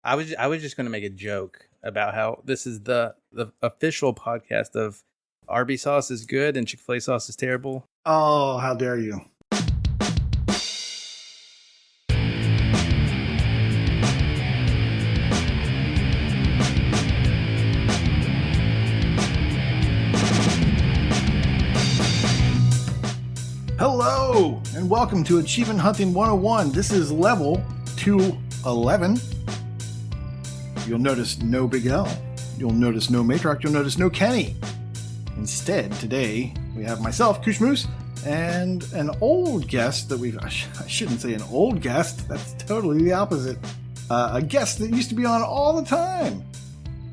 I was just going to make a joke about how this is the official podcast of Arby's sauce is good and Chick-fil-A sauce is terrible. Oh, how dare you! Hello, and welcome to Achievement Hunting 101. This is level 211. You'll notice no Big L. You'll notice no Matrox. You'll notice no Kenny. Instead, today, we have myself, KooshMoose, and an old guest that I shouldn't say an old guest. That's totally the opposite. A guest that used to be on all the time.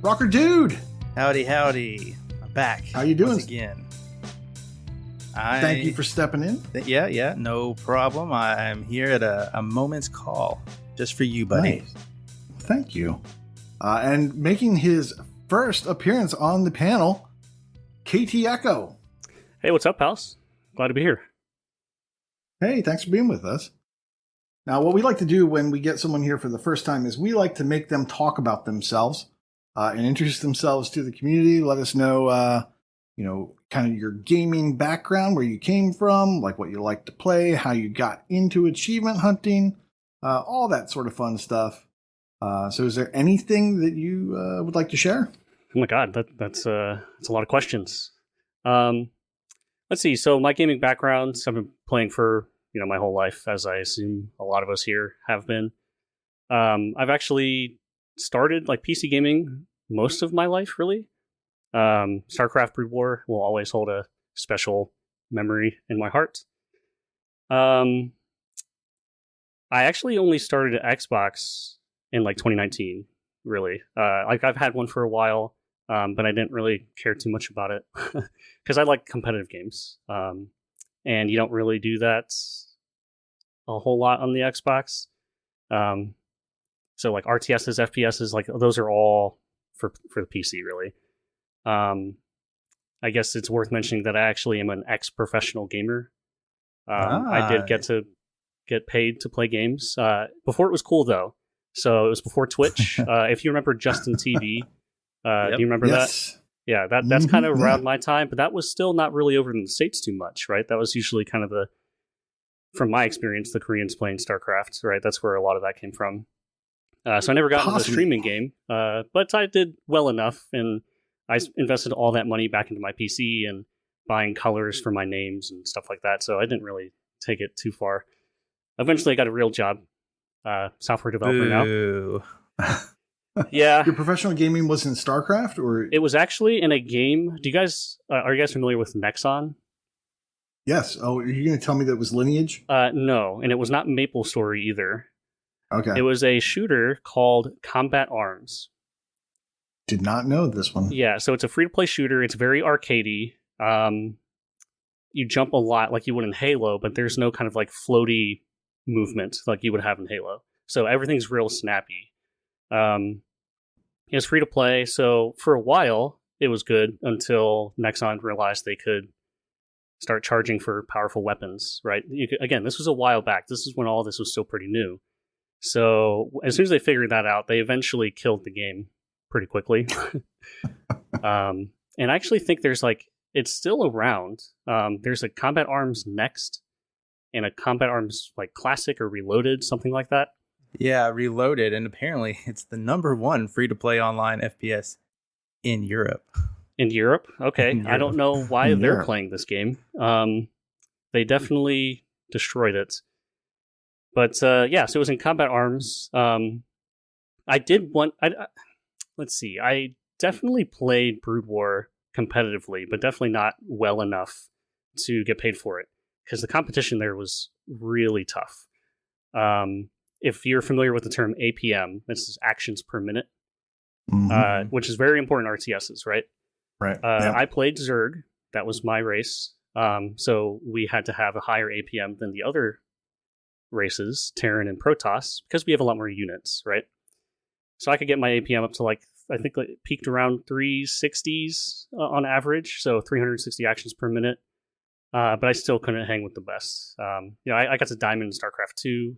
Rawkerdude. Howdy. I'm back. How you doing? Once again. Thank you for stepping in. Yeah, no problem. I'm here at a moment's call just for you, buddy. Nice. Thank you. And making his first appearance on the panel, KT Echo. Hey, what's up, pals? Glad to be here. Hey, thanks for being with us. Now, what we like to do when we get someone here for the first time is we like to make them talk about themselves and introduce themselves to the community. Let us know, kind of your gaming background, where you came from, like what you like to play, how you got into achievement hunting, all that sort of fun stuff. So is there anything that you would like to share? Oh my God, that's a lot of questions. Let's see. So my gaming background, I've been playing for my whole life, as I assume a lot of us here have been. I've actually started like PC gaming most of my life, really. StarCraft Brood War will always hold a special memory in my heart. I actually only started at Xbox in like 2019, really. I've had one for a while, but I didn't really care too much about it because I like competitive games. And you don't really do that a whole lot on the Xbox. So like RTSs, FPSs, like those are all for the PC, really. I guess it's worth mentioning that I actually am an ex-professional gamer. I did get paid to play games. Before it was cool, though. So it was before Twitch. If you remember Justin TV, do you remember that? Yeah, that's kind of around my time, but that was still not really over in the States too much, right? That was usually kind of from my experience, the Koreans playing StarCraft, right? That's where a lot of that came from. So I never got into the streaming game, but I did well enough, and I invested all that money back into my PC and buying colors for my names and stuff like that, so I didn't really take it too far. Eventually, I got a real job, software developer now. Yeah. Your professional gaming was in StarCraft, or it was actually in a game. Do you guys are you guys familiar with Nexon? Yes. Oh, are you going to tell me that it was Lineage? No, and it was not MapleStory either. Okay. It was a shooter called Combat Arms. Did not know this one. Yeah, so it's a free-to-play shooter. It's very arcadey. You jump a lot like you would in Halo, but there's no kind of like floaty movement like you would have in Halo. So everything's real snappy. It's free-to-play, so for a while it was good until Nexon realized they could start charging for powerful weapons, right? Again, this was a while back. This is when all this was still pretty new. So as soon as they figured that out, they eventually killed the game pretty quickly. And I actually think it's still around. There's a Combat Arms Next and a Combat Arms like Classic or Reloaded, something like that. Yeah, Reloaded, and apparently it's the #1 free-to-play online FPS in Europe. In Europe? Okay. In Europe. I don't know why they're playing this game. They definitely destroyed it. But so it was in Combat Arms. Let's see. I definitely played Brood War competitively, but definitely not well enough to get paid for it because the competition there was really tough. If you're familiar with the term APM, this is actions per minute, which is very important in RTSs, right? Right. I played Zerg. That was my race. So we had to have a higher APM than the other races, Terran and Protoss, because we have a lot more units, right? So I could get my APM up to I think peaked around 360s on average, so 360 actions per minute. But I still couldn't hang with the best. I got to Diamond in StarCraft 2.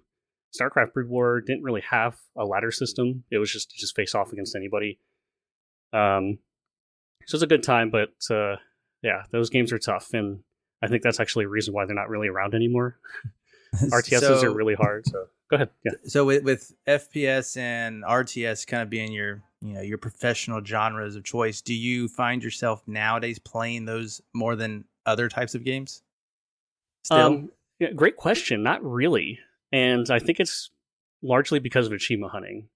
StarCraft Brood War didn't really have a ladder system. It was just face off against anybody. So it's a good time, but yeah, those games are tough, and I think that's actually a reason why they're not really around anymore. RTSs are really hard. So go ahead. Yeah. So with FPS and RTS kind of being your professional genres of choice, do you find yourself nowadays playing those more than other types of games? Still, yeah, great question. Not really, and I think it's largely because of achievement hunting.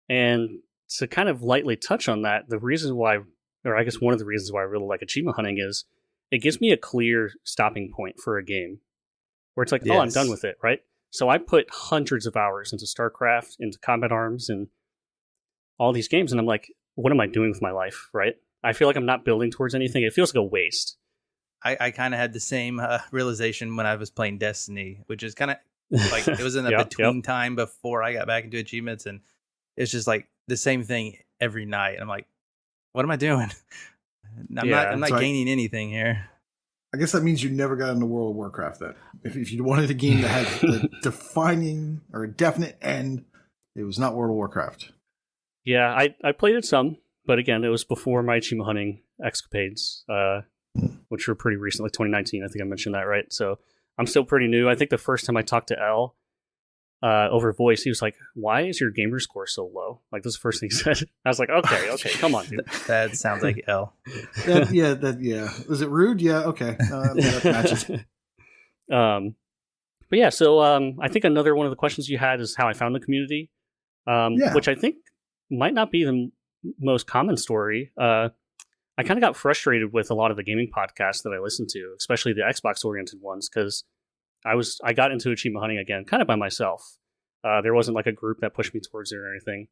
And to kind of lightly touch on that, the reason why, or I guess one of the reasons why I really like achievement hunting is it gives me a clear stopping point for a game where it's like, oh, I'm done with it, right? So I put hundreds of hours into StarCraft, into Combat Arms, and all these games, and I'm like, what am I doing with my life, right? I feel like I'm not building towards anything. It feels like a waste. I kind of had the same realization when I was playing Destiny, which is kind of like it was in the between time before I got back into achievements, and it's just like the same thing every night. I'm like, what am I doing? I'm not gaining anything here. I guess that means you never got into World of Warcraft then. If you wanted a game that had a defining or a definite end, it was not World of Warcraft. Yeah, I played it some, but again, it was before my achievement hunting escapades, which were pretty recent, like 2019. I think I mentioned that, right? So I'm still pretty new. I think the first time I talked to L over voice, he was like, "Why is your gamer score so low?" Like, this is the first thing he said. I was like, okay, come on, dude. That sounds like L. Yeah. Was it rude? Yeah, okay. That matches. But yeah, so I think another one of the questions you had is how I found the community, which I think might not be the most common story. I kind of got frustrated with a lot of the gaming podcasts that I listened to, especially the Xbox-oriented ones, because I got into achievement hunting again, kind of by myself. There wasn't like a group that pushed me towards it or anything.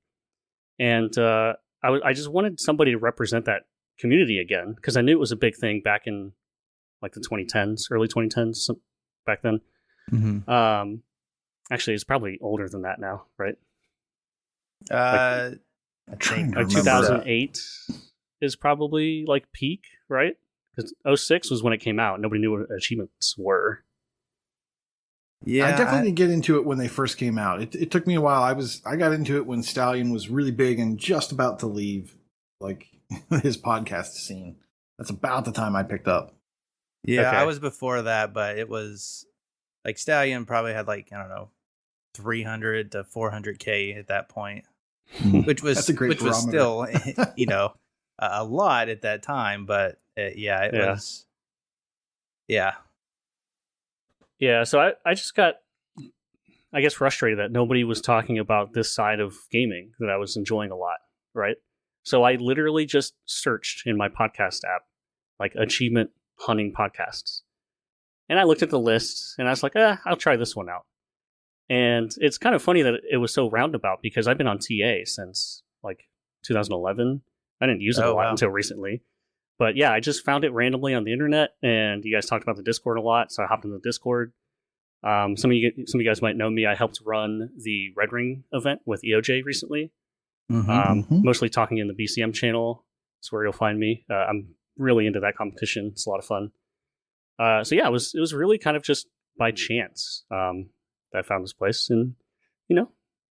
And I just wanted somebody to represent that community again, because I knew it was a big thing back in like the 2010s, early 2010s, back then. Mm-hmm. Actually, it's probably older than that now, right? I think 2008 is probably like peak, right? Because 06 was when it came out. Nobody knew what achievements were. Yeah, I definitely didn't get into it when they first came out. It took me a while. I got into it when Stallion was really big and just about to leave, like his podcast scene. That's about the time I picked up. Yeah, okay. I was before that, but it was like Stallion probably had like, I don't know, 300 to 400K at that point, which was still, a lot at that time. But it was. Yeah, so I just got, I guess, frustrated that nobody was talking about this side of gaming that I was enjoying a lot, right? So I literally just searched in my podcast app, like achievement hunting podcasts. And I looked at the list, and I was like, I'll try this one out. And it's kind of funny that it was so roundabout, because I've been on TA since, like, 2011. I didn't use it a lot until recently. But yeah, I just found it randomly on the internet, and you guys talked about the Discord a lot, so I hopped in the Discord. Some of you guys might know me. I helped run the Red Ring event with EOJ recently, mostly talking in the BCM channel. That's where you'll find me. I'm really into that competition. It's a lot of fun. So yeah, it was really kind of just by chance that I found this place, and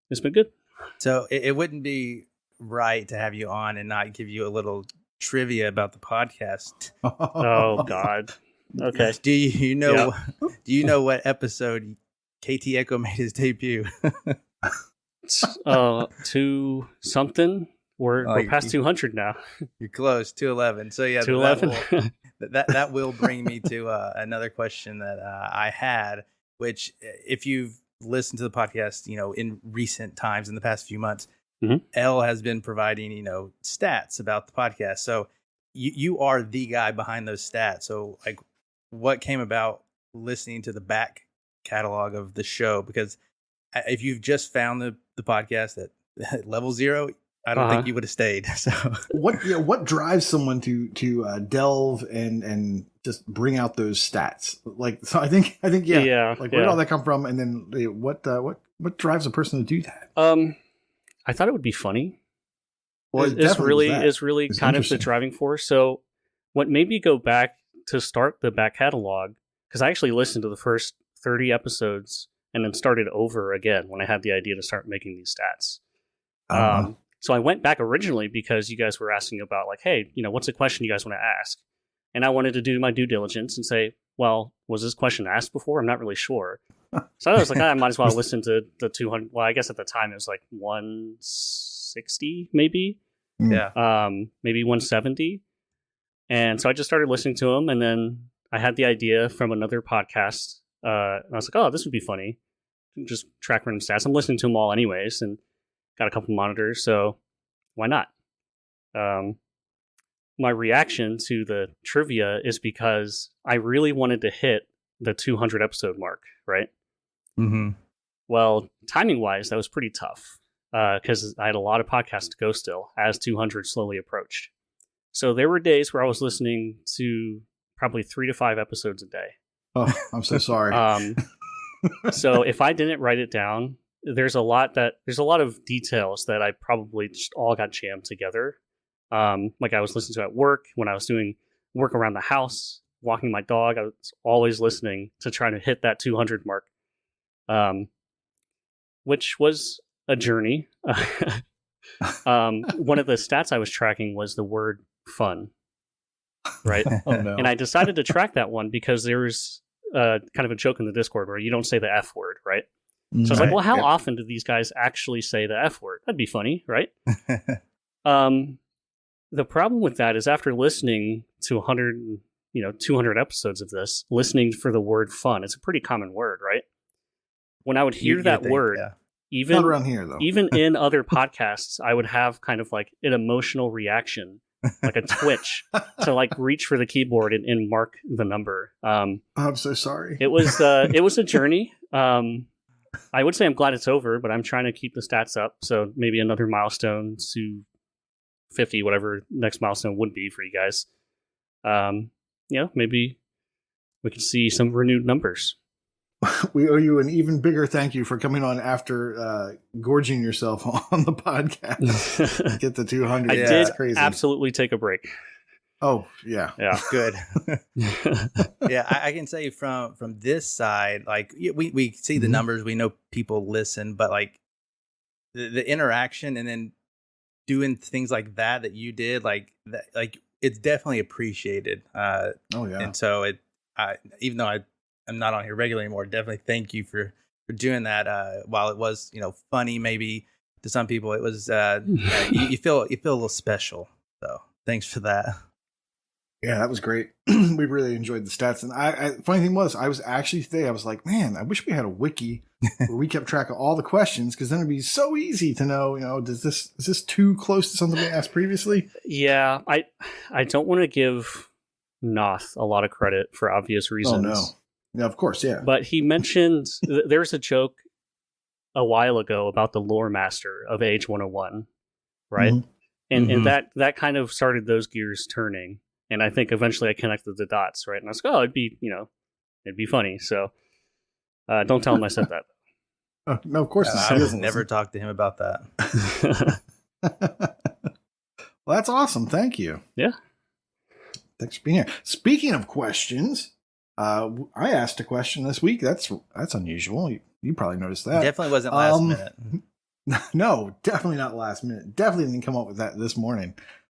it's been good. So it wouldn't be right to have you on and not give you a little trivia about the podcast. Oh God. Okay. Do you know what episode KT Echo made his debut? 2 something. We're past 200 now. You're close. 211. So yeah, 211. that will bring me to another question that I had, which if you've listened to the podcast, in recent times, in the past few months, L has been providing, stats about the podcast. So you are the guy behind those stats. So like, what came about listening to the back catalog of the show? Because if you've just found the podcast at level 0, I don't think you would have stayed. So what drives someone to delve and just bring out those stats? Like, so I think where did all that come from? And then what drives a person to do that? I thought it would be funny. Well, it's really kind of the driving force. So what made me go back to start the back catalog, because I actually listened to the first 30 episodes and then started over again when I had the idea to start making these stats. Uh-huh. So I went back originally because you guys were asking about like, hey, what's a question you guys want to ask? And I wanted to do my due diligence and say, well, was this question asked before? I'm not really sure. So I was like, I might as well listen to the 200. Well, I guess at the time it was like 160, maybe. Yeah. Maybe 170. And so I just started listening to them. And then I had the idea from another podcast. And I was like, oh, this would be funny. Just track random stats. I'm listening to them all anyways. And got a couple monitors. So why not? My reaction to the trivia is because I really wanted to hit the 200 episode mark, right? Mm-hmm. Well, timing wise, that was pretty tough because I had a lot of podcasts to go still as 200 slowly approached. So there were days where I was listening to probably 3 to 5 episodes a day. Oh, I'm so sorry. So if I didn't write it down, there's a lot of details that I probably just all got jammed together. Like I was listening to at work, when I was doing work around the house, walking my dog, I was always listening to try to hit that 200 mark, which was a journey. One of the stats I was tracking was the word fun, right? Oh, no. And I decided to track that one because there was kind of a joke in the Discord where you don't say the F word, right? So I was like, well, how often do these guys actually say the F word? That'd be funny, right? The problem with that is after listening to 200 episodes of this, listening for the word fun, it's a pretty common word, right? When I would hear that word, even not around here though, even in other podcasts, I would have kind of like an emotional reaction, like a twitch to like reach for the keyboard and mark the number. I'm so sorry. It was a journey. I would say I'm glad it's over, but I'm trying to keep the stats up. So maybe another milestone to 50, whatever next milestone would be for you guys. Maybe we can see some renewed numbers. We owe you an even bigger thank you for coming on after gorging yourself on the podcast. Get the 200. I did absolutely take a break. Oh, yeah. Yeah. Good. Yeah, I can say from this side, like we see the numbers, we know people listen, but like the interaction and then doing things like that you did, like it's definitely appreciated. Oh yeah. And so even though I'm not on here regularly anymore, definitely thank you for doing that. While it was funny maybe to some people, it was you feel a little special. So thanks for that. Yeah, that was great. We really enjoyed the stats. And I funny thing was, I was actually today, I was like, man, I wish we had a wiki where we kept track of all the questions, because then it'd be so easy to know, is this too close to something we asked previously? Yeah, I don't want to give Noth a lot of credit for obvious reasons. Oh, no. Yeah, of course, yeah. But he mentioned, there's a joke a while ago about the lore master of Age 101, right? Mm-hmm. And that kind of started those gears turning. And I think eventually I connected the dots, right? And I was like, oh, it'd be funny. So don't tell him I said that. Oh, no, of course not. I would never talk to him about that. Well, that's awesome. Thank you. Yeah. Thanks for being here. Speaking of questions, I asked a question this week. That's unusual. You probably noticed that. Definitely wasn't last minute. No, definitely not last minute. Definitely didn't come up with that this morning.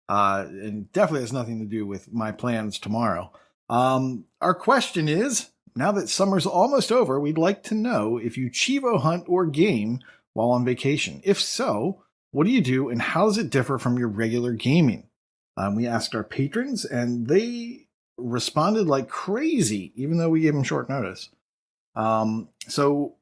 And definitely has nothing to do with my plans tomorrow. Our question is, now that summer's almost over, we'd like to know if you cheevo hunt or game while on vacation. If so, what do you do and how does it differ from your regular gaming? We asked our patrons and they responded like crazy, even though we gave them short notice. So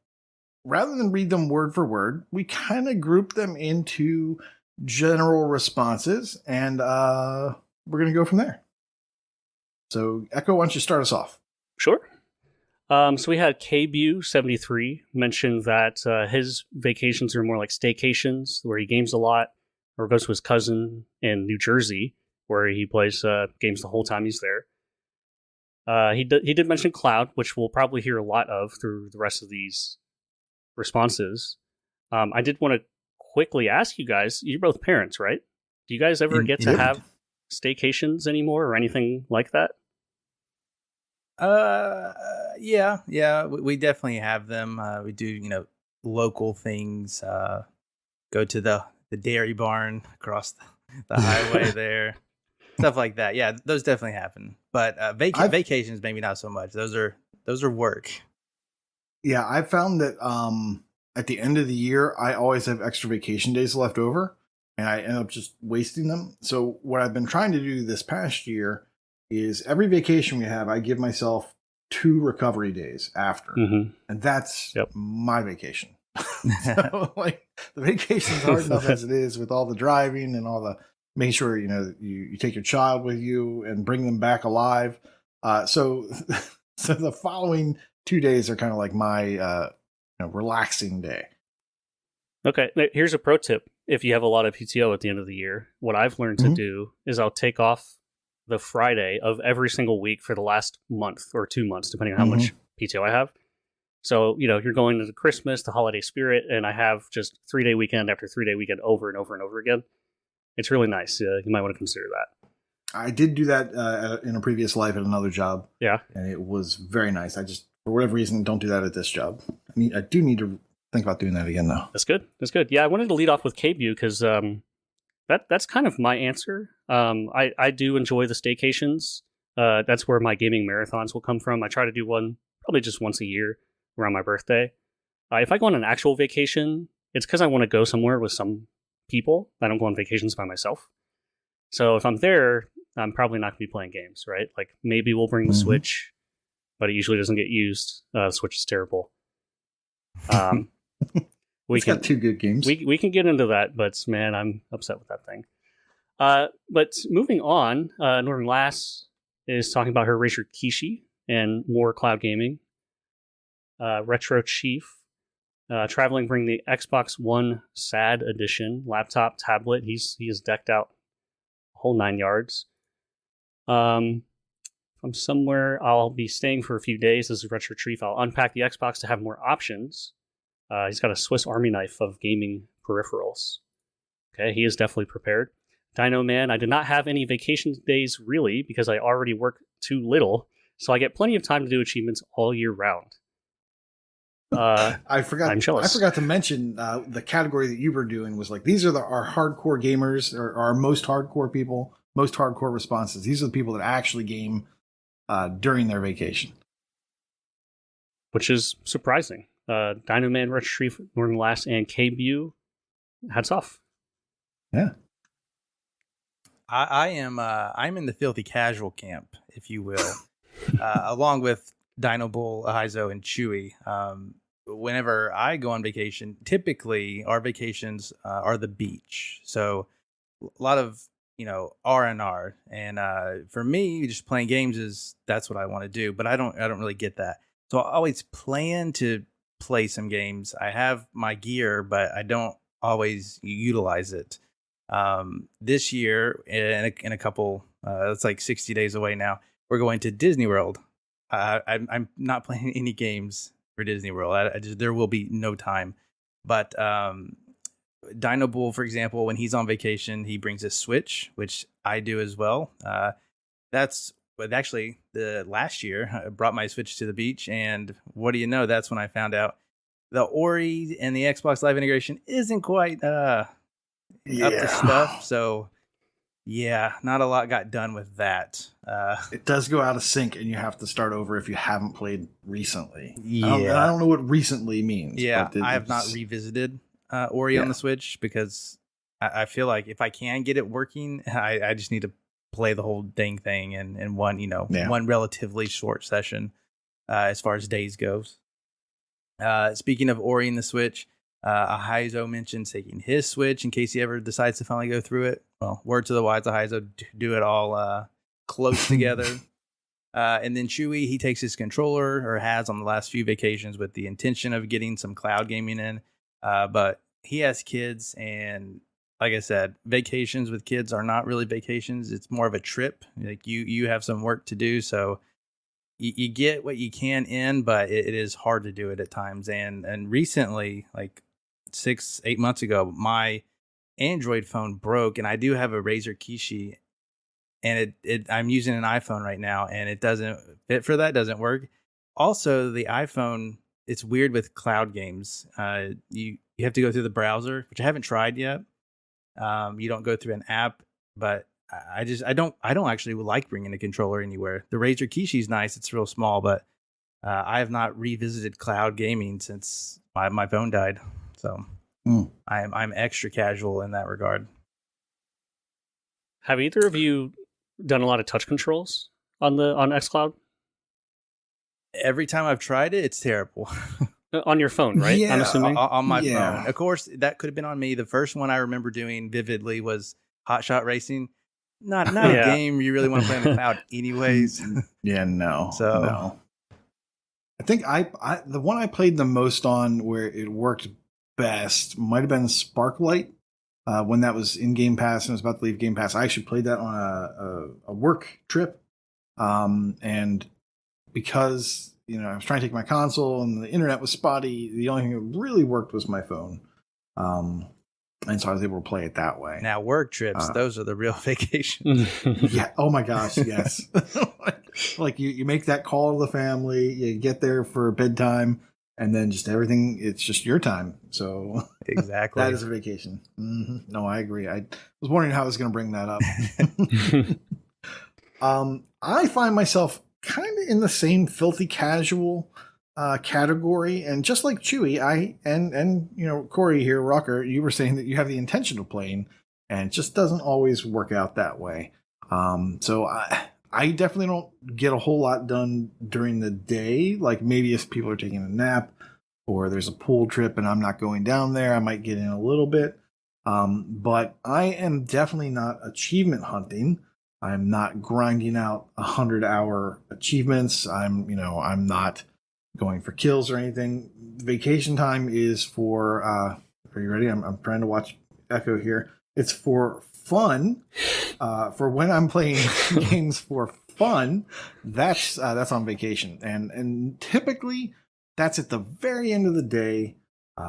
rather than read them word for word, we kind of grouped them into general responses, and we're going to go from there. So, Echo, why don't you start us off? Sure. So we had KBU73 mention that his vacations are more like staycations, where he games a lot, or goes to his cousin in New Jersey, where he plays games the whole time he's there. He did mention Cloud, which we'll probably hear a lot of through the rest of these responses. I did want to quickly ask you guys, you're both parents, right? Do you guys ever get to have staycations anymore or anything like that? Yeah, we definitely have them. We do, local things. Go to the dairy barn across the highway there, stuff like that. Yeah, those definitely happen. But vacations maybe not so much. Those are work. Yeah, I found that at the end of the year, I always have extra vacation days left over, and I end up just wasting them. So what I've been trying to do this past year is every vacation we have, I give myself 2 recovery days after, and that's my vacation. So like the vacation's hard enough as it is with all the driving and all the making sure you take your child with you and bring them back alive. So the following 2 days are kind of like my relaxing day. Okay, here's a pro tip. If you have a lot of PTO at the end of the year, what I've learned to do is I'll take off the Friday of every single week for the last month or 2 months, depending on how much PTO I have. So, you're going into Christmas, the holiday spirit, and I have just 3-day weekend after 3-day weekend over and over and over again. It's really nice. You might want to consider that. I did do that in a previous life at another job. Yeah. And it was very nice. I just, for whatever reason, don't do that at this job. I do need to think about doing that again, though. That's good. Yeah, I wanted to lead off with KooshMoose because that's kind of my answer. I do enjoy the staycations. That's where my gaming marathons will come from. I try to do one probably just once a year around my birthday. If I go on an actual vacation, it's because I want to go somewhere with some people. I don't go on vacations by myself. So if I'm there, I'm probably not going to be playing games, right? Like maybe we'll bring the Switch, but it usually doesn't get used. The Switch is terrible. It's got 2 good games. We can get into that, but man, I'm upset with that thing. But moving on, Northern Lass is talking about her Razer Kishi and more cloud gaming. Retro Chief, traveling, bring the Xbox One SAD edition, laptop, tablet. He is decked out a whole 9 yards. From somewhere, I'll be staying for a few days. This is Retro Chief. I'll unpack the Xbox to have more options. He's got a Swiss Army knife of gaming peripherals. Okay, he is definitely prepared. Dino Man, I did not have any vacation days really because I already work too little, so I get plenty of time to do achievements all year round. I'm jealous. I forgot to mention the category that you were doing was like these are our hardcore gamers, or our most hardcore people, most hardcore responses. These are the people that actually game during their vacation, which is surprising. Dino Man, Retro Northern Lass, and KooshMoose, hats off. Yeah, I'm in the filthy casual camp, if you will, along with Dino Bull, Ahizo, and Chewy. Whenever I go on vacation, typically our vacations are the beach. So a lot of R&R, and for me, just playing games that's what I want to do. But I don't really get that. So I always plan to play some games. I have my gear, but I don't always utilize it. This year, in a couple, it's like 60 days away now, we're going to Disney World. I'm not playing any games for Disney World. There will be no time. But Dino Bull, for example, when he's on vacation, he brings his Switch, which I do as well. But actually, the last year, I brought my Switch to the beach, and what do you know? That's when I found out the Ori and the Xbox Live integration isn't quite up to stuff. So, yeah, not a lot got done with that. It does go out of sync, and you have to start over if you haven't played recently. Yeah, I don't know what recently means. Yeah, I have not revisited Ori on the Switch because I feel like if I can get it working, I just need to play the whole dang thing in one, one relatively short session as far as days goes. Speaking of Ori and the Switch, Ahizo mentioned taking his Switch in case he ever decides to finally go through it. Well, word to the wise, Ahizo, do it all close together. And then Chewy, he takes his controller, or has on the last few vacations, with the intention of getting some cloud gaming in. But he has kids, and like I said, vacations with kids are not really vacations. It's more of a trip. Like you have some work to do, so you get what you can in, but it is hard to do it at times. And recently, like 6-8 months ago, my Android phone broke, and I do have a Razer Kishi, and I'm using an iPhone right now, and it doesn't fit for that. Doesn't work. Also, the iPhone, it's weird with cloud games. You have to go through the browser, which I haven't tried yet. You don't go through an app, but I don't actually like bringing a controller anywhere. The Razer Kishi is nice; it's real small, but I have not revisited cloud gaming since my phone died. So I'm extra casual in that regard. Have either of you done a lot of touch controls on xCloud? Every time I've tried it, it's terrible. On your phone, right? Yeah, I'm assuming. On my phone. Of course, that could have been on me. The first one I remember doing vividly was Hot Shot Racing. Not a game you really want to play on the cloud anyways. Yeah, no. So no. I think the one I played the most on where it worked best might have been Sparklight. When that was in Game Pass and was about to leave Game Pass. I actually played that on a work trip. And because, I was trying to take my console and the internet was spotty, the only thing that really worked was my phone. And so I was able to play it that way. Now, work trips, those are the real vacations. Yeah. Oh my gosh. Yes. Like you make that call to the family, you get there for bedtime, and then just everything, it's just your time. So exactly. That is a vacation. Mm-hmm. No, I agree. I was wondering how I was going to bring that up. I find myself kind of in the same filthy casual category. And just like Chewy, and Corey here, Rocker, you were saying that you have the intention of playing, and it just doesn't always work out that way. So I definitely don't get a whole lot done during the day. Like maybe if people are taking a nap or there's a pool trip and I'm not going down there, I might get in a little bit. But I am definitely not achievement hunting. I'm not grinding out 100-hour achievements. I'm not going for kills or anything. Vacation time is for, are you ready? I'm trying to watch Echo here. It's for fun. For when I'm playing games for fun, that's on vacation. And typically that's at the very end of the day.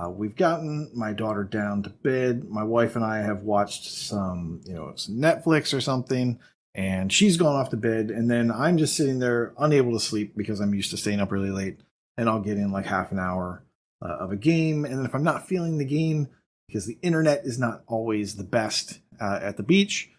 We've gotten my daughter down to bed. My wife and I have watched some Netflix or something, and she's gone off to bed. And then I'm just sitting there unable to sleep because I'm used to staying up really late, and I'll get in like half an hour of a game. And then if I'm not feeling the game, because the internet is not always the best at the beach,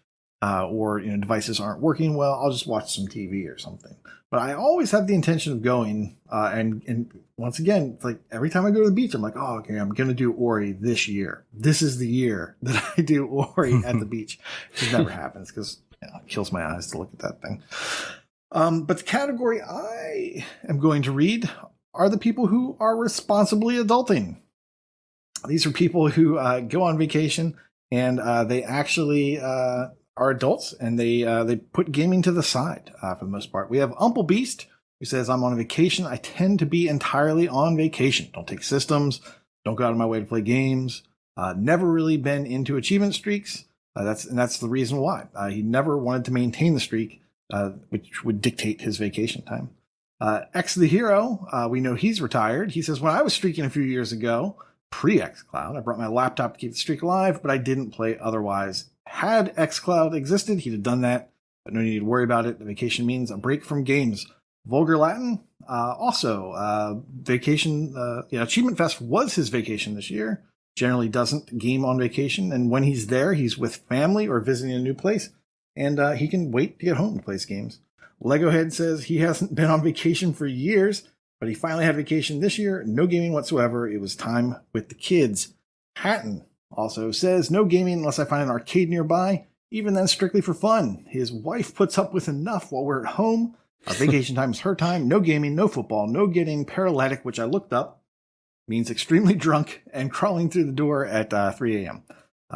or devices aren't working well, I'll just watch some TV or something. But I always have the intention of going, and once again, it's like every time I go to the beach, I'm like, oh, okay, I'm going to do Ori this year. This is the year that I do Ori at the beach. It just never happens because it kills my eyes to look at that thing. But the category I am going to read are the people who are responsibly adulting. These are people who go on vacation and they actually are adults, and they put gaming to the side for the most part. We have Umple Beast, who says, I'm on a vacation. I tend to be entirely on vacation. Don't take systems. Don't go out of my way to play games. Never really been into achievement streaks. That's the reason why. He never wanted to maintain the streak, which would dictate his vacation time. X the Hero, we know he's retired. He says, when I was streaking a few years ago, pre-xCloud, I brought my laptop to keep the streak alive, but I didn't play otherwise. Had xCloud existed, he'd have done that, but no need to worry about it. The vacation means a break from games. Vulgar Latin, also, vacation, Achievement Fest was his vacation this year. Generally doesn't game on vacation, and when he's there, he's with family or visiting a new place, and he can wait to get home to play his games. Legohead says he hasn't been on vacation for years, but he finally had vacation this year. No gaming whatsoever. It was time with the kids. Hatton also says, no gaming unless I find an arcade nearby, even then strictly for fun. His wife puts up with enough while we're at home. Our vacation time is her time. No gaming, no football, no getting paralytic, which I looked up, means extremely drunk and crawling through the door at 3 a.m.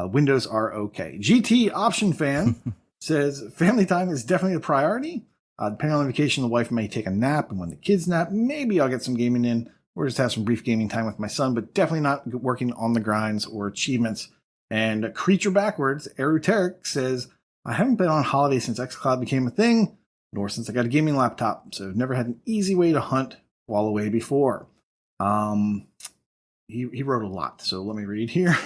Windows are okay. GT Option Fan says, family time is definitely a priority. Depending on the vacation, the wife may take a nap, and when the kids nap, maybe I'll get some gaming in, or just have some brief gaming time with my son, but definitely not working on the grinds or achievements. And Creature Backwards, Eruteric, says, I haven't been on holiday since xCloud became a thing, nor since I got a gaming laptop, so I've never had an easy way to hunt while away before. He wrote a lot, so let me read here.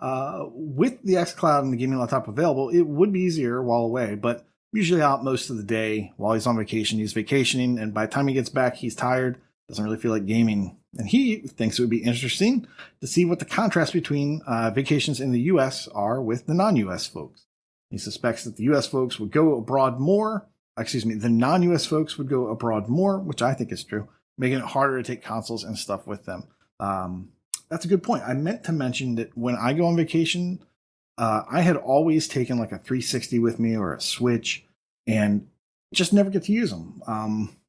With the xCloud and the gaming laptop available, it would be easier while away, but usually out most of the day while he's on vacation. He's vacationing, and by the time he gets back, he's tired, doesn't really feel like gaming. And he thinks it would be interesting to see what the contrast between vacations in the U.S. are with the non-U.S. folks. He suspects that the U.S. folks would go abroad more. The non-U.S. folks would go abroad more, which I think is true, making it harder to take consoles and stuff with them. That's a good point. I meant to mention that when I go on vacation, I had always taken like a 360 with me or a Switch and just never get to use them.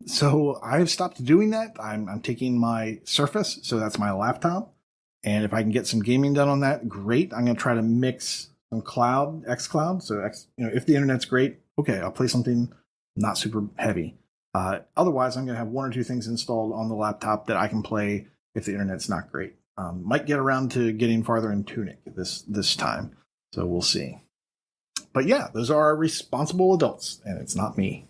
So I've stopped doing that. I'm taking my Surface, so that's my laptop. And if I can get some gaming done on that, great. I'm going to try to mix some xCloud. So if the internet's great, okay, I'll play something not super heavy. Otherwise, I'm going to have one or two things installed on the laptop that I can play if the internet's not great. Might get around to getting farther in Tunic this time. So we'll see. But yeah, those are our responsible adults, and it's not me.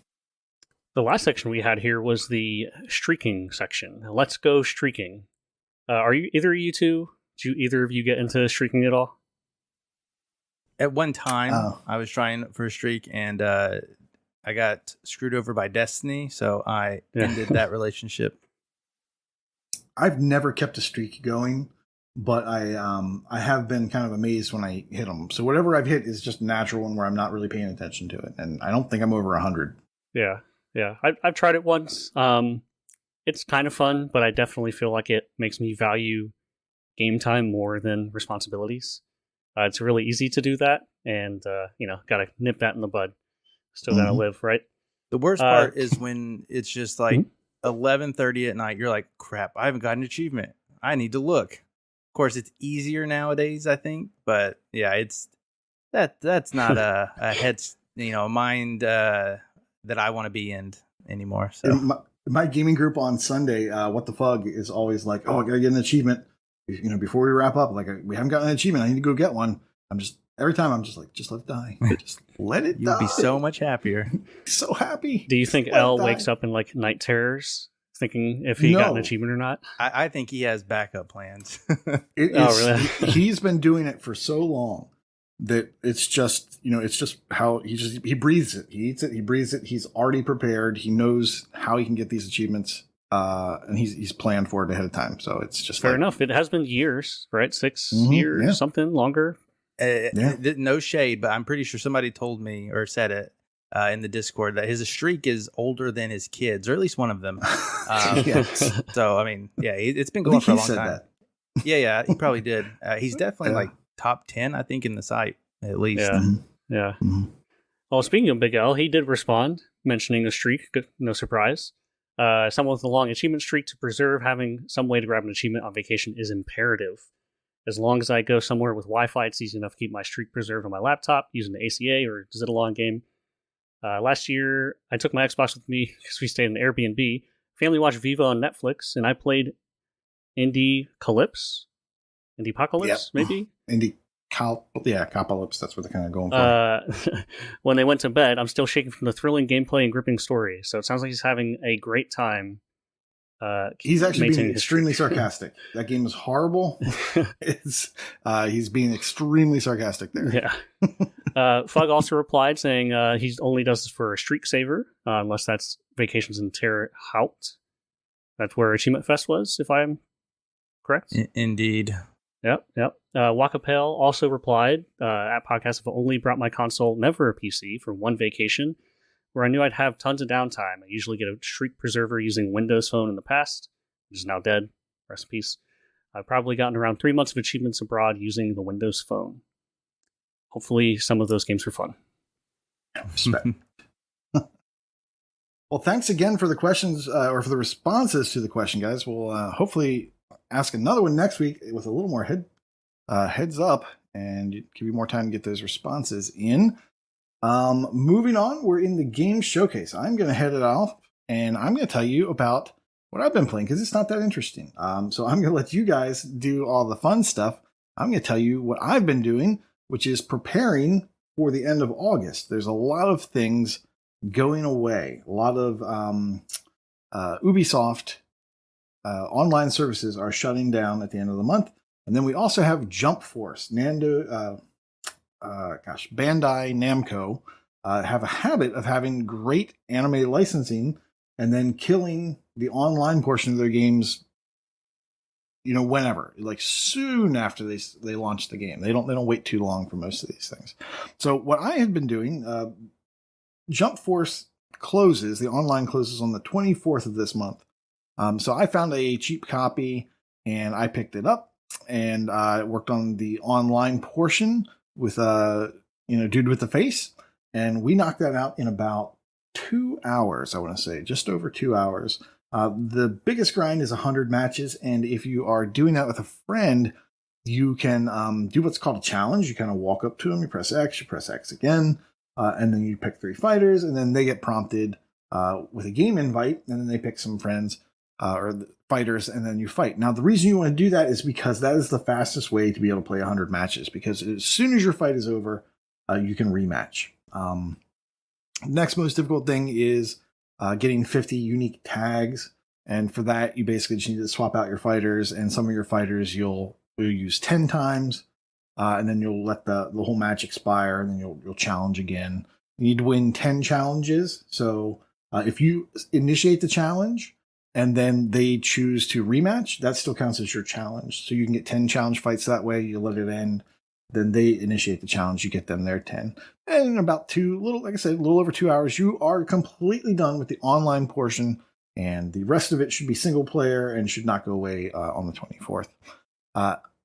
The last section we had here was the streaking section. Let's go streaking. Are you either of you two? Do either of you get into streaking at all? At one time, I was trying for a streak, and I got screwed over by Destiny, so I ended that relationship. I've never kept a streak going, but I have been kind of amazed when I hit them. So whatever I've hit is just natural and where I'm not really paying attention to it. And I don't think I'm over 100. Yeah. I've tried it once. It's kind of fun, but I definitely feel like it makes me value game time more than responsibilities. It's really easy to do that, and gotta nip that in the bud. Still gotta live, right? The worst part is when it's just like 11:30 at night. You're like, crap, I haven't got an achievement. I need to look. Of course, it's easier nowadays, I think, but yeah, it's that's not a head, mind that I want to be in anymore. So my gaming group on Sunday, What the Fug, is always like, oh, I gotta get an achievement. Before we wrap up, like we haven't gotten an achievement. I need to go get one. Every time I'm just like, just let it die. Just let it die. You'll be so much happier. So happy. Do you think L wakes up in like night terrors thinking if he got an achievement or not? I think he has backup plans. Really? He's been doing it for so long that it's just how he breathes it. He eats it. He breathes it. He's already prepared. He knows how he can get these achievements. And he's planned for it ahead of time. So it's just fair enough. It has been years, right? 6 years, something longer. No shade, but I'm pretty sure somebody told me or said it in the Discord that his streak is older than his kids, or at least one of them. Yes. So, I mean, yeah, it's been going for a long time. That. Yeah, he probably did. He's definitely like top 10, I think, in the site, at least. Yeah. Mm-hmm. Well, speaking of Big L, he did respond, mentioning a streak. No surprise. Someone with a long achievement streak to preserve having some way to grab an achievement on vacation is imperative. As long as I go somewhere with Wi-Fi, it's easy enough to keep my streak preserved on my laptop using the ACA or Zidalon game. Last year, I took my Xbox with me because we stayed in an Airbnb. Family watched Viva on Netflix, and I played Indiepocalypse, maybe? Copalypse, that's what they're kind of going for. When they went to bed, I'm still shaking from the thrilling gameplay and gripping story, so it sounds like he's having a great time. He's actually being extremely sarcastic. That game is horrible. He's being extremely sarcastic there. Yeah. Fug also replied saying he only does this for a streak saver, unless that's Vacations in Terre Haute. That's where Achievement Fest was, if I'm correct. Indeed. Yep. Wakapel also replied, at podcast, have only brought my console, never a PC, for one vacation where I knew I'd have tons of downtime. I usually get a streak preserver using Windows Phone in the past, which is now dead. Rest in peace. I've probably gotten around 3 months of achievements abroad using the Windows Phone. Hopefully some of those games are fun. Respect. Well, thanks again for the questions, or for the responses to the question, guys. We'll hopefully ask another one next week with a little more heads up, and give you more time to get those responses in. Moving on, we're in the game showcase. I'm going to head it off, and I'm going to tell you about what I've been playing, because it's not that interesting. So I'm going to let you guys do all the fun stuff. I'm going to tell you what I've been doing, which is preparing for the end of August. There's a lot of things going away. A lot of Ubisoft online services are shutting down at the end of the month. And then we also have Jump Force. Bandai Namco have a habit of having great anime licensing and then killing the online portion of their games, whenever, like soon after they launch the game. They don't wait too long for most of these things. So what I have been doing, Jump Force the online closes on the 24th of this month. So I found a cheap copy and I picked it up and worked on the online portion with Dude with the Face. And we knocked that out in about 2 hours, I want to say, just over 2 hours. The biggest grind is 100 matches. And if you are doing that with a friend, you can do what's called a challenge. You kind of walk up to them, you press X again, and then you pick 3 fighters, and then they get prompted with a game invite, and then they pick some friends or the fighters, and then you fight. Now, the reason you want to do that is because that is the fastest way to be able to play 100 matches, because as soon as your fight is over, you can rematch. Next most difficult thing is getting 50 unique tags, and for that, you basically just need to swap out your fighters, and some of your fighters you'll use 10 times, and then you'll let the whole match expire, and then you'll challenge again. You need to win 10 challenges, so if you initiate the challenge, and then they choose to rematch, that still counts as your challenge. So you can get 10 challenge fights that way, you let it end, then they initiate the challenge, you get them their 10. And in about a little over 2 hours, you are completely done with the online portion, and the rest of it should be single player and should not go away on the 24th.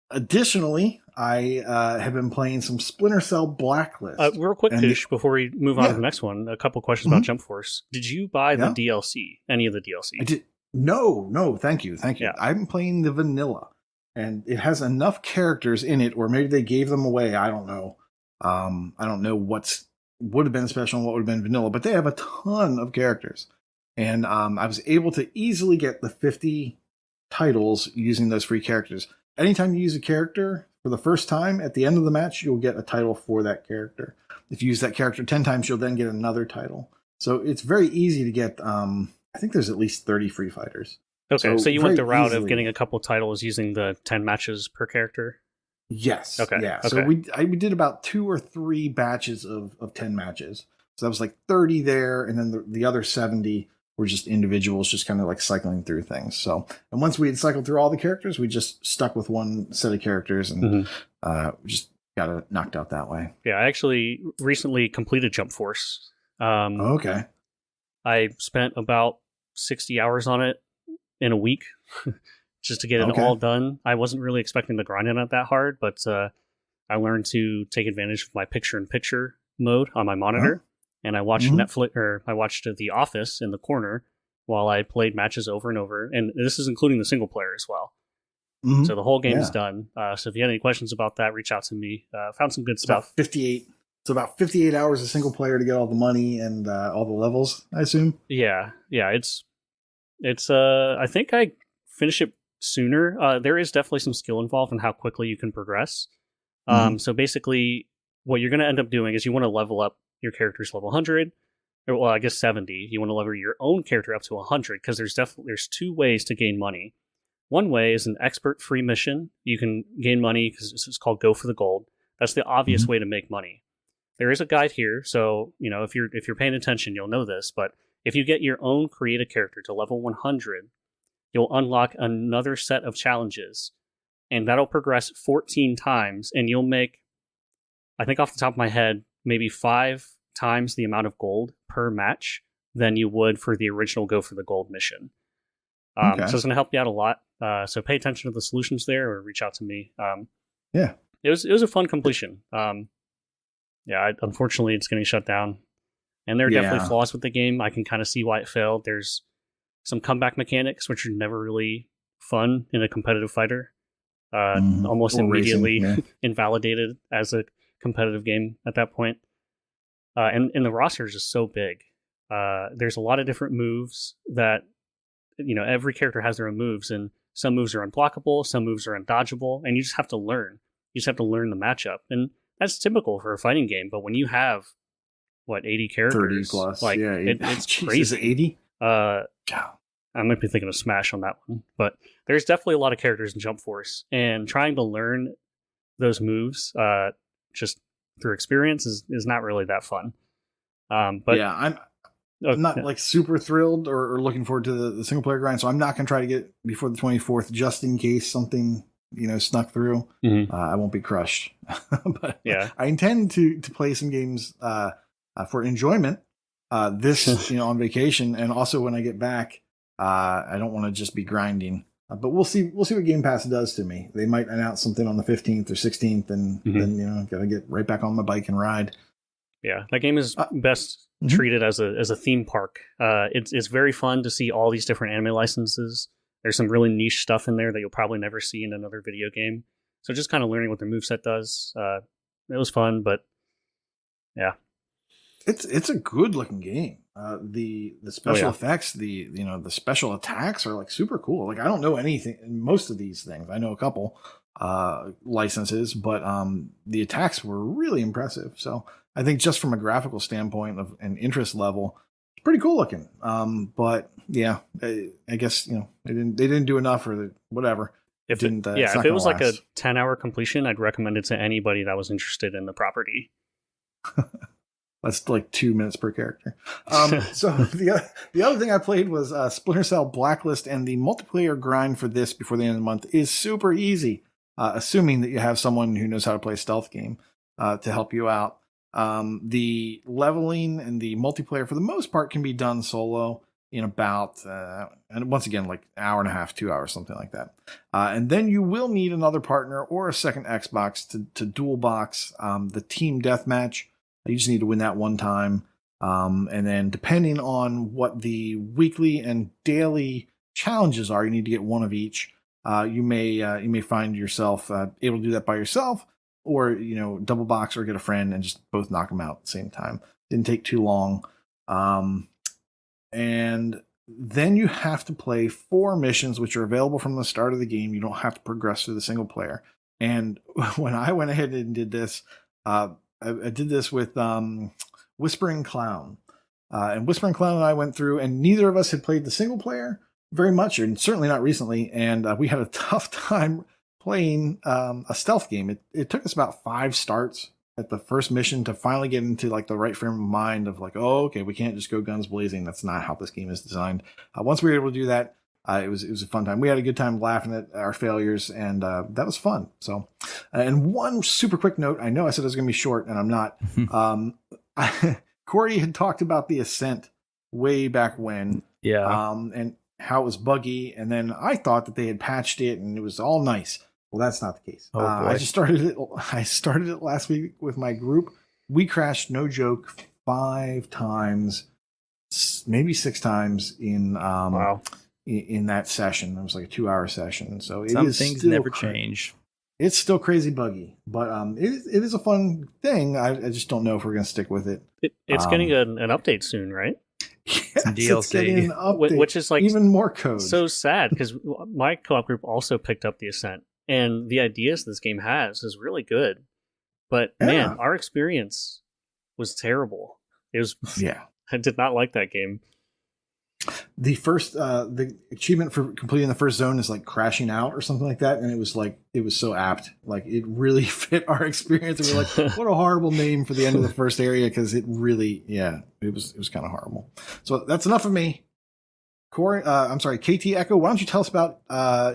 Additionally, I have been playing some Splinter Cell Blacklist. Real quick, Koosh, before we move on to the next one, a couple questions about Jump Force. Did you buy the DLC? Any of the DLC? I did. No, thank you. Yeah. I'm playing the vanilla, and it has enough characters in it, or maybe they gave them away. I don't know. I don't know what would have been special and what would have been vanilla, but they have a ton of characters. And I was able to easily get the 50 titles using those free characters. Anytime you use a character for the first time, at the end of the match, you'll get a title for that character. If you use that character 10 times, you'll then get another title. So it's very easy to get, I think there's at least 30 free fighters. Okay, so you went the route of getting a couple titles using the 10 matches per character? Yes. Okay. Yeah. Okay. So we did about 2 or 3 batches of 10 matches. So that was like 30 there, and then the other 70 were just individuals, just kind of like cycling through things. So, and once we had cycled through all the characters, we just stuck with one set of characters and just got it knocked out that way. Yeah, I actually recently completed Jump Force. Okay. I spent about 60 hours on it in a week just to get it all done. I wasn't really expecting to grind it out that hard, but I learned to take advantage of my picture-in-picture mode on my monitor. And I watched Netflix, or I watched The Office in the corner while I played matches over and over. And this is including the single player as well. So the whole game is done. So if you have any questions about that, reach out to me. Found some good stuff. It's about 58 hours of single player to get all the money and all the levels, I assume. Yeah. It's I think I finish it sooner. There is definitely some skill involved in how quickly you can progress. So basically what you're going to end up doing is you want to level up your character's level 100, or well, I guess 70. You want to level your own character up to 100, because there's 2 ways to gain money. One way is an expert free mission. You can gain money because it's called Go for the Gold. That's the obvious way to make money. There is a guide here, so if you're paying attention, you'll know this. But if you get your own created character to level 100, you'll unlock another set of challenges, and that'll progress 14 times, and you'll make, I think off the top of my head, maybe 5 times the amount of gold per match than you would for the original Go for the Gold mission. So it's going to help you out a lot. So pay attention to the solutions there, or reach out to me. It was a fun completion. Unfortunately, it's getting shut down, and there are definitely flaws with the game. I can kind of see why it failed. There's some comeback mechanics which are never really fun in a competitive fighter. Almost immediately invalidated as a competitive game at that point. And the roster is just so big. There's a lot of different moves that, every character has their own moves, and some moves are unblockable, some moves are undodgeable, and you just have to learn. You just have to learn the matchup. And that's typical for a fighting game, but when you have, 80 characters? 30 plus. Like, 80. it's crazy. Is it 80? I might be thinking of Smash on that one, but there's definitely a lot of characters in Jump Force, and trying to learn those moves just through experience is not really that fun. But yeah, I'm not like super thrilled or looking forward to the single player grind, so I'm not going to try to get before the 24th just in case something snuck through. I won't be crushed, but yeah, I intend to play some games for enjoyment this on vacation, and also when I get back. I don't want to just be grinding, but we'll see what Game Pass does to me. They might announce something on the 15th or 16th, and then got to get right back on my bike and ride. Yeah, that game is best treated as a theme park. It's very fun to see all these different anime licenses. There's some really niche stuff in there that you'll probably never see in another video game. So just kind of learning what their moveset does. It was fun, but yeah. It's a good looking game. The special effects, the special attacks are like super cool. Like I don't know anything most of these things. I know a couple licenses, but the attacks were really impressive. So I think just from a graphical standpoint of an interest level, it's pretty cool looking. But yeah, I guess they didn't do enough or whatever. If it was like a 10-hour completion, I'd recommend it to anybody that was interested in the property. That's like 2 minutes per character. So the other thing I played was Splinter Cell Blacklist, and the multiplayer grind for this before the end of the month is super easy, assuming that you have someone who knows how to play a stealth game to help you out. The leveling and the multiplayer, for the most part, can be done solo in about, and once again, like an hour and a half, 2 hours, something like that. And then you will need another partner or a second Xbox to dual box the team deathmatch. You just need to win that one time. And then depending on what the weekly and daily challenges are, you need to get one of each. You may find yourself able to do that by yourself, or double box or get a friend and just both knock them out at the same time. Didn't take too long. And then you have to play 4 missions, which are available from the start of the game. You don't have to progress through the single player. And when I went ahead and did this, I did this with Whispering Clown. And Whispering Clown and I went through, and neither of us had played the single player very much, and certainly not recently. And we had a tough time playing a stealth game. It took us about 5 starts at the first mission to finally get into like the right frame of mind of like, oh, okay, we can't just go guns blazing. That's not how this game is designed. Once we were able to do that, it was a fun time. We had a good time laughing at our failures, and that was fun. So, and one super quick note. I know I said it was going to be short, and I'm not. Corey had talked about the Ascent way back when, and how it was buggy, and then I thought that they had patched it and it was all nice. Well, that's not the case. I just started it. I started it last week with my group. We crashed, no joke, 5 times, maybe 6 times in in that session. It was like a 2-hour session. So some things never change. It's still crazy buggy, but it is a fun thing. I just don't know if we're going to stick with it. It's getting an update soon, right? Yes, DLC, which is like even more code. So sad, because my co-op group also picked up the Ascent, and the ideas this game has is really good. But man, our experience was terrible. It was I did not like that game. The first the achievement for completing the first zone is like crashing out or something like that, and it was so apt. Like it really fit our experience, and we're like, what a horrible name for the end of the first area, because it really it was kind of horrible. So that's enough of me. Corey, I'm sorry, KT Echo, why don't you tell us about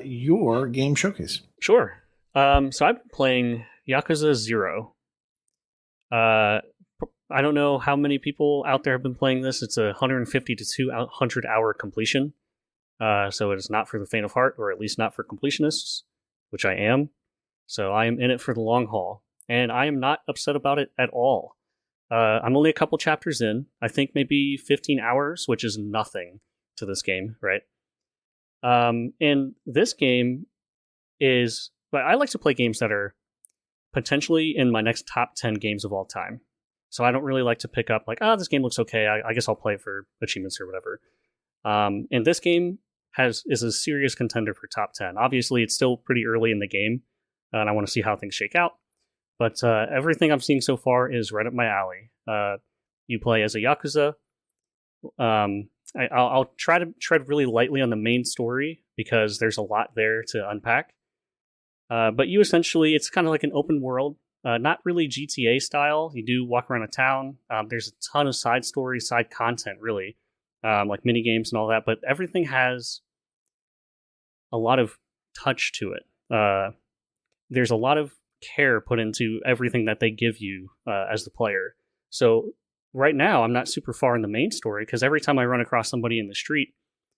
your game showcase? Sure. So I've been playing Yakuza 0. I don't know how many people out there have been playing this. It's a 150 to 200 hour completion. So it is not for the faint of heart, or at least not for completionists, which I am. So I am in it for the long haul, and I am not upset about it at all. I'm only a couple chapters in. I think maybe 15 hours, which is nothing to this game, right? And this game is... But I like to play games that are potentially in my next top 10 games of all time. So I don't really like to pick up like, this game looks okay. I guess I'll play for achievements or whatever. And this game is a serious contender for top 10. Obviously, it's still pretty early in the game, and I want to see how things shake out. But everything I'm seeing so far is right up my alley. You play as a Yakuza. I'll try to tread really lightly on the main story because there's a lot there to unpack. But you essentially, it's kind of like an open world, not really GTA style. You do walk around a town. There's a ton of side stories, side content, really, like mini games and all that. But everything has a lot of touch to it. There's a lot of care put into everything that they give you as the player. So right now, I'm not super far in the main story because every time I run across somebody in the street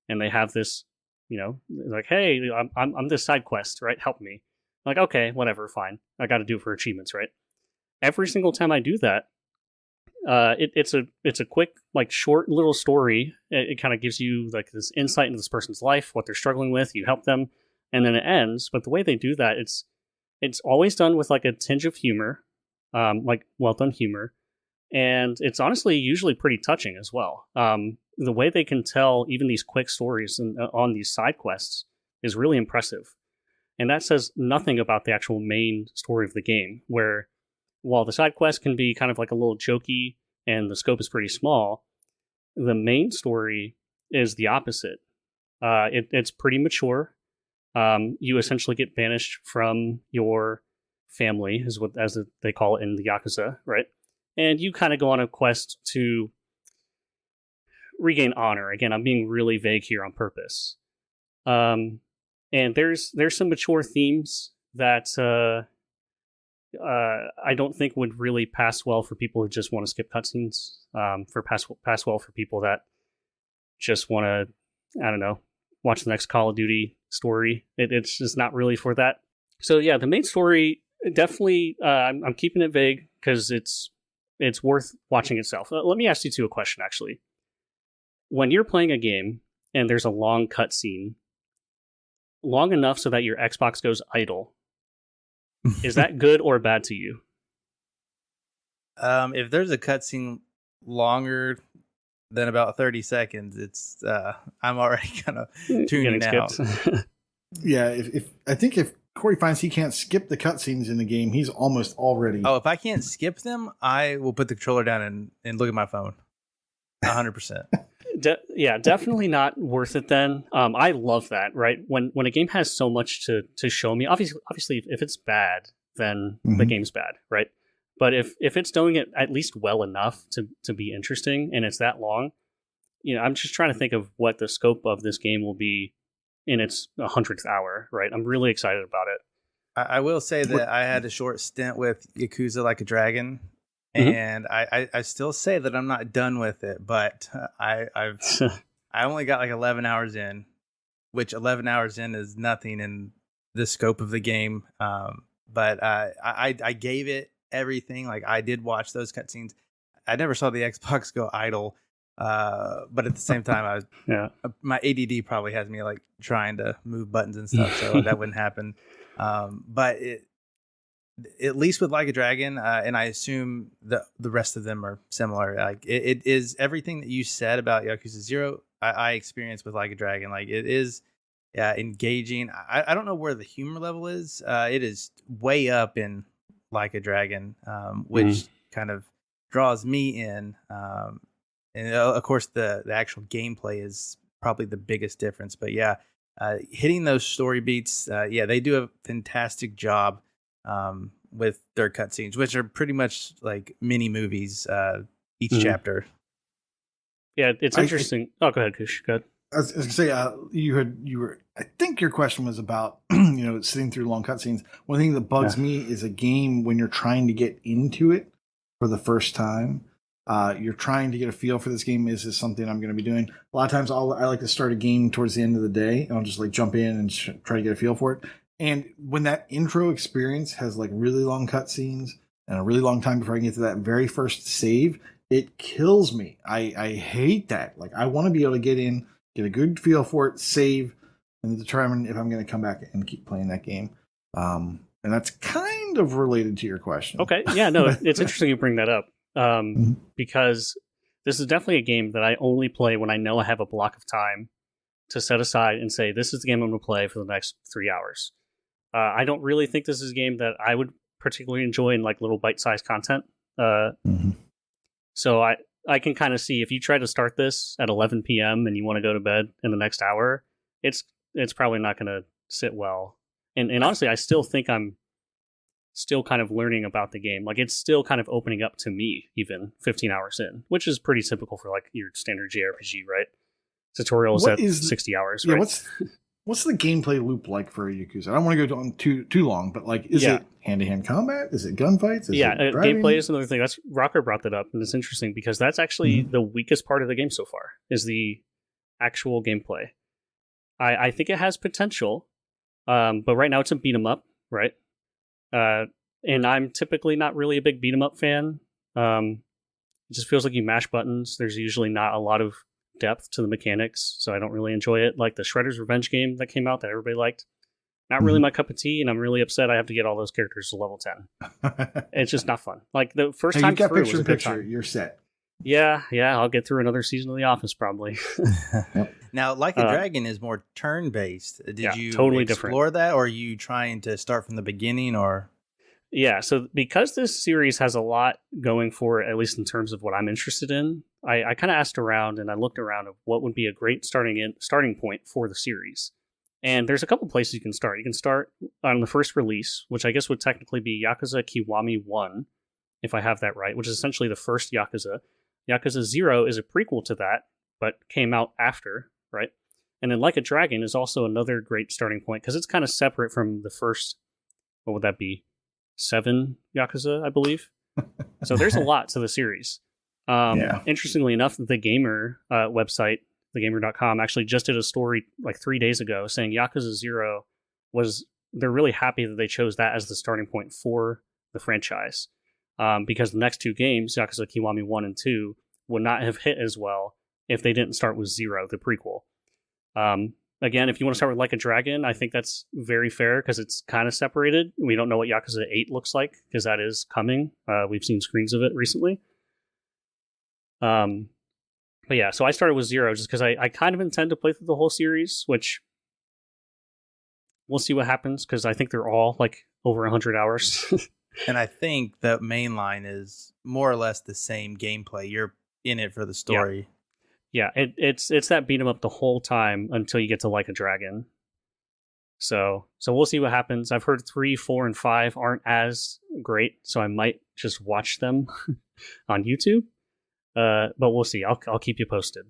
and they have this, like, hey, I'm this side quest, right? Help me. I'm like, okay, whatever, fine. I got to do it for achievements, right? Every single time I do that, it's a quick, like, short little story. It kind of gives you like this insight into this person's life, what they're struggling with. You help them, and then it ends. But the way they do that, it's always done with like a tinge of humor, like well done humor. And it's honestly usually pretty touching as well. The way they can tell even these quick stories on these side quests is really impressive. And that says nothing about the actual main story of the game, where while the side quest can be kind of like a little jokey and the scope is pretty small, the main story is the opposite. It's pretty mature. You essentially get banished from your family, as they call it in the Yakuza, right? And you kind of go on a quest to regain honor. Again, I'm being really vague here on purpose. And there's some mature themes that I don't think would really pass well for people who just want to skip cutscenes. Pass well for people that just want to, I don't know, watch the next Call of Duty story. It's just not really for that. So yeah, the main story definitely. I'm keeping it vague because it's worth watching itself. Let me ask you two a question, actually. When you're playing a game and there's a long cutscene, long enough so that your Xbox goes idle, is that good or bad to you? If there's a cutscene longer than about 30 seconds, it's I'm already kind of tuning out. Yeah, if Corey finds he can't skip the cutscenes in the game, he's almost already. Oh, if I can't skip them, I will put the controller down and look at my phone. 100%. Yeah, definitely not worth it then. I love that, right? When a game has so much to show me, obviously if it's bad, then the game's bad, right? But if it's doing it at least well enough to be interesting and it's that long, I'm just trying to think of what the scope of this game will be in its 100th hour, right? I'm really excited about it. I will say that I had a short stint with Yakuza Like a Dragon, and I still say that I'm not done with it, but I only got like 11 hours in, which 11 hours in is nothing in the scope of the game. But I gave it everything. Like, I did watch those cutscenes. I never saw the Xbox go idle. But at the same time, my ADD probably has me like trying to move buttons and stuff, so that wouldn't happen. But at least with Like a Dragon, and I assume the rest of them are similar. Like it is everything that you said about Yakuza 0. I experienced with Like a Dragon. Like, it is engaging. I don't know where the humor level is. It is way up in Like a Dragon, which kind of draws me in. And of course, the actual gameplay is probably the biggest difference. But yeah, hitting those story beats, they do a fantastic job with their cutscenes, which are pretty much like mini movies, each chapter. Yeah, it's interesting. Go ahead, Koosh. Go ahead. I was going to say, you were. I think your question was about sitting through long cutscenes. One thing that bugs me is a game when you're trying to get into it for the first time. You're trying to get a feel for this game. Is this something I'm going to be doing? A lot of times I like to start a game towards the end of the day, and I'll just like jump in and try to get a feel for it. And when that intro experience has like really long cutscenes and a really long time before I can get to that very first save, it kills me. I hate that. Like, I want to be able to get in, get a good feel for it, save, and determine if I'm going to come back and keep playing that game. And that's kind of related to your question. Okay. Yeah, no, it's interesting you bring that up. Because this is definitely a game that I only play when I know I have a block of time to set aside and say, this is the game I'm going to play for the next 3 hours. I don't really think this is a game that I would particularly enjoy in like little bite-sized content. So I can kind of see if you try to start this at 11 p.m. and you want to go to bed in the next hour, it's probably not going to sit well. And honestly, I still think I'm still kind of learning about the game. Like, it's still kind of opening up to me even 15 hours in, which is pretty typical for like your standard JRPG, right? Tutorials at 60 hours, right? What's the gameplay loop like for a Yakuza? I don't want to go on too long, but like, is it hand-to-hand combat? Is it gunfights? Gameplay is another thing. That's Rocker brought that up, and it's interesting because that's actually the weakest part of the game so far, is the actual gameplay. I think it has potential, but right now it's a beat 'em up, right? And I'm typically not really a big beat 'em up fan. It just feels like you mash buttons. There's usually not a lot of depth to the mechanics, so I don't really enjoy it. Like the Shredder's Revenge game that came out that everybody liked, not really my cup of tea, and I'm really upset I have to get all those characters to level 10. It's just not fun. Like the first time through was a good time. You're set. Yeah, I'll get through another season of The Office probably. Now, Like a Dragon is more turn-based. Did you totally explore different. that, or are you trying to start from the beginning, or? Yeah, so because this series has a lot going for it, at least in terms of what I'm interested in, I kind of asked around and I looked around of what would be a great starting point for the series. And there's a couple places you can start. You can start on the first release, which I guess would technically be Yakuza Kiwami 1, if I have that right, which is essentially the first Yakuza. Yakuza 0 is a prequel to that, but came out after, right? And then Like a Dragon is also another great starting point, because it's kind of separate from the first, what would that be? 7 Yakuza, I believe. So there's a lot to the series. Interestingly enough, the Gamer website, thegamer.com, actually just did a story like 3 days ago saying Yakuza 0 they're really happy that they chose that as the starting point for the franchise. Because the next 2 games, Yakuza Kiwami 1 and 2, would not have hit as well if they didn't start with 0, the prequel. Again, if you want to start with Like a Dragon, I think that's very fair because it's kind of separated. We don't know what Yakuza 8 looks like because that is coming. We've seen screens of it recently. But yeah, so I started with 0 just because I kind of intend to play through the whole series, which we'll see what happens because I think they're all like over 100 hours. And I think the main line is more or less the same gameplay. You're in it for the story. Yeah, it's that beat 'em up the whole time until you get to Like a Dragon. So we'll see what happens. I've heard 3, 4, and 5 aren't as great, so I might just watch them on YouTube. But we'll see. I'll keep you posted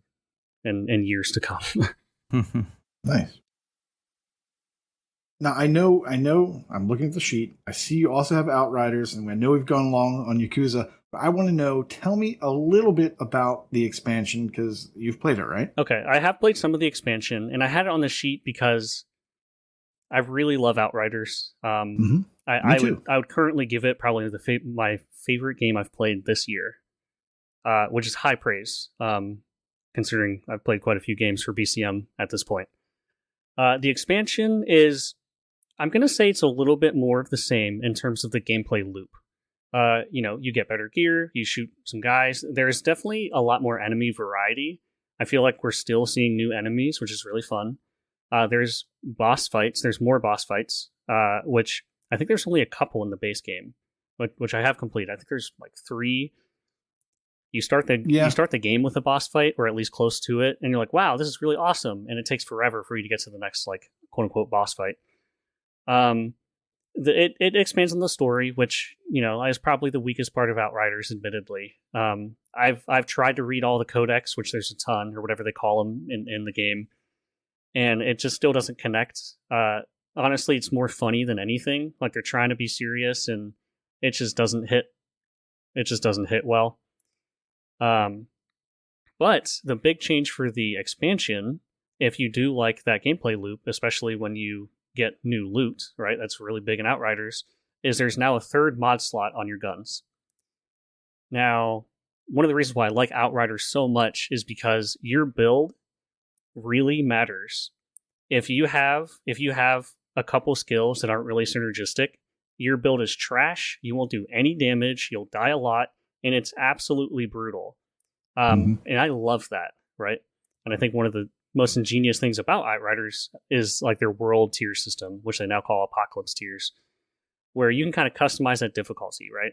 in years to come. Nice. Now I know. I'm looking at the sheet. I see you also have Outriders, and I know we've gone long on Yakuza. But I want to know. Tell me a little bit about the expansion because you've played it, right? Okay, I have played some of the expansion, and I had it on the sheet because I really love Outriders. I would currently give it probably my favorite game I've played this year, which is high praise, considering I've played quite a few games for BCM at this point. The expansion is, I'm going to say it's a little bit more of the same in terms of the gameplay loop. You get better gear, you shoot some guys. There's definitely a lot more enemy variety. I feel like we're still seeing new enemies, which is really fun. There's boss fights. There's more boss fights, which I think there's only a couple in the base game, which I have completed. I think there's like 3. You start the game with a boss fight, or at least close to it, and you're like, wow, this is really awesome. And it takes forever for you to get to the next, like, quote unquote boss fight. It expands on the story, which, is probably the weakest part of Outriders, admittedly. I've tried to read all the codex, which there's a ton, or whatever they call them in the game, and it just still doesn't connect. Honestly, it's more funny than anything. Like, they're trying to be serious, and it just doesn't hit. It just doesn't hit well. But the big change for the expansion, if you do like that gameplay loop, especially when you get new loot, right? That's really big in Outriders, is there's now a 3rd mod slot on your guns. Now, one of the reasons why I like Outriders so much is because your build really matters. If you have a couple skills that aren't really synergistic, your build is trash, you won't do any damage, you'll die a lot, and it's absolutely brutal. And I love that, right? And I think one of the most ingenious things about Outriders is like their world tier system, which they now call Apocalypse tiers, where you can kind of customize that difficulty, right?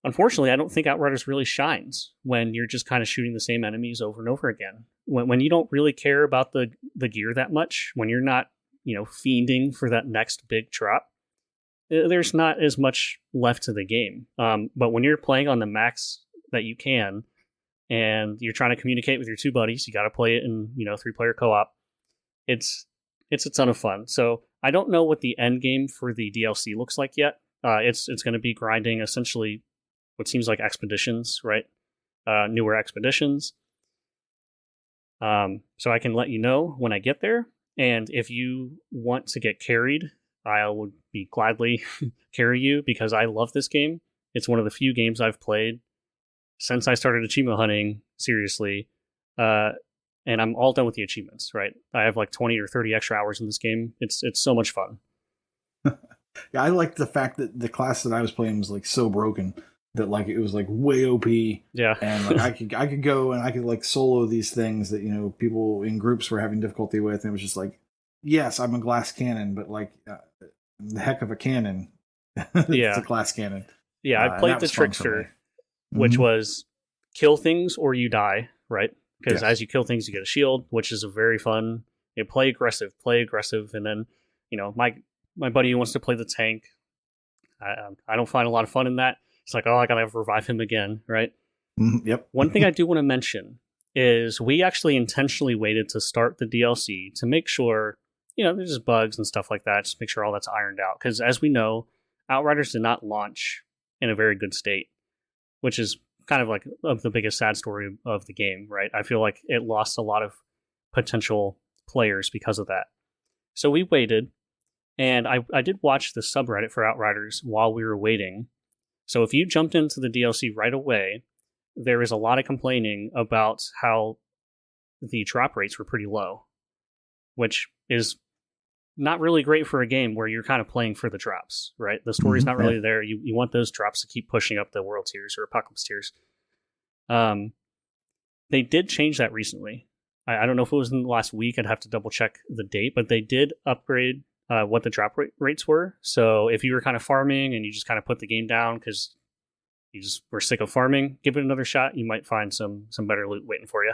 unfortunately, I don't think Outriders really shines when you're just kind of shooting the same enemies over and over again. When you don't really care about the gear that much, when you're not, fiending for that next big drop, there's not as much left to the game. But when you're playing on the max that you can, and you're trying to communicate with your two buddies, you got to play it in 3-player co-op. It's a ton of fun. So I don't know what the end game for the DLC looks like yet. It's going to be grinding essentially what seems like expeditions, right? Newer expeditions. So I can let you know when I get there. And if you want to get carried, I would be gladly carry you because I love this game. It's one of the few games I've played since I started achievement hunting, seriously. And I'm all done with the achievements, right? I have like 20 or 30 extra hours in this game. It's so much fun. Yeah, I like the fact that the class that I was playing was like so broken that like it was like way OP. Yeah. And like I could go and I could like solo these things that, people in groups were having difficulty with. And it was just like, yes, I'm a glass cannon, but like the heck of a cannon. It's a glass cannon. Yeah, I played the Trickster, which was kill things or you die, right? Because as you kill things, you get a shield, which is a very fun. Play aggressive, and then my buddy who wants to play the tank. I don't find a lot of fun in that. It's like, I gotta revive him again, right? Yep. One thing I do want to mention is we actually intentionally waited to start the DLC to make sure there's just bugs and stuff like that. Just make sure all that's ironed out. Because as we know, Outriders did not launch in a very good state, which is kind of like the biggest sad story of the game, right? I feel like it lost a lot of potential players because of that. So we waited, and I did watch the subreddit for Outriders while we were waiting. So if you jumped into the DLC right away, there is a lot of complaining about how the drop rates were pretty low, which is not really great for a game where you're kind of playing for the drops, right? The story's not really there. You want those drops to keep pushing up the world tiers or apocalypse tiers. They did change that recently. I don't know if it was in the last week. I'd have to double check the date, but they did upgrade what the drop rates were. So if you were kind of farming and you just kind of put the game down because you just were sick of farming, give it another shot. You might find some better loot waiting for you.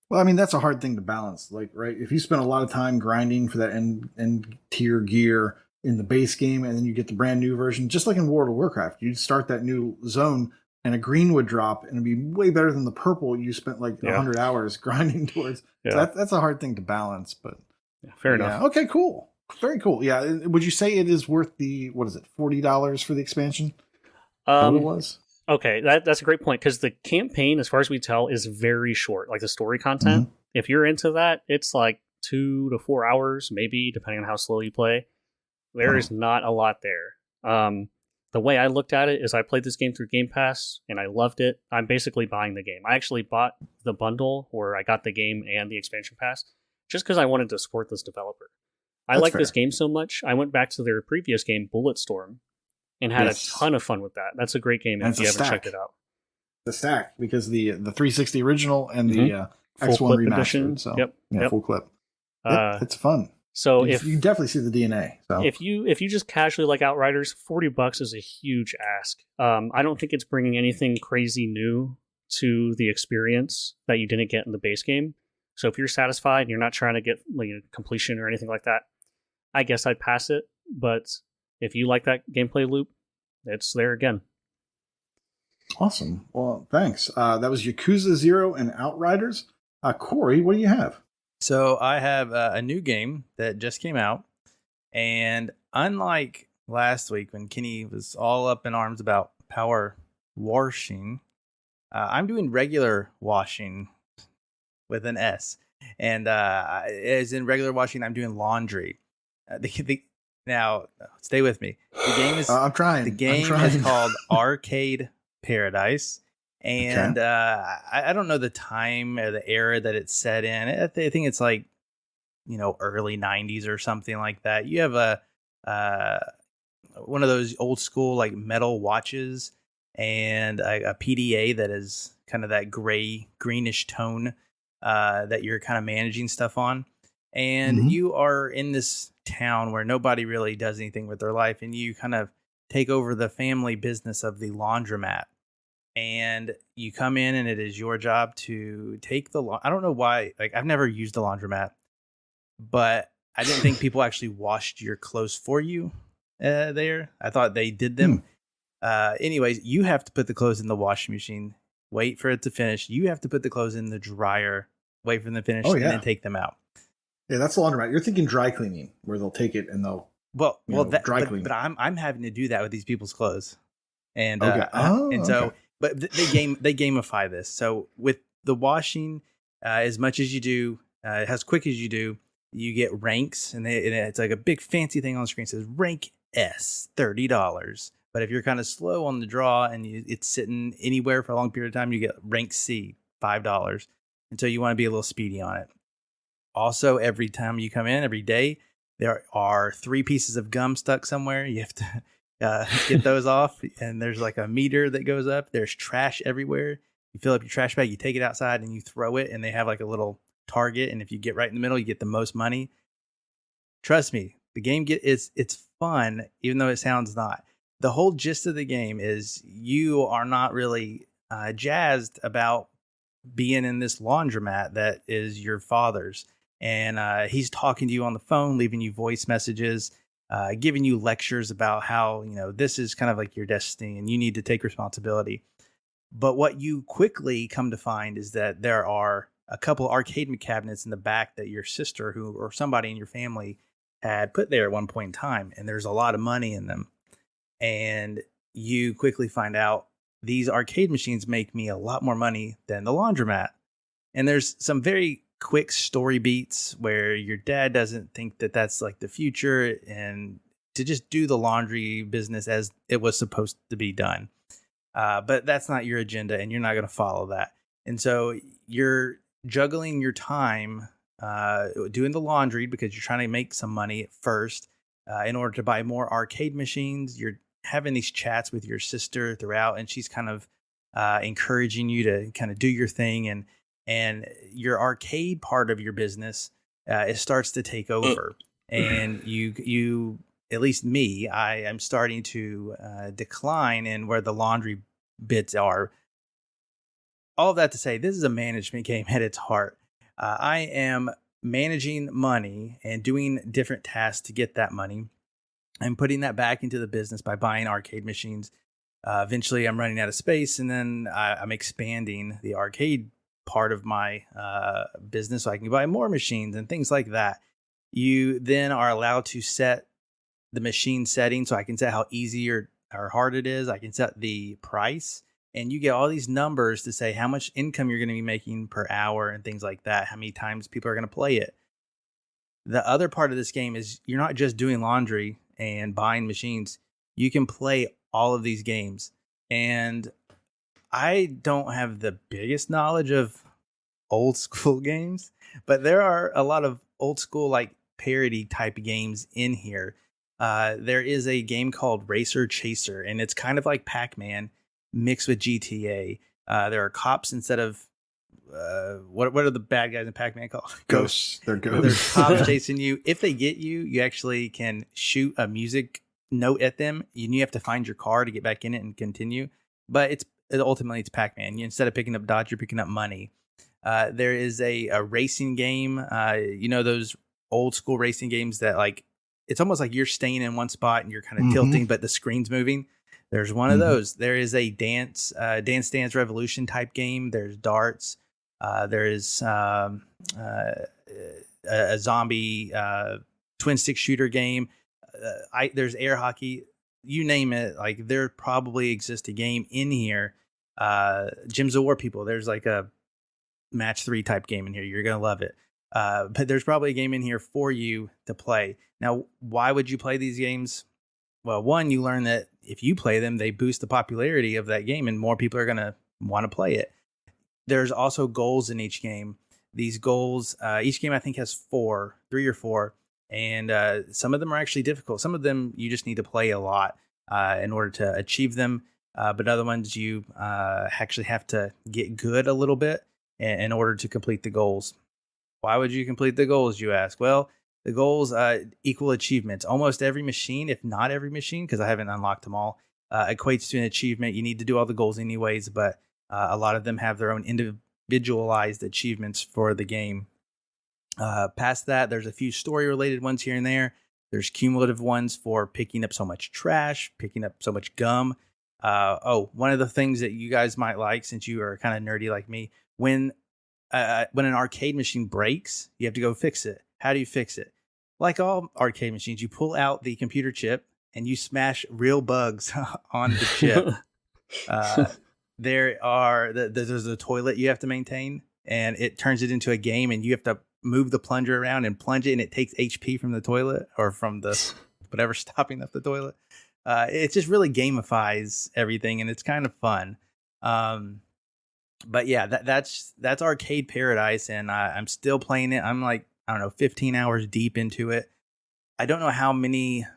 Well, I mean, that's a hard thing to balance. Like, right, if you spend a lot of time grinding for that end tier gear in the base game, and then you get the brand new version, just like in World of Warcraft, you'd start that new zone, and a green would drop, and it'd be way better than the purple you spent like 100 hours grinding towards. Yeah. So that's a hard thing to balance, but fair enough. Okay, cool. Very cool. Yeah. Would you say it is worth the, $40 for the expansion? What it was? Okay, that's a great point, because the campaign, as far as we tell, is very short. Like the story content, if you're into that, it's like 2 to 4 hours, maybe, depending on how slow you play. There is not a lot there. The way I looked at it is I played this game through Game Pass, and I loved it. I'm basically buying the game. I actually bought the bundle where I got the game and the expansion pass, just because I wanted to support this developer. I like this game so much, I went back to their previous game, Bulletstorm, and had a ton of fun with that. That's a great game if you haven't checked it out. The stack, because the 360 original and the X1 remastered. Edition. So full clip. It's fun. So you definitely see the DNA. So if you just casually like Outriders, $40 is a huge ask. I don't think it's bringing anything crazy new to the experience that you didn't get in the base game. So if you're satisfied and you're not trying to get completion or anything like that, I guess I'd pass it. But if you like that gameplay loop, it's there again. Awesome. Well, thanks. That was Yakuza 0 and Outriders. Corey, what do you have? So I have a new game that just came out. And unlike last week when Kenny was all up in arms about power washing, I'm doing regular washing with an S. And as in regular washing, I'm doing laundry. Now, stay with me. The game is. I'm trying. The game is called Arcade Paradise, and I don't know the time or the era that it's set in. I think it's like early '90s or something like that. You have one of those old school like metal watches and a PDA that is kind of that greenish tone that you're kind of managing stuff on, and you are in this town where nobody really does anything with their life, and you kind of take over the family business of the laundromat. And you come in and it is your job to take I don't know why, like I've never used a laundromat, but I didn't think people actually washed your clothes for you there. I thought they did them. Anyways, you have to put the clothes in the washing machine, wait for it to finish. You have to put the clothes in the dryer, wait for them to finish, and then take them out. Yeah, that's the laundromat. You're thinking dry cleaning, where they'll take it and they'll dry clean. But I'm having to do that with these people's clothes, and but they gamify this. So with the washing, as much as you do, as quick as you do, you get ranks, and it's like a big fancy thing on the screen that says rank S, $30. But if you're kind of slow on the draw and it's sitting anywhere for a long period of time, you get rank C, $5. And so you want to be a little speedy on it. Also, every time you come in, every day, there are 3 pieces of gum stuck somewhere. You have to get those off. And there's like a meter that goes up. There's trash everywhere. You fill up your trash bag, you take it outside and you throw it. And they have like a little target. And if you get right in the middle, you get the most money. Trust me, the game it's fun, even though it sounds not. The whole gist of the game is you are not really jazzed about being in this laundromat that is your father's. And he's talking to you on the phone, leaving you voice messages, giving you lectures about how, this is kind of like your destiny and you need to take responsibility. But what you quickly come to find is that there are a couple arcade cabinets in the back that your sister or somebody in your family had put there at one point in time. And there's a lot of money in them. And you quickly find out these arcade machines make me a lot more money than the laundromat. And there's some very quick story beats where your dad doesn't think that that's like the future and to just do the laundry business as it was supposed to be done. But that's not your agenda and you're not going to follow that. And so you're juggling your time doing the laundry because you're trying to make some money at first in order to buy more arcade machines. You're having these chats with your sister throughout, and she's kind of encouraging you to kind of do your thing, and your arcade part of your business it starts to take over, and you at least me, I am starting to decline in where the laundry bits are. All of that to say, this is a management game at its heart. I am managing money and doing different tasks to get that money. I'm putting that back into the business by buying arcade machines. Eventually, I'm running out of space, and then I'm expanding the arcade part of my business so I can buy more machines and things like that. You then are allowed to set the machine setting, so I can set how easy or hard it is. I can set the price, and you get all these numbers to say how much income you're going to be making per hour and things like that, how many times people are going to play it. The other part of this game is you're not just doing laundry and buying machines. You can play all of these games. And I don't have the biggest knowledge of old school games, but there are a lot of old school like parody type games in here. There is a game called Racer Chaser, and it's kind of like Pac-Man mixed with GTA. There are cops instead of what are the bad guys in Pac-Man called? Ghosts. They're ghosts. There's cops chasing you. If they get you, you actually can shoot a music note at them. You have to find your car to get back in it and continue. But ultimately it's Pac-Man. Instead of picking up dodge, you're picking up money. There is a racing game. Those old school racing games that like it's almost like you're staying in one spot and you're kind of tilting, but the screen's moving. There's one of those. There is a Dance Dance Revolution type game. There's darts. There is a zombie twin stick shooter game. There's air hockey. You name it. Like there probably exists a game in here. Gyms of War people. There's like a match 3 type game in here. You're gonna love it. But there's probably a game in here for you to play. Now, why would you play these games? Well, one, you learn that if you play them, they boost the popularity of that game and more people are going to want to play it. There's also goals in each game. These goals, each game I think has 3 or 4, and some of them are actually difficult. Some of them you just need to play a lot in order to achieve them, but other ones you actually have to get good a little bit in order to complete the goals. Why would you complete the goals, you ask? Well, The goals equal achievements. Almost every machine, if not every machine, because I haven't unlocked them all, equates to an achievement. You need to do all the goals anyways, but a lot of them have their own individualized achievements for the game. Past that, there's a few story-related ones here and there. There's cumulative ones for picking up so much trash, picking up so much gum. One of the things that you guys might like, since you are kind of nerdy like me, when an arcade machine breaks, you have to go fix it. How do you fix it? Like all arcade machines, you pull out the computer chip and you smash real bugs on the chip. There's a toilet you have to maintain, and it turns it into a game, and you have to move the plunger around and plunge it, and it takes HP from the toilet or from the whatever stopping up the toilet. It just really gamifies everything, and it's kind of fun. But yeah, that's Arcade Paradise, and I'm still playing it. I'm like, I don't know, 15 hours deep into it. I don't know how many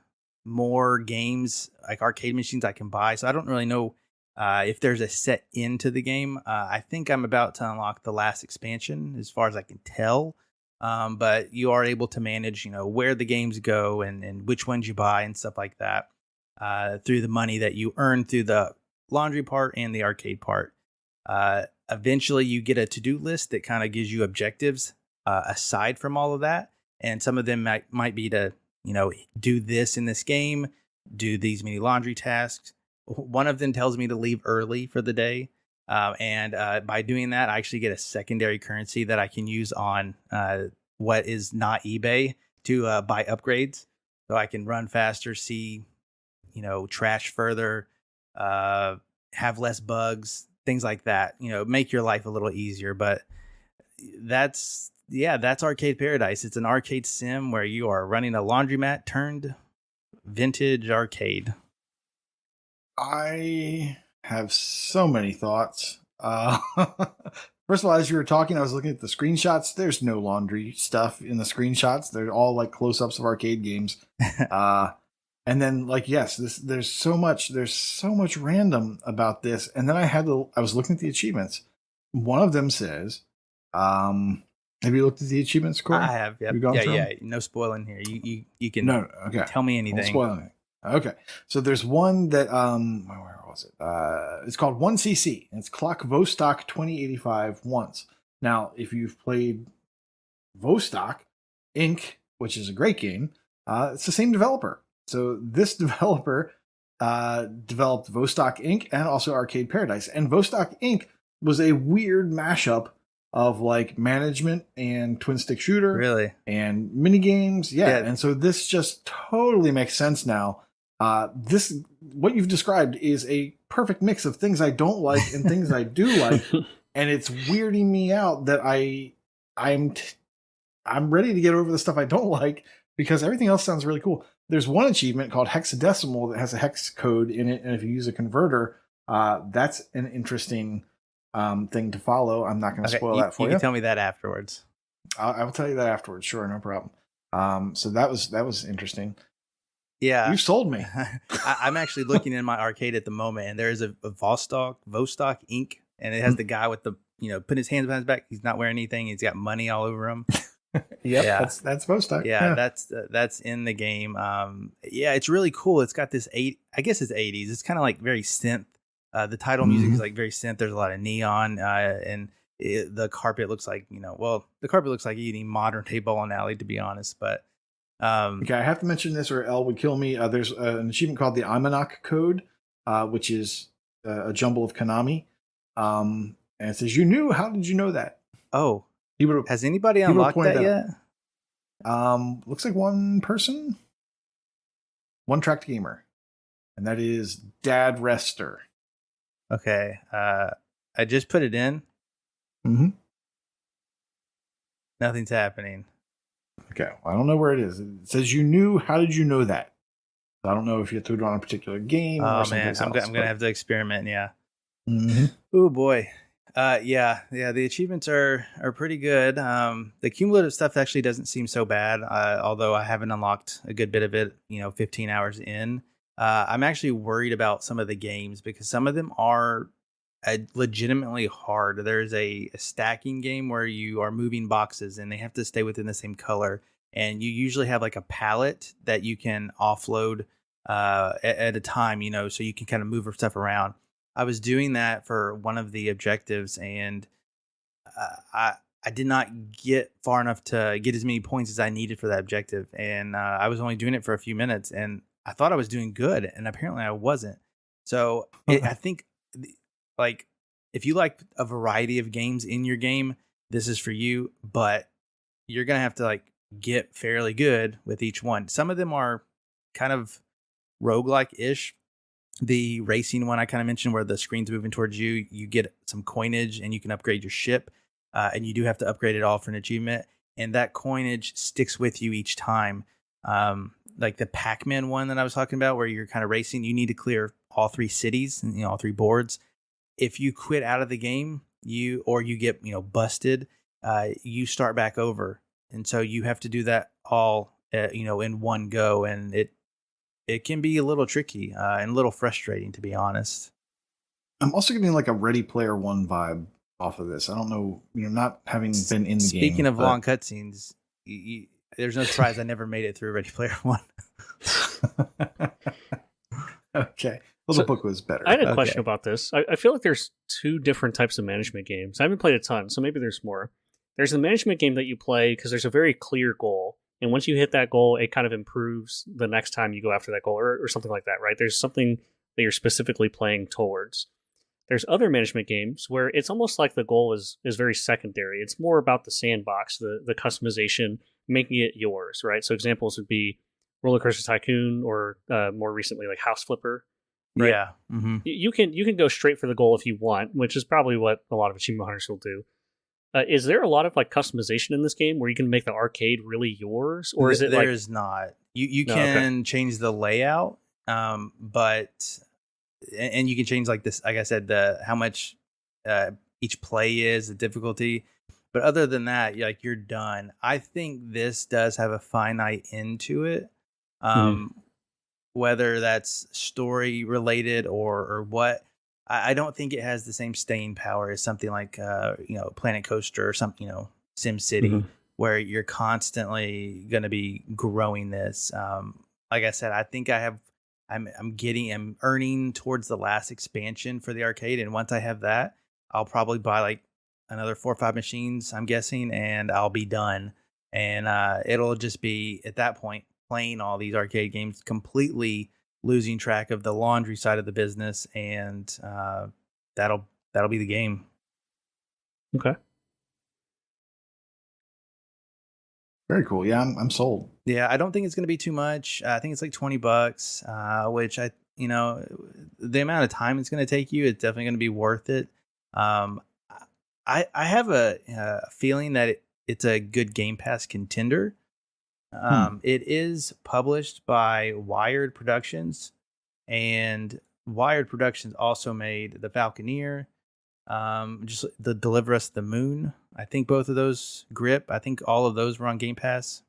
more games, like arcade machines, I can buy, so I don't really know if there's a set into the game. I think I'm about to unlock the last expansion, as far as I can tell. But you are able to manage, where the games go and which ones you buy and stuff like that through the money that you earn through the laundry part and the arcade part. Eventually, you get a to-do list that kind of gives you objectives aside from all of that. And some of them might be to, do this in this game, do these many laundry tasks. One of them tells me to leave early for the day. And by doing that, I actually get a secondary currency that I can use on what is not eBay to buy upgrades. So I can run faster, see, trash further, have less bugs, things like that, make your life a little easier. But that's Arcade Paradise. It's an arcade sim where you are running a laundromat turned vintage arcade. I have so many thoughts. First of all, as you were talking, I was looking at the screenshots. There's no laundry stuff in the screenshots. They're all like close-ups of arcade games. And then, yes, there's so much random about this. And then I was looking at the achievements. One of them says, have you looked at the achievements, Corey? I have. Yep. Yeah. No spoiling here. You can tell me anything. No spoiling. Okay. So there's one that, where was it? It's called 1cc. And it's Clock Vostok 2085 once. Now, if you've played Vostok Inc., which is a great game, it's the same developer. So this developer developed Vostok Inc. and also Arcade Paradise. And Vostok Inc. was a weird mashup of management and twin stick shooter. Really? And mini games. Yeah. And so this just totally makes sense now. What you've described is a perfect mix of things I don't like and things I do like. And it's weirding me out that I'm ready to get over the stuff I don't like because everything else sounds really cool. There's one achievement called hexadecimal that has a hex code in it. And if you use a converter, that's an interesting thing to follow. I'm not going to spoil that for you. You can tell me that afterwards. I will tell you that afterwards. Sure. No problem. So that was interesting. Yeah. You sold me. I'm actually looking in my arcade at the moment, and there is a Vostok Inc. And it has the guy with the, putting his hands behind his back. He's not wearing anything. He's got money all over him. Yep, yeah. That's Vostok. Yeah, that's in the game. It's really cool. It's got this I guess it's 80s. It's kind of like very synth. The title music is like very synth. There's a lot of neon, and the carpet looks like, the carpet looks like any modern day bowling alley, to be honest. But okay, I have to mention this or Elle would kill me. There's an achievement called the Almanac Code, which is a jumble of Konami. And it says, how did you know that? Oh, has anybody unlocked that yet? Looks like one person. One tracked gamer. And that is Dad Rester. Okay. I just put it in. Mm-hmm. Nothing's happening. Okay. Well, I don't know where it is. It says how did you know that? I don't know if you threw it on a particular game or something else. I'm going to have to experiment, yeah. Mm-hmm. Oh, boy. The achievements are pretty good. The cumulative stuff actually doesn't seem so bad, although I haven't unlocked a good bit of it, 15 hours in. I'm actually worried about some of the games because some of them are legitimately hard. There's a stacking game where you are moving boxes and they have to stay within the same color. and you usually have like a pallet that you can offload at a time, so you can kind of move stuff around. I was doing that for one of the objectives, and I did not get far enough to get as many points as I needed for that objective, and I was only doing it for a few minutes, and I thought I was doing good, and apparently I wasn't. So I think, like, if you like a variety of games in your game, this is for you, but you're gonna have to like get fairly good with each one. Some of them are kind of roguelike-ish. The racing one I kind of mentioned, where the screen's moving towards you, you get some coinage and you can upgrade your ship, and you do have to upgrade it all for an achievement, and that coinage sticks with you each time. Like the Pac-Man one that I was talking about, where you're kind of racing, you need to clear all 3 cities and all 3 boards. If you quit out of the game, you get busted, you start back over, and so you have to do that all in one go, and it can be a little tricky and a little frustrating, to be honest. I'm also getting like a Ready Player One vibe off of this. I don't know, not having been in the game. Speaking of long cutscenes, there's no surprise I never made it through Ready Player One. Okay. Well, the book was better. I had a question about this. I feel like there's 2 different types of management games. I haven't played a ton, so maybe there's more. There's the management game that you play because there's a very clear goal. And once you hit that goal, it kind of improves the next time you go after that goal or something like that, right? There's something that you're specifically playing towards. There's other management games where it's almost like the goal is very secondary. It's more about the sandbox, the customization, making it yours, right? So examples would be Roller Coaster Tycoon or more recently like House Flipper. Right? Yeah. Mm-hmm. You can go straight for the goal if you want, which is probably what a lot of achievement hunters will do. Is there a lot of like customization in this game where you can make the arcade really yours, or is it there is not? You can change the layout, but and you can change like this, like I said, how much each play is, the difficulty. But other than that, you're done. I think this does have a finite end to it. Whether that's story related or what, I don't think it has the same staying power as something like Planet Coaster or something, Sim City, where you're constantly going to be growing this. Like I said, I think I'm earning towards the last expansion for the arcade, and once I have that, I'll probably buy like another 4 or 5 machines, I'm guessing, and I'll be done. And it'll just be at that point playing all these arcade games, completely losing track of the laundry side of the business, and that'll be the game. Okay. Very cool. Yeah, I'm sold. Yeah, I don't think it's going to be too much. I think it's like $20, which the amount of time it's going to take you, it's definitely going to be worth it. I have a feeling that it's a good Game Pass contender. It is published by Wired Productions, and Wired Productions also made The Falconeer, just the Deliver Us the Moon. I think both of those, Grip, I think all of those were on Game Pass.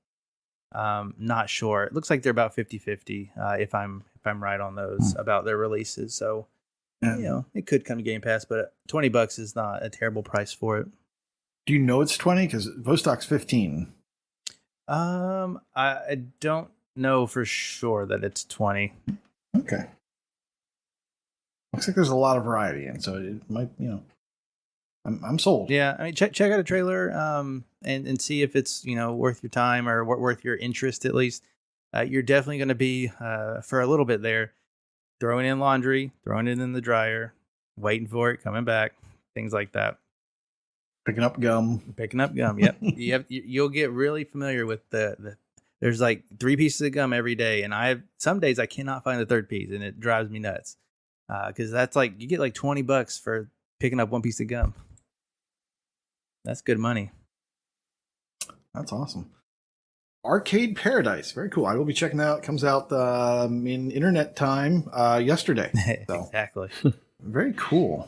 Not sure. It looks like they're about 50-50, if I'm right on those about their releases. So, it could come to Game Pass, but $20 is not a terrible price for it. Do you know it's 20? Because Vostok's 15. I don't know for sure that it's 20. Okay. Looks like there's a lot of variety, and so it might, I'm sold. Yeah, I mean, check out a trailer, and see if it's worth your time or worth your interest at least. You're definitely going to be for a little bit there, throwing in laundry, throwing it in the dryer, waiting for it, coming back, things like that. Picking up gum. Yep. You'll get really familiar with the. There's like 3 pieces of gum every day, and some days I cannot find the 3rd piece, and it drives me nuts. Because that's like you get like $20 for picking up 1 piece of gum. That's good money. That's awesome. Arcade Paradise, very cool. I will be checking that out. It comes out in internet time yesterday. So. Exactly. Very cool.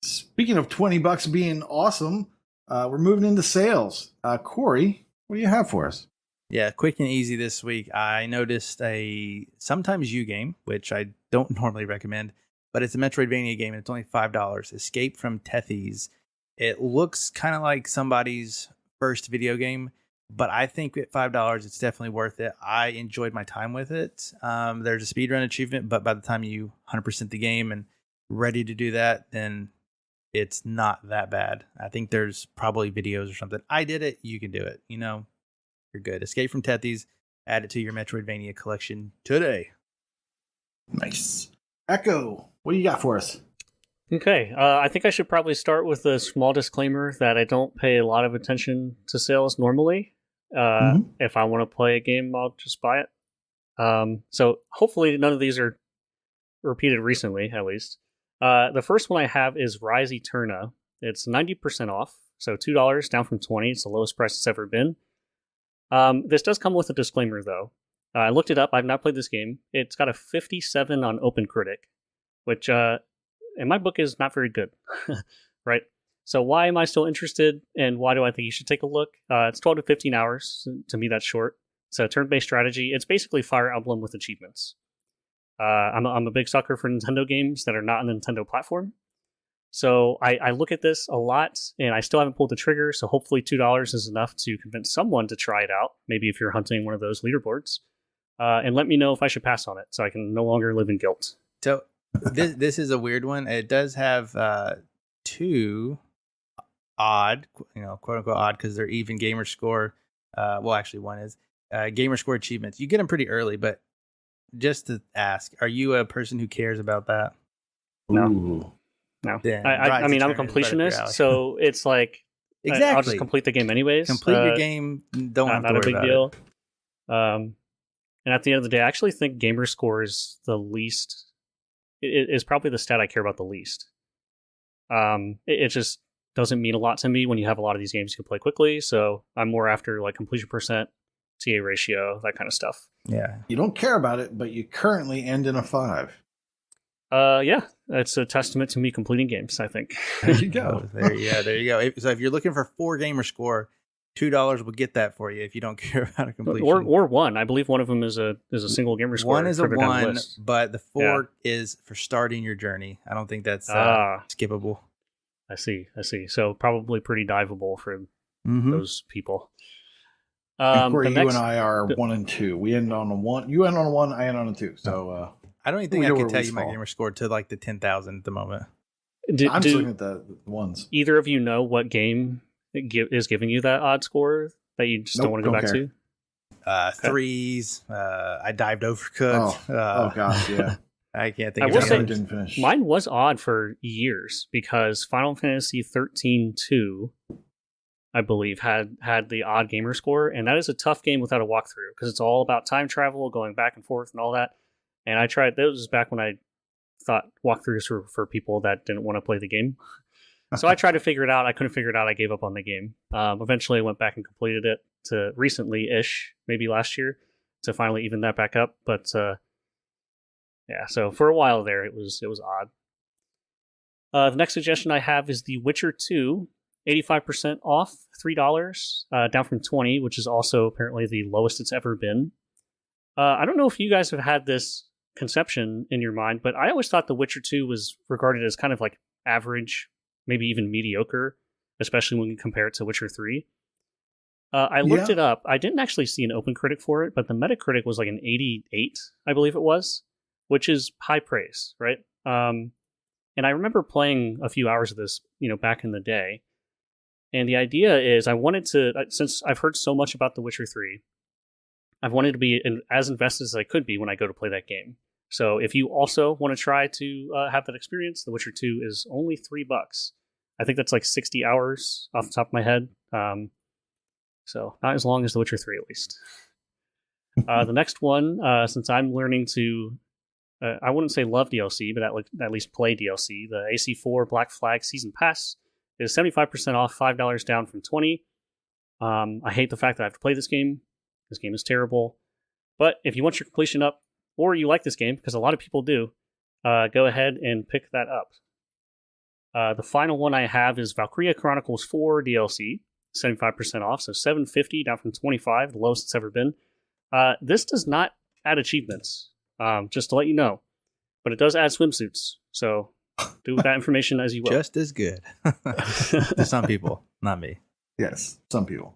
Speaking of $20 being awesome, we're moving into sales. Corey, what do you have for us? Yeah, quick and easy this week. I noticed a Sometimes You game, which I don't normally recommend, but it's a Metroidvania game, and it's only $5. Escape from Tethys. It looks kind of like somebody's first video game, but I think at $5, it's definitely worth it. I enjoyed my time with it. There's a speedrun achievement, but by the time you 100% the game and ready to do that, then it's not that bad. I think there's probably videos or something. I did it. You can do it. You're good. Escape from Tethy's. Add it to your Metroidvania collection today. Nice. Echo, what do you got for us? Okay, I think I should probably start with a small disclaimer that I don't pay a lot of attention to sales normally. If I want to play a game, I'll just buy it. So hopefully none of these are repeated recently, at least. The first one I have is Rise Eterna. It's 90% off, so $2 down from $20. It's the lowest price it's ever been. This does come with a disclaimer, though. I looked it up. I've not played this game. It's got a 57 on OpenCritic, which in my book is not very good, right? So why am I still interested, and why do I think you should take a look? It's 12 to 15 hours. To me, that's short. It's a turn-based strategy. It's basically Fire Emblem with achievements. I'm a big sucker for Nintendo games that are not on the Nintendo platform. So I look at this a lot, and I still haven't pulled the trigger, so hopefully $2 is enough to convince someone to try it out, maybe if you're hunting one of those leaderboards, and let me know if I should pass on it, so I can no longer live in guilt. So this is a weird one. It does have two odd, quote unquote odd, because they're even gamer score. Well, actually, one is gamer score achievements. You get them pretty early, but just to ask, are you a person who cares about that? No. Ooh. No. I mean, I'm a completionist, so it's like exactly. I'll just complete the game anyways. Complete your game. Don't have to worry about it. Not a big deal. And at the end of the day, I actually think gamer score is the least. It is probably the stat I care about the least. It just doesn't mean a lot to me when you have a lot of these games you can play quickly. So I'm more after like completion percent, TA ratio, that kind of stuff. Yeah. You don't care about it, but you currently end in a 5. Yeah, it's a testament to me completing games, I think. There you go. There you go. So if you're looking for 4 gamer score, $2 will get that for you if you don't care about a completion. Or 1. I believe one of them is a single gamer score. 1 is a 1, but the 4 is for starting your journey. I don't think that's skippable. I see. So probably pretty diveable for those people. Corey, you and I are 1 and 2. We end on a 1. You end on a 1. I end on a 2. So I don't even think I can tell you my gamer score to like the 10,000 at the moment. I'm just looking at the ones. Either of you know what game is giving you that odd score that you just don't want to go back to? 3s. I dived Overcooked. Oh gosh, yeah. I can't think of it. I didn't finish. Mine was odd for years because Final Fantasy 13-2, I believe, had the odd gamer score, and that is a tough game without a walkthrough because it's all about time travel, going back and forth, and all that. And I tried. That was back when I thought walkthroughs were for people that didn't want to play the game. So I tried to figure it out. I couldn't figure it out. I gave up on the game. Eventually, I went back and completed it to recently-ish, maybe last year, to finally even that back up. But yeah, so for a while there, it was odd. The next suggestion I have is The Witcher 2, 85% off, $3, down from $20, which is also apparently the lowest it's ever been. I don't know if you guys have had this conception in your mind, but I always thought The Witcher 2 was regarded as kind of like average, maybe even mediocre, especially when you compare it to Witcher 3. I looked it up. I didn't actually see an OpenCritic for it, but the Metacritic was like an 88, I believe it was, which is high praise, right? And I remember playing a few hours of this, back in the day. And the idea is I wanted to, since I've heard so much about The Witcher 3, I've wanted to be as invested as I could be when I go to play that game. So if you also want to try to have that experience, The Witcher 2 is only $3. I think that's like 60 hours off the top of my head. So not as long as The Witcher 3, at least. The next one, since I'm learning to, I wouldn't say love DLC, but at least play DLC, the AC4 Black Flag Season Pass is 75% off, $5 down from $20. I hate the fact that I have to play this game. This game is terrible. But if you want your completion up, or you like this game, because a lot of people do, go ahead and pick that up. The final one I have is Valkyria Chronicles 4 DLC, 75% off, so $7.50 down from $25, the lowest it's ever been. This does not add achievements, just to let you know, but it does add swimsuits. So do with that information as you will. Just as good to some people, not me. Yes, some people.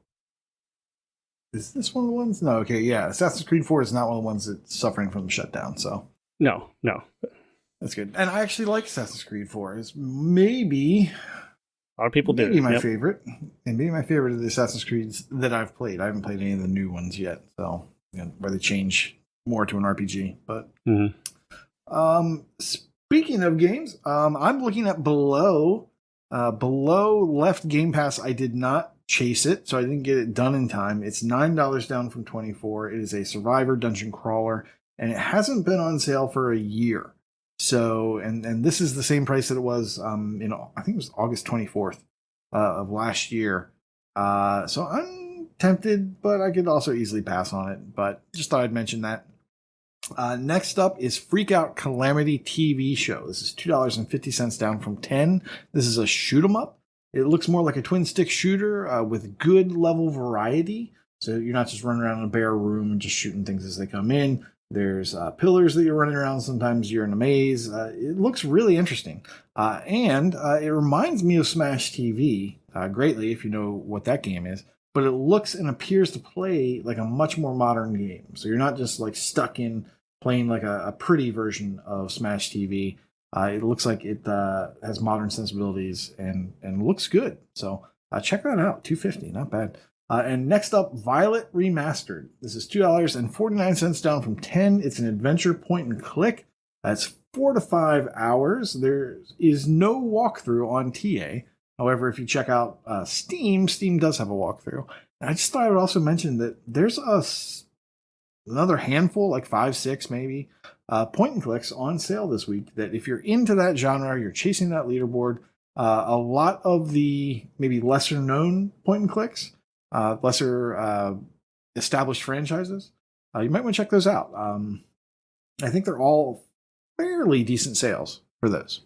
Is this one of the ones? No, okay, yeah. Assassin's Creed 4 is not one of the ones that's suffering from the shutdown, so. No. That's good. And I actually like Assassin's Creed 4. It's maybe A lot of people do. Maybe my favorite. And maybe my favorite of the Assassin's Creeds that I've played. I haven't played any of the new ones yet, so where they change more to an RPG. But speaking of games, I'm looking at below left Game Pass. I did not chase it, so I didn't get it done in time. It's $9 down from $24. It is a Survivor dungeon crawler, and it hasn't been on sale for a year. So, and this is the same price that it was, I think it was August 24th of last year. So I'm tempted, but I could also easily pass on it. But just thought I'd mention that. Next up is Freak Out Calamity TV show. This is $2.50 down from $10. This is a shoot 'em up. It looks more like a twin stick shooter with good level variety. So you're not just running around in a bare room and just shooting things as they come in. There's pillars that you're running around. Sometimes you're in a maze. It looks really interesting. And it reminds me of Smash TV greatly, if you know what that game is. But it looks and appears to play like a much more modern game. So you're not just like stuck in playing like a pretty version of Smash TV. It looks like it has modern sensibilities and looks good. So check that out. $2.50, not bad. And next up, Violet Remastered. This is $2.49 down from $10. It's an adventure point and click. It's 4 to 5 hours. There is no walkthrough on TA. However, if you check out Steam does have a walkthrough. And I just thought I would also mention that there's another handful, like 5, 6 maybe, point and clicks on sale this week that if you're into that genre, you're chasing that leaderboard, a lot of the maybe lesser known point and clicks, lesser established franchises, you might want to check those out. I think they're all fairly decent sales for those.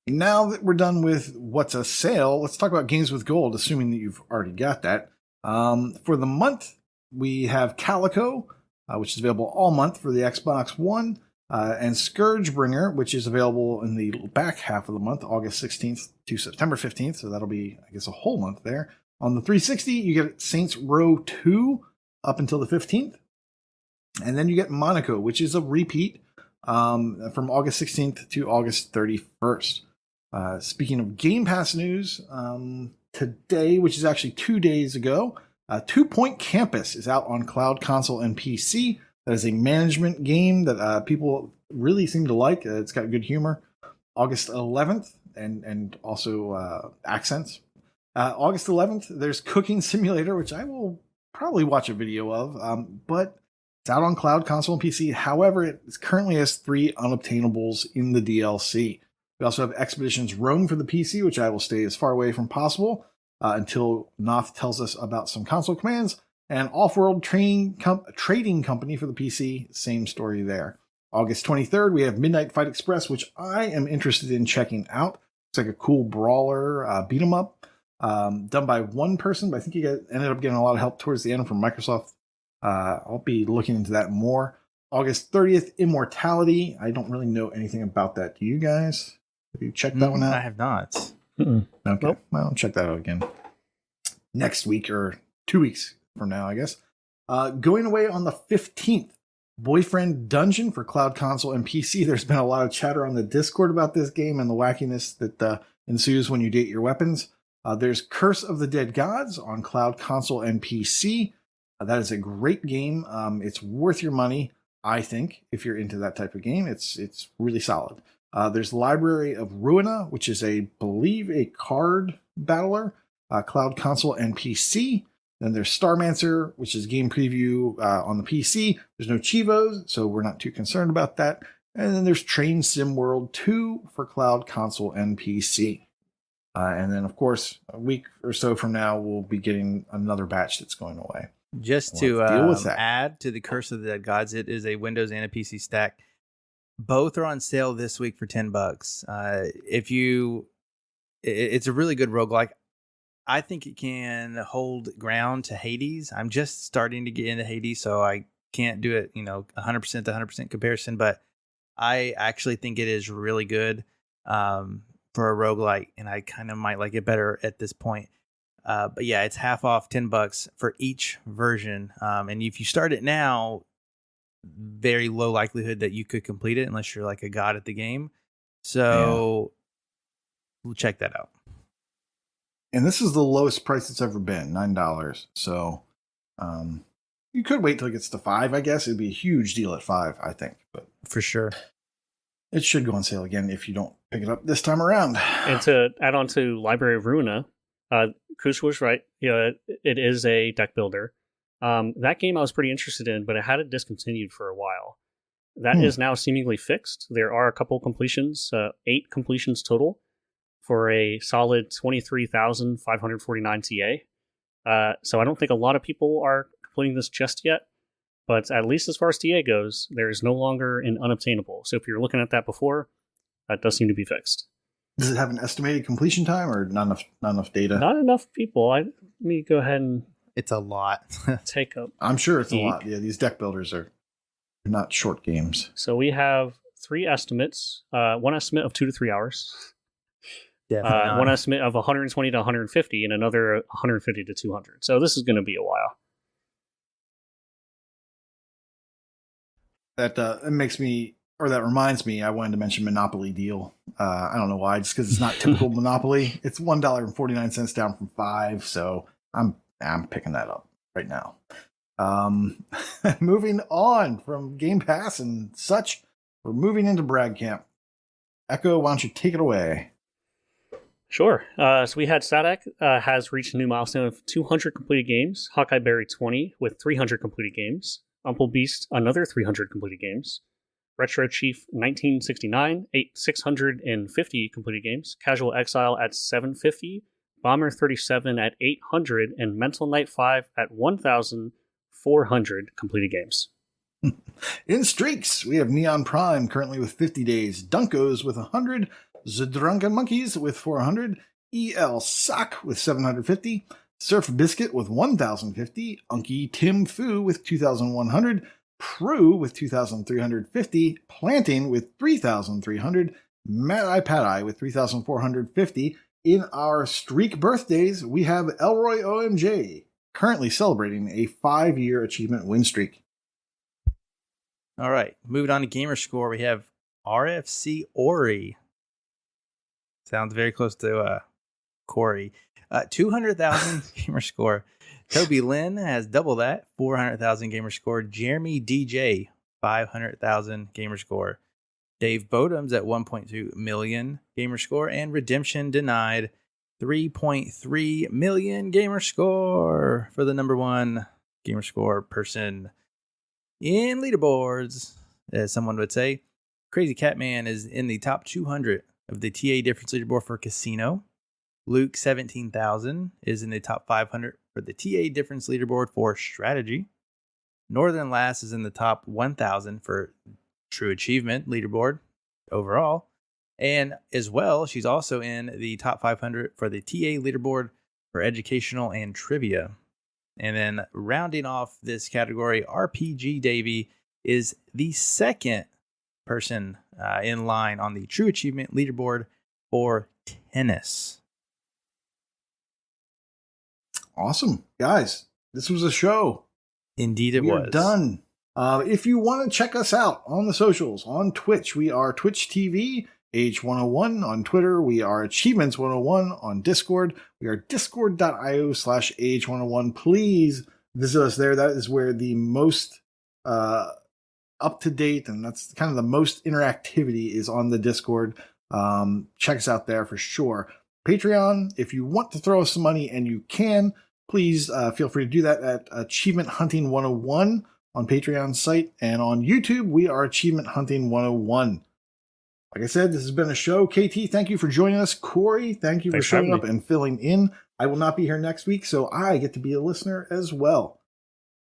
Now that we're done with what's a sale, let's talk about games with gold, assuming that you've already got that. For the month, we have Calico, which is available all month for the Xbox One, and Scourgebringer, which is available in the back half of the month, August 16th to September 15th. So that'll be, I guess, a whole month there. On the 360, you get Saints Row 2 up until the 15th. And then you get Monaco, which is a repeat from August 16th to August 31st. Speaking of Game Pass news, today, which is actually 2 days ago, 2 Point Campus is out on cloud, console, and PC. That is a management game that people really seem to like. It's got good humor. August 11th, and also accents. August 11th, there's Cooking Simulator, which I will probably watch a video of, but it's out on cloud, console, and PC. However, it currently has 3 unobtainables in the DLC. We also have Expeditions Rome for the PC, which I will stay as far away from possible until Noth tells us about some console commands. And Off-World Trading Company for the PC, same story there. August 23rd, we have Midnight Fight Express, which I am interested in checking out. It's like a cool brawler beat 'em up done by one person, but I think he ended up getting a lot of help towards the end from Microsoft. I'll be looking into that more. August 30th, Immortality. I don't really know anything about that. Do you guys? Have you checked that one out? I have not. Okay. Nope. Well, I'll check that out again next week or 2 weeks from now, I guess. Going away on the 15th, Boyfriend Dungeon for cloud, console, and PC. There's been a lot of chatter on the Discord about this game and the wackiness that ensues when you date your weapons. There's Curse of the Dead Gods on cloud, console, and PC. That is a great game. It's worth your money, I think, if you're into that type of game. It's really solid. There's Library of Ruina, which is believe a card battler, cloud, console, and PC. Then there's Starmancer, which is game preview on the PC. There's no cheevos, so we're not too concerned about that. And then there's Train Sim World 2 for cloud, console, and PC. And then, of course, a week or so from now, we'll be getting another batch that's going away. Just to add to the Curse of the Dead Gods, it is a Windows and a PC stack. Both are on sale this week for $10. It's a really good roguelike. I think it can hold ground to Hades. I'm just starting to get into Hades, so I can't do it, 100% to 100% comparison, but I actually think it is really good for a roguelike, and I kind of might like it better at this point. But yeah, it's half off, $10 for each version. And if you start it now, very low likelihood that you could complete it unless you're like a god at the game. So we'll check that out. And this is the lowest price it's ever been, $9. So you could wait till it gets to $5, I guess. It'd be a huge deal at $5, I think. But for sure. It should go on sale again if you don't pick it up this time around. And to add on to Library of Ruina, Koosh was right. It is a deck builder. That game I was pretty interested in, but it had it discontinued for a while. That is now seemingly fixed. There are a couple completions, 8 completions total, for a solid 23,549 TA. So I don't think a lot of people are completing this just yet. But at least as far as TA goes, there is no longer an unobtainable. So if you're looking at that before, that does seem to be fixed. Does it have an estimated completion time or not enough data? Not enough people. Let me go ahead and... It's a lot. take up. I'm sure it's a lot. Yeah, these deck builders are not short games. So we have 3 estimates. One estimate of 2 to 3 hours. One estimate of 120 to 150, and another 150 to 200. So this is going to be a while. That reminds me, I wanted to mention Monopoly Deal. I don't know why, just because it's not typical Monopoly. It's $1.49 down from $5, so I'm picking that up right now. Moving on from Game Pass and such, we're moving into Brag Camp. Echo, why don't you take it away? Sure. So we had Static has reached a new milestone of 200 completed games. Hawkeye Berry 20 with 300 completed games. Umple Beast, another 300 completed games. Retro Chief 1969, 650 completed games. Casual Exile at 750. Bomber 37 at 800. And Mental Knight 5 at 1,400 completed games. In streaks, we have Neon Prime currently with 50 days. Dunkos with 100. Zdrunken Monkeys with 400. EL Sock with 750. Surf Biscuit with 1,050, Unky Tim Fu with 2,100, Prue with 2,350, Planting with 3,300, Mad Eye Pad Eye with 3,450. In our streak birthdays, we have Elroy OMJ, currently celebrating a 5-year achievement win streak. All right, moving on to Gamer Score, we have RFC Ori. Sounds very close to Corey. 200,000 gamer score. Toby Lynn has double that, 400,000 gamer score. Jeremy DJ, 500,000 gamer score. Dave Bodum's at 1.2 million gamer score. And Redemption Denied, 3.3 million gamer score for the number 1 gamer score person in leaderboards, as someone would say. Crazy Catman is in the top 200 of the TA difference leaderboard for Casino. Luke 17,000 is in the top 500 for the TA difference leaderboard for Strategy. Northern Lass is in the top 1,000 for True Achievement leaderboard overall. And as well, she's also in the top 500 for the TA leaderboard for Educational and Trivia. And then rounding off this category, RPG Davey is the second person in line on the True Achievement leaderboard for Tennis. Awesome. Guys, this was a show. Indeed it was. We're done. If you want to check us out on the socials, on Twitch, we are Twitch TV, Age101. On Twitter, we are Achievements101. On Discord, we are discord.io/Age101. Please visit us there. That is where the most up-to-date, and that's kind of the most interactivity is on the Discord. Check us out there for sure. Patreon, if you want to throw us some money, and you can, please feel free to do that at Achievement Hunting 101 on Patreon's site. And on YouTube, we are Achievement Hunting 101. Like I said, this has been a show. KT, thank you for joining us. Corey, thank you for showing up and filling in. I will not be here next week, so I get to be a listener as well.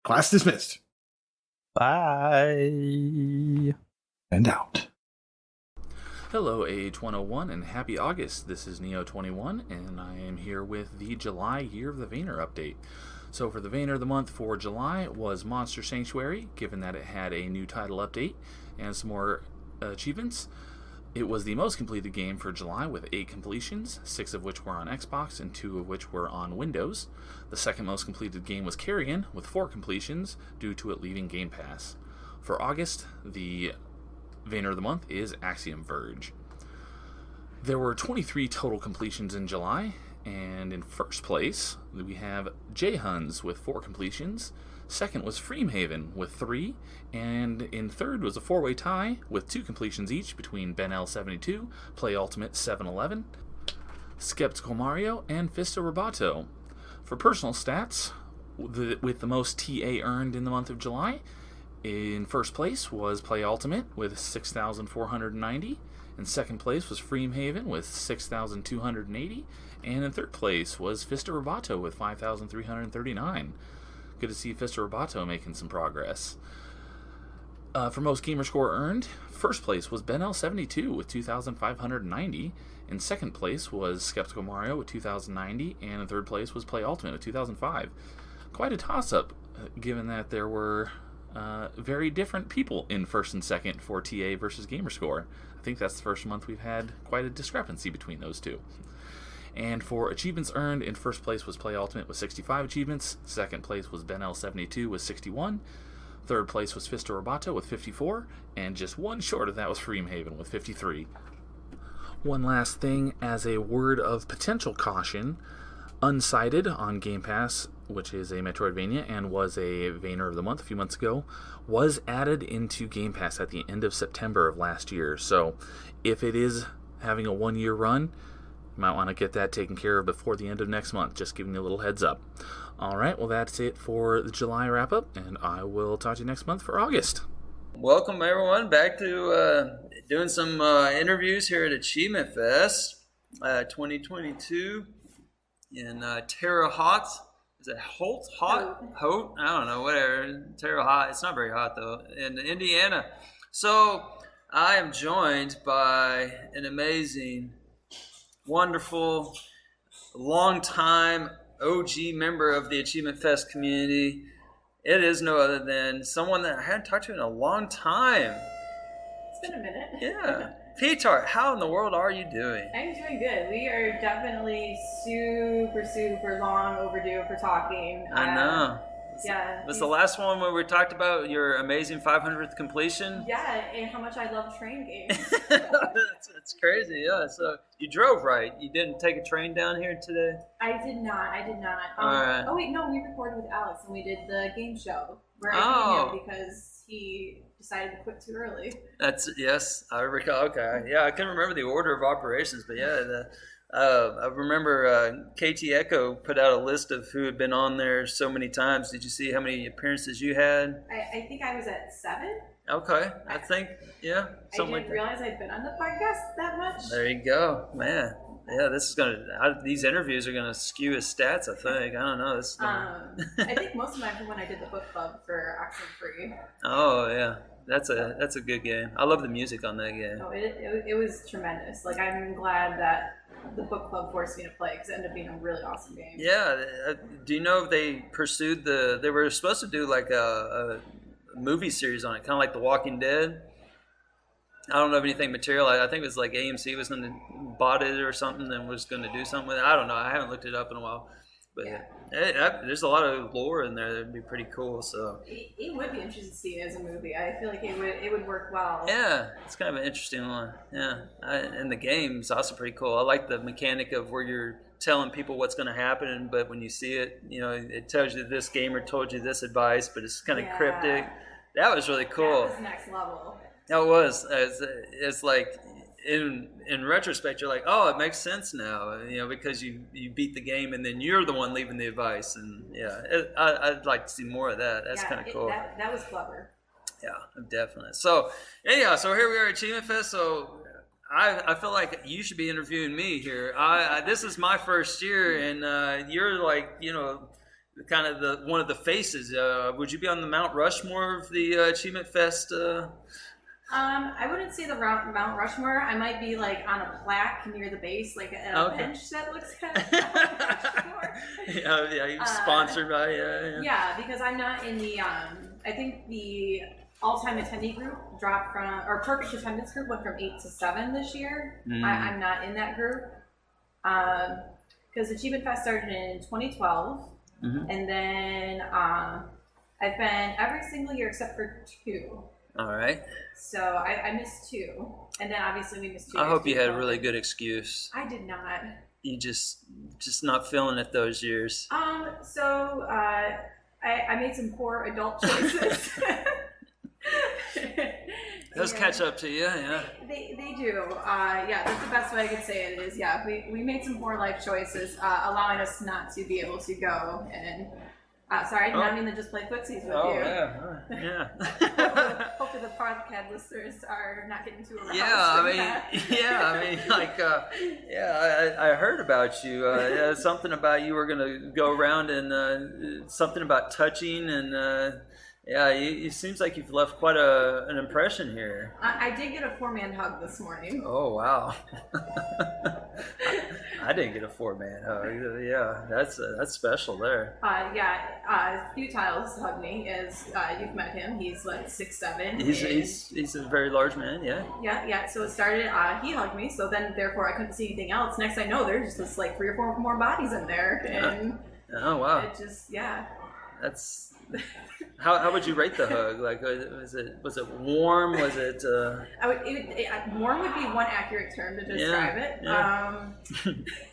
Class dismissed. Bye. And out. Hello, AH101, and happy August. This is Neo21, and I am here with the July Year of the Vayner update. So for the Vayner of the month for July was Monster Sanctuary, given that it had a new title update and some more achievements. It was the most completed game for July with 8 completions, 6 of which were on Xbox and 2 of which were on Windows. The second most completed game was Carrion with 4 completions due to it leaving Game Pass. For August, the Vayner of the Month is Axiom Verge. There were 23 total completions in July, and in first place, we have J-Huns with 4 completions. Second was Freemhaven with 3, and in third was a 4-way tie with 2 completions each between Ben L72, Play Ultimate 711, Skeptical Mario, and Fisto Roboto. For personal stats, with the most TA earned in the month of July, in first place was Play Ultimate with 6,490. In second place was Freemhaven with 6,280. And in third place was Fisto Roboto with 5,339. Good to see Fisto Roboto making some progress. For most gamer score earned, first place was Ben L72 with 2,590. In second place was Skeptical Mario with 2,090. And in third place was Play Ultimate with 2,005. Quite a toss-up, given that there were very different people in first and second for TA versus gamerscore. I think that's the first month we've had quite a discrepancy between those two. And for achievements earned, in first place was Play Ultimate with 65 achievements. Second place was Ben L72 with 61. Third place was Fisto Roboto with 54. And just one short of that was Freemhaven with 53. One last thing, as a word of potential caution, Unsighted on Game Pass, which is a Metroidvania and was a Vayner of the Month a few months ago, was added into Game Pass at the end of September of last year. So if it is having a 1-year run, you might want to get that taken care of before the end of next month. Just giving you a little heads up. All right, well, that's it for the July wrap-up, and I will talk to you next month for August. Welcome, everyone, back to doing some interviews here at Achievement Fest 2022 in Terre Haute. Is it Holt? Hot? Holt? I don't know, whatever. Terre Haute. It's not very hot, though, in Indiana. So I am joined by an amazing, wonderful, long-time OG member of the Achievement Fest community. It is no other than someone that I hadn't talked to in a long time. It's been a minute. Yeah. P-Tart, how in the world are you doing? I'm doing good. We are definitely super long overdue for talking. I know. Yeah. Was the last one where we talked about your amazing 500th completion? Yeah, and how much I love train games. That's crazy, yeah. So you drove, right? You didn't take a train down here today? I did not. All right. Oh, wait, no, we recorded with Alex and we did the game show where I came in because he decided to quit too early. Yes, I recall. Okay. Yeah, I couldn't remember the order of operations, but yeah, I remember KT Echo put out a list of who had been on there so many times. Did you see how many appearances you had? I think I was at 7. Okay, I think, yeah. I didn't realize I'd been on the podcast that much. There you go, man. Yeah, this is these interviews are gonna skew his stats, I think. I don't know. I think most of mine from when I did the book club for Oxenfree. Oh yeah, that's a good game. I love the music on that game. Oh, it was tremendous. Like, I'm glad that the book club forced me to play because it ended up being a really awesome game. Yeah. Do you know if they pursued they were supposed to do like a movie series on it, kind of like The Walking Dead. I don't know if anything materialized. I think it was like AMC was going to bought it or something and was going to do something with it. I don't know. I haven't looked it up in a while. But there's a lot of lore in there that would be pretty cool. So it would be interesting to see it as a movie. I feel like it would work well. Yeah, it's kind of an interesting one. Yeah, and the game's also pretty cool. I like the mechanic of where you're telling people what's going to happen, but when you see it, it tells you this gamer told you this advice, but it's kind of cryptic. That was really cool. That was next level. It was. It's like in retrospect, you're like, oh, it makes sense now, because you beat the game and then you're the one leaving the advice, and I'd like to see more of that. That's kind of cool. That was clever. Yeah, definitely. So anyhow, so here we are at Achievement Fest. So I feel like you should be interviewing me here. This is my first year, and you're like, kind of one of the faces. Would you be on the Mount Rushmore of the Achievement Fest? I wouldn't say the Mount Rushmore. I might be like on a plaque near the base, like a bench that looks kind of Mount Rushmore. Yeah, you're sponsored by Yeah, because I'm not in the. I think the all-time attendee group dropped from, or perfect attendance group went from 8 to 7 this year. I'm not in that group. Because Achievement Fest started in 2012. And then I've been every single year except for 2. All right. So I missed 2. And then obviously we missed 2. I hope you had a really good excuse. I did not. You just not feeling it those years. So I made some poor adult choices. Those catch up to you, yeah. They do. Yeah, that's the best way I could say it is, yeah, we made some poor life choices, allowing us not to be able to go. And sorry, I did not mean to just play footsies with you. Oh, yeah. Hopefully the podcast listeners are not getting too aroused. I heard about you. Something about you were going to go around and something about touching and... it seems like you've left quite an impression here. I did get a 4-man hug this morning. Oh, wow. I didn't get a 4-man hug. Yeah, that's special there. Tiles hugged me, as you've met him. He's like 6'7". He's a very large man, yeah. Yeah. So it started, he hugged me, so then therefore I couldn't see anything else. Next I know, there's just like 3 or 4 more bodies in there. And oh, wow. it just, yeah. That's... How would you rate the hug? Like, was it warm? Was it? Warm would be one accurate term to describe it.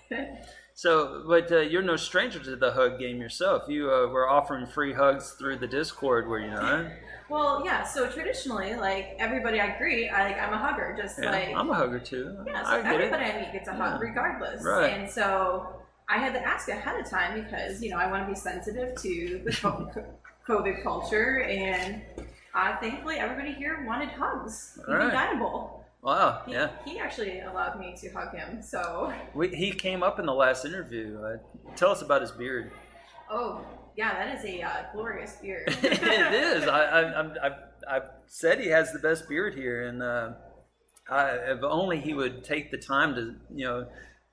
Yeah. So, but you're no stranger to the hug game yourself. You were offering free hugs through the Discord, were you not? Well, yeah. So traditionally, like everybody I greet, I'm a hugger. I'm a hugger too. Yeah. So everybody I meet gets a hug, regardless. Right. And so I had to ask ahead of time because I want to be sensitive to the COVID culture, and thankfully everybody here wanted hugs. Inedible. Wow, He actually allowed me to hug him, so... He came up in the last interview. Tell us about his beard. Oh, yeah, that is a glorious beard. It is. I've said he has the best beard here, and if only he would take the time to,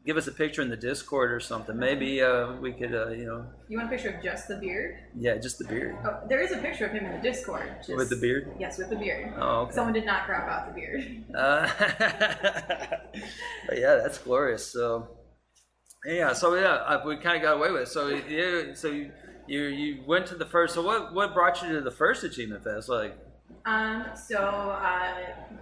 give us a picture in the Discord or something. Maybe we could, You want a picture of just the beard? Yeah, just the beard. Oh, there is a picture of him in the Discord. With the beard? Yes, with the beard. Oh, okay. Someone did not crop out the beard. But yeah, that's glorious. So, we kind of got away with it. So, you went to the first. So, what brought you to the first Achievement Fest? Like,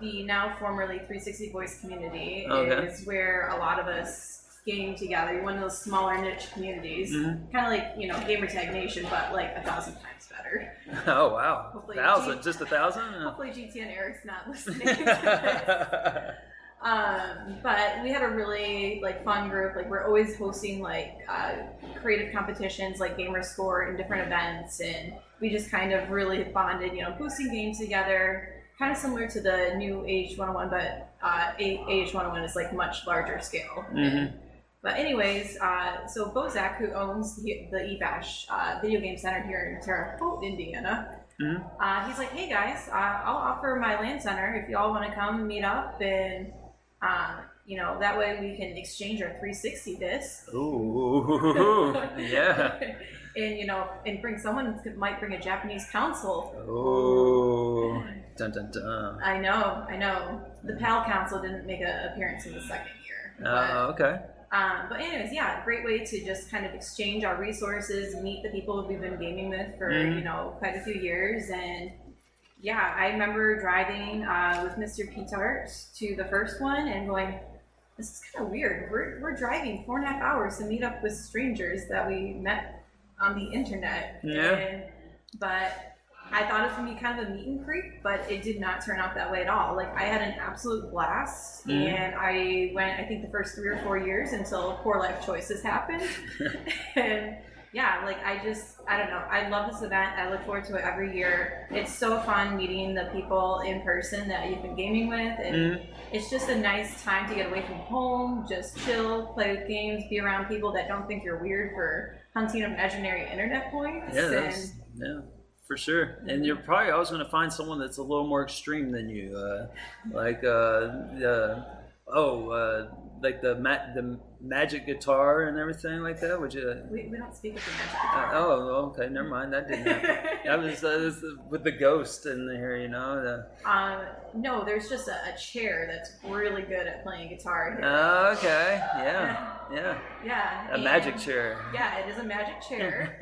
the now formerly 360 Voice community is where a lot of us game together. One of those smaller niche communities, kind of like Gamertag Nation, but like 1,000 times better. Oh wow! Hopefully 1,000, just 1,000. Hopefully GT and Eric's not listening to this. But we had a really fun group. Like we're always hosting creative competitions like Gamerscore and different events, and we just kind of really bonded. Boosting games together, kind of similar to the new Age 101, but Age 101 is much larger scale. Mm-hmm. But anyways, so Bozak, who owns the eBash video game center here in Terre Haute, Indiana, he's like, hey guys, I'll offer my LAN center if y'all want to come meet up, and that way we can exchange our 360 discs. Ooh, yeah. And and bring someone might bring a Japanese console. Oh, dun dun dun. I know. The PAL console didn't make an appearance in the second year. Okay. But anyways, great way to just kind of exchange our resources, meet the people we've been gaming with for quite a few years, and I remember driving with Mr. Petart to the first one and going, this is kind of weird. We're driving 4.5 hours to meet up with strangers that we met on the internet. Yeah. But I thought it was going to be kind of a meet and greet, but it did not turn out that way at all. I had an absolute blast, and I went, I think, the first 3 or 4 years until poor life choices happened. And I don't know. I love this event. I look forward to it every year. It's so fun meeting the people in person that you've been gaming with, and it's just a nice time to get away from home, just chill, play with games, be around people that don't think you're weird for hunting imaginary internet points. Yeah, for sure. And you're probably always going to find someone that's a little more extreme than you. the magic guitar and everything like that? Would you? We don't speak of the magic guitar. Okay, never mind. That didn't happen. that was with the ghost in there, you know. No, there's just a chair that's really good at playing guitar here. Okay, yeah. A magic chair. Yeah, it is a magic chair.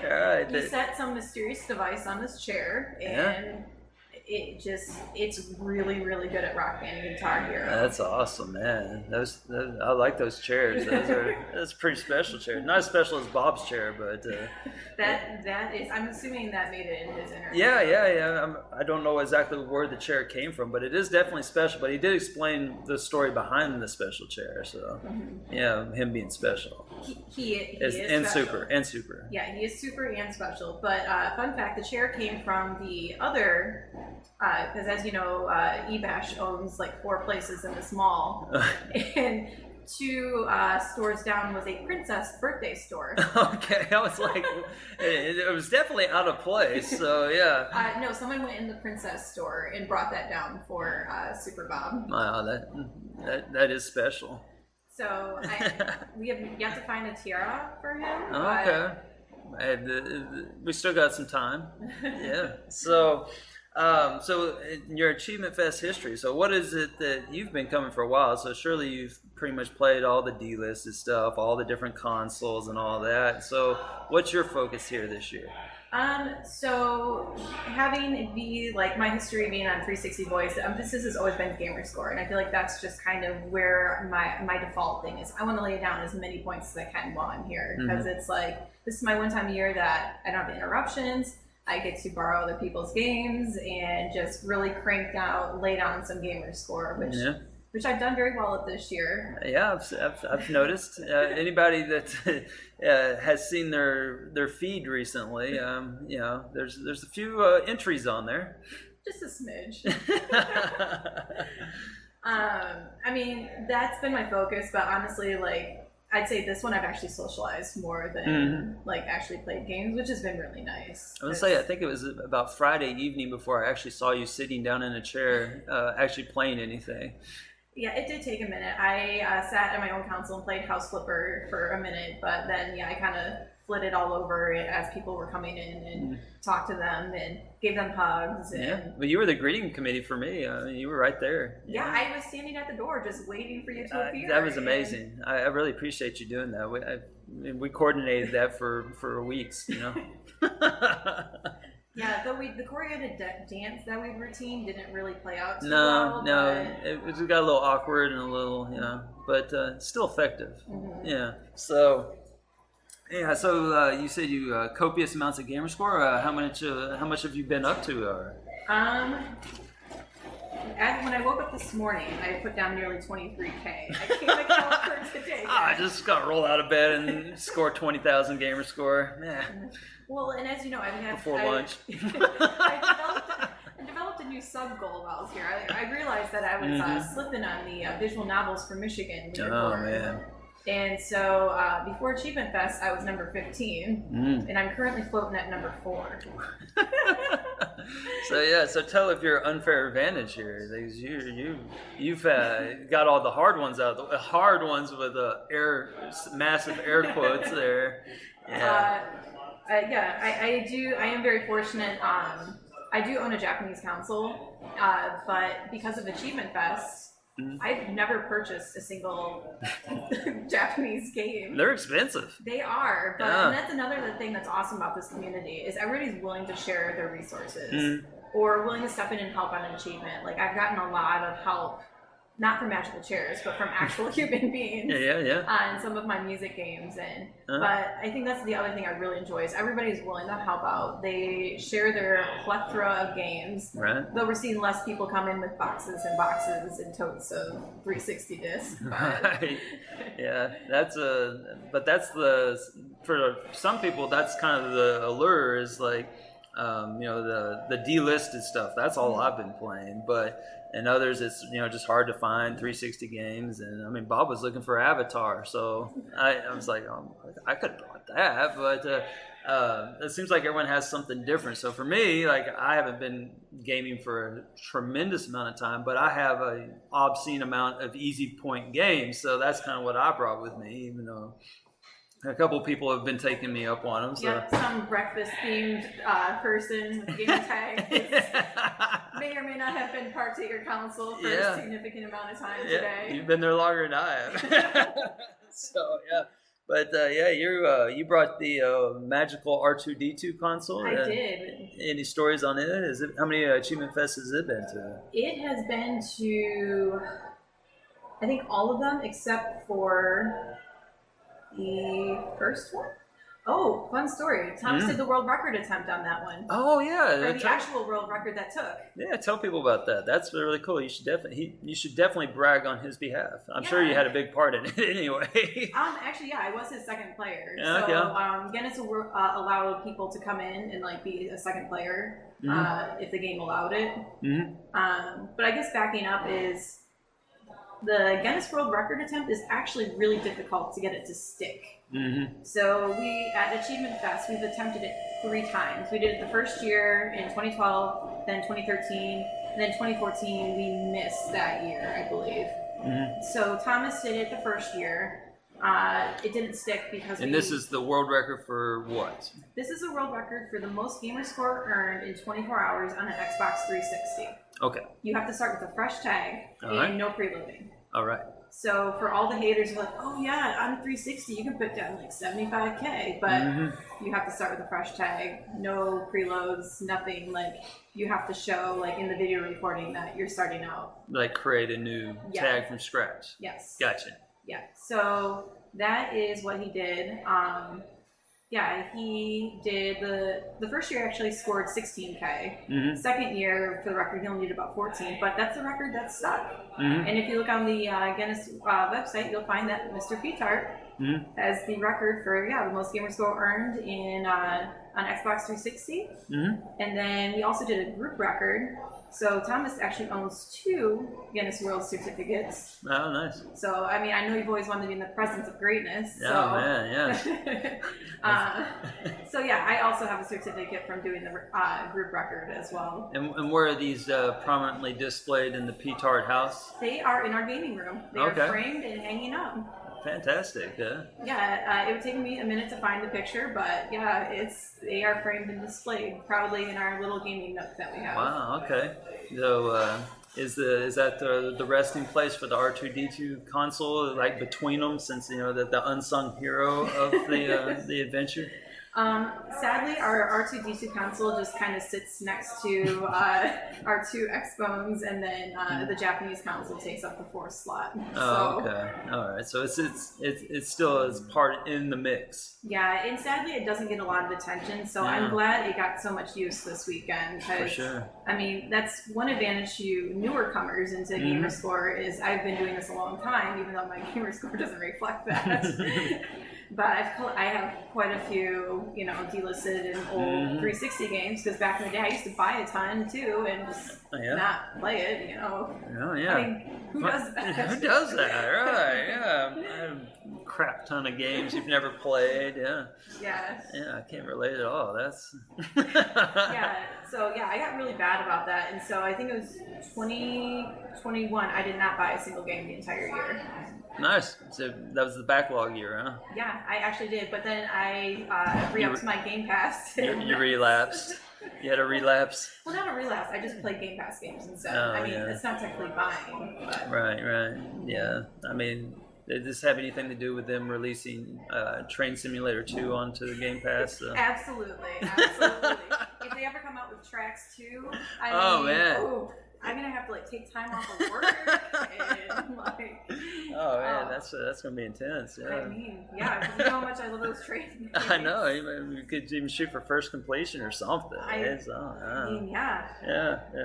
All right. You set some mysterious device on this chair, and it's really, really good at rock band and Guitar Hero. That's awesome, man. I like those chairs. That's a pretty special chair. Not as special as Bob's chair, but that is. I'm assuming that made it in his interview. Yeah. I don't know exactly where the chair came from, but it is definitely special. But he did explain the story behind the special chair. So yeah, him being special. He is and special. super. Yeah, he is super and special. But fun fact, the chair came from the other. Because as you know, eBash owns like 4 places in this mall, and 2 stores down was a Princess birthday store. Okay, I was like, it was definitely out of place. So yeah. No, someone went in the Princess store and brought that down for Super Bob. Wow, that is special. So we have yet to find a tiara for him. Okay. We still got some time. Yeah. So your Achievement Fest history. So what is it that you've been coming for a while? So surely you've pretty much played all the D-listed stuff, all the different consoles and all that. So what's your focus here this year? So having it be like my history being on 360 voice, emphasis has always been gamer score, and I feel like that's just kind of where my default thing is. I want to lay down as many points as I can while I'm here, because it's like this is my one time a year that I don't have interruptions. I get to borrow other people's games and just really cranked out, lay down some gamer score, which I've done very well at this year. Yeah, I've noticed. Anybody that has seen their feed recently, there's a few entries on there. Just a smidge. I mean, that's been my focus, but honestly, like, I'd say this one I've actually socialized more than like actually played games, which has been really nice. I would say I think it was about Friday evening before I actually saw you sitting down in a chair actually playing anything. Yeah, it did take a minute. I sat at my own console and played House Flipper for a minute, but then I kind of flitted all over it as people were coming in and talked to them and gave them hugs. And but you were the greeting committee for me. You were right there. Yeah, I was standing at the door just waiting for you to appear. That was amazing. I really appreciate you doing that. We coordinated that for weeks, you know. Yeah, though the choreographed dance that we routine didn't really play out too well. No, it got a little awkward and a little, but still effective. Yeah, so... Yeah, so you said you copious amounts of gamer score. How much have you been up to? When I woke up this morning, I put down nearly 23K. I came to count for today. I just got rolled out of bed and scored 20,000 gamer score. Well, and as you know, before lunch. I developed a new sub goal while I was here. I realized that I was slipping on the visual novels for Michigan. Man. And so before Achievement Fest, I was number 15, and I'm currently floating at number 4. So tell of your unfair advantage here. You've got all the hard ones out. The hard ones with massive air quotes there. Yeah. I do. I am very fortunate. I do own a Japanese console, but because of Achievement Fest. I've never purchased a single Japanese game. They're expensive. They are, but and that's another thing that's awesome about this community is everybody's willing to share their resources or willing to step in and help on an achievement. Like I've gotten a lot of help, not from magical chairs, but from actual human beings. In some of my music games, but I think that's the other thing I really enjoy is everybody's willing to help out. They share their plethora of games. Right. Though we're seeing less people come in with boxes and boxes and totes of 360 discs. Right. Yeah, for some people that's kind of the allure is like the delisted stuff. That's all I've been playing, and others, it's just hard to find 360 games. And I mean, Bob was looking for Avatar, so I was like, I could have brought that, but It seems like everyone has something different. So for me, like I haven't been gaming for a tremendous amount of time, but I have an obscene amount of easy point games. So that's kind of what I brought with me, even though a couple of people have been taking me up on them. So. Yep, some breakfast-themed person with game tag may or may not have been part of your console for a significant amount of time today. You've been there longer than I have. So, yeah. But, you brought the magical R2-D2 console. I did. Any stories on it? How many Achievement Fests has it been to? It has been to, I think, all of them except for the first one. Oh, fun story. Thomas did the world record attempt on that one. Oh yeah, or the actual world record that took. Yeah, tell people about that. That's really cool. You should definitely brag on his behalf. I'm sure you had a big part in it anyway. Actually, I was his second player. Yeah, so Guinness allowed people to come in and like be a second player if the game allowed it. But I guess backing up is the Guinness World Record attempt is actually really difficult to get it to stick. So we, at Achievement Fest, we've attempted it 3 times. We did it the first year in 2012, then 2013, and then 2014 we missed that year, I believe. So Thomas did it the first year. It didn't stick because this is the world record for what? This is a world record for the most gamer score earned in 24 hours on an Xbox 360. Okay. You have to start with a fresh tag and no preloading. All right. So for all the haters who are like, oh yeah, on 360 you can put down like 75K, but you have to start with a fresh tag, no preloads, nothing. Like you have to show like in the video recording that you're starting out. Like create a new tag from scratch. Yes. Gotcha. Yeah. So that is what he did. He did the first year actually scored 16K. Second year, for the record, he only did about 14, but that's the record that stuck. And if you look on the Guinness website, you'll find that Mr. Petart has the record for the most gamer score earned in on Xbox 360. And then we also did a group record. So Thomas actually owns 2 Guinness World Certificates. Oh, nice. So, I mean, I know you've always wanted to be in the presence of greatness. Oh, man, yeah. So, yeah, I also have a certificate from doing the group record as well. And where are these prominently displayed in the Petard house? They are in our gaming room. They are framed and hanging up. Fantastic. Yeah, it would take me a minute to find the picture, but yeah, they are framed and displayed proudly in our little gaming nook that we have. Wow. Okay. So, is that the resting place for the R2-D2 console, like between them, since the unsung hero of the adventure? Sadly, our R2-D2 console just kind of sits next to our 2 X-Bones, and then the Japanese console takes up the 4th slot. Oh, okay. All right. So it's still is part in the mix. Yeah, and sadly, it doesn't get a lot of attention. So I'm glad it got so much use this weekend. For sure. I mean, that's one advantage to newer comers into gamer score is I've been doing this a long time, even though my gamer score doesn't reflect that. But I have quite a few, delisted and old 360 games, because back in the day I used to buy a ton too and just not play it, Oh, yeah. I mean, who does that? Who does that? Right, yeah. I have a crap ton of games you've never played, yeah. Yeah. Yeah, I can't relate at all. That's... So I got really bad about that, and so I think it was 2021, I did not buy a single game the entire year. Nice. So that was the backlog year, huh? Yeah, I actually did. But then I re-upped my Game Pass. You relapsed. You had a relapse. Well, not a relapse. I just played Game Pass games instead. It's not technically buying. But... Right. Yeah. I mean, did this have anything to do with them releasing Train Simulator 2 onto the Game Pass? Absolutely. If they ever come out with Tracks 2, I'm gonna have to take time off of work and Oh man, that's gonna be intense. Yeah. I mean, because you know how much I love those trains. I know. You could even shoot for first completion or something. Yeah.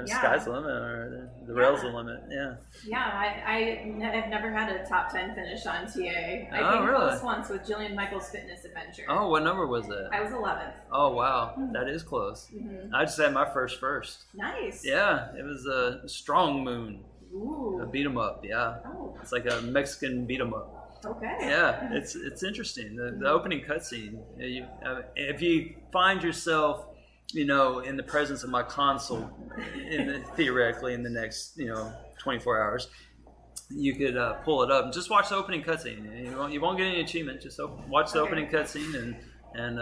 Sky's the limit, or the rail's the limit. Yeah. Yeah, I have never had a top 10 finish on TA. I came close once with Jillian Michaels' Fitness Adventure. Oh, what number was it? I was 11th. Oh wow, that is close. I just had my first. Nice. Yeah, it was a Strong Moon. Ooh. A beat 'em up, yeah. Oh. It's like a Mexican beat 'em up. Okay. Yeah, it's interesting. The opening cutscene. If you find yourself, in the presence of my console, theoretically in the next 24 hours, you could pull it up and just watch the opening cutscene. You won't get any achievement. Just watch the opening cutscene and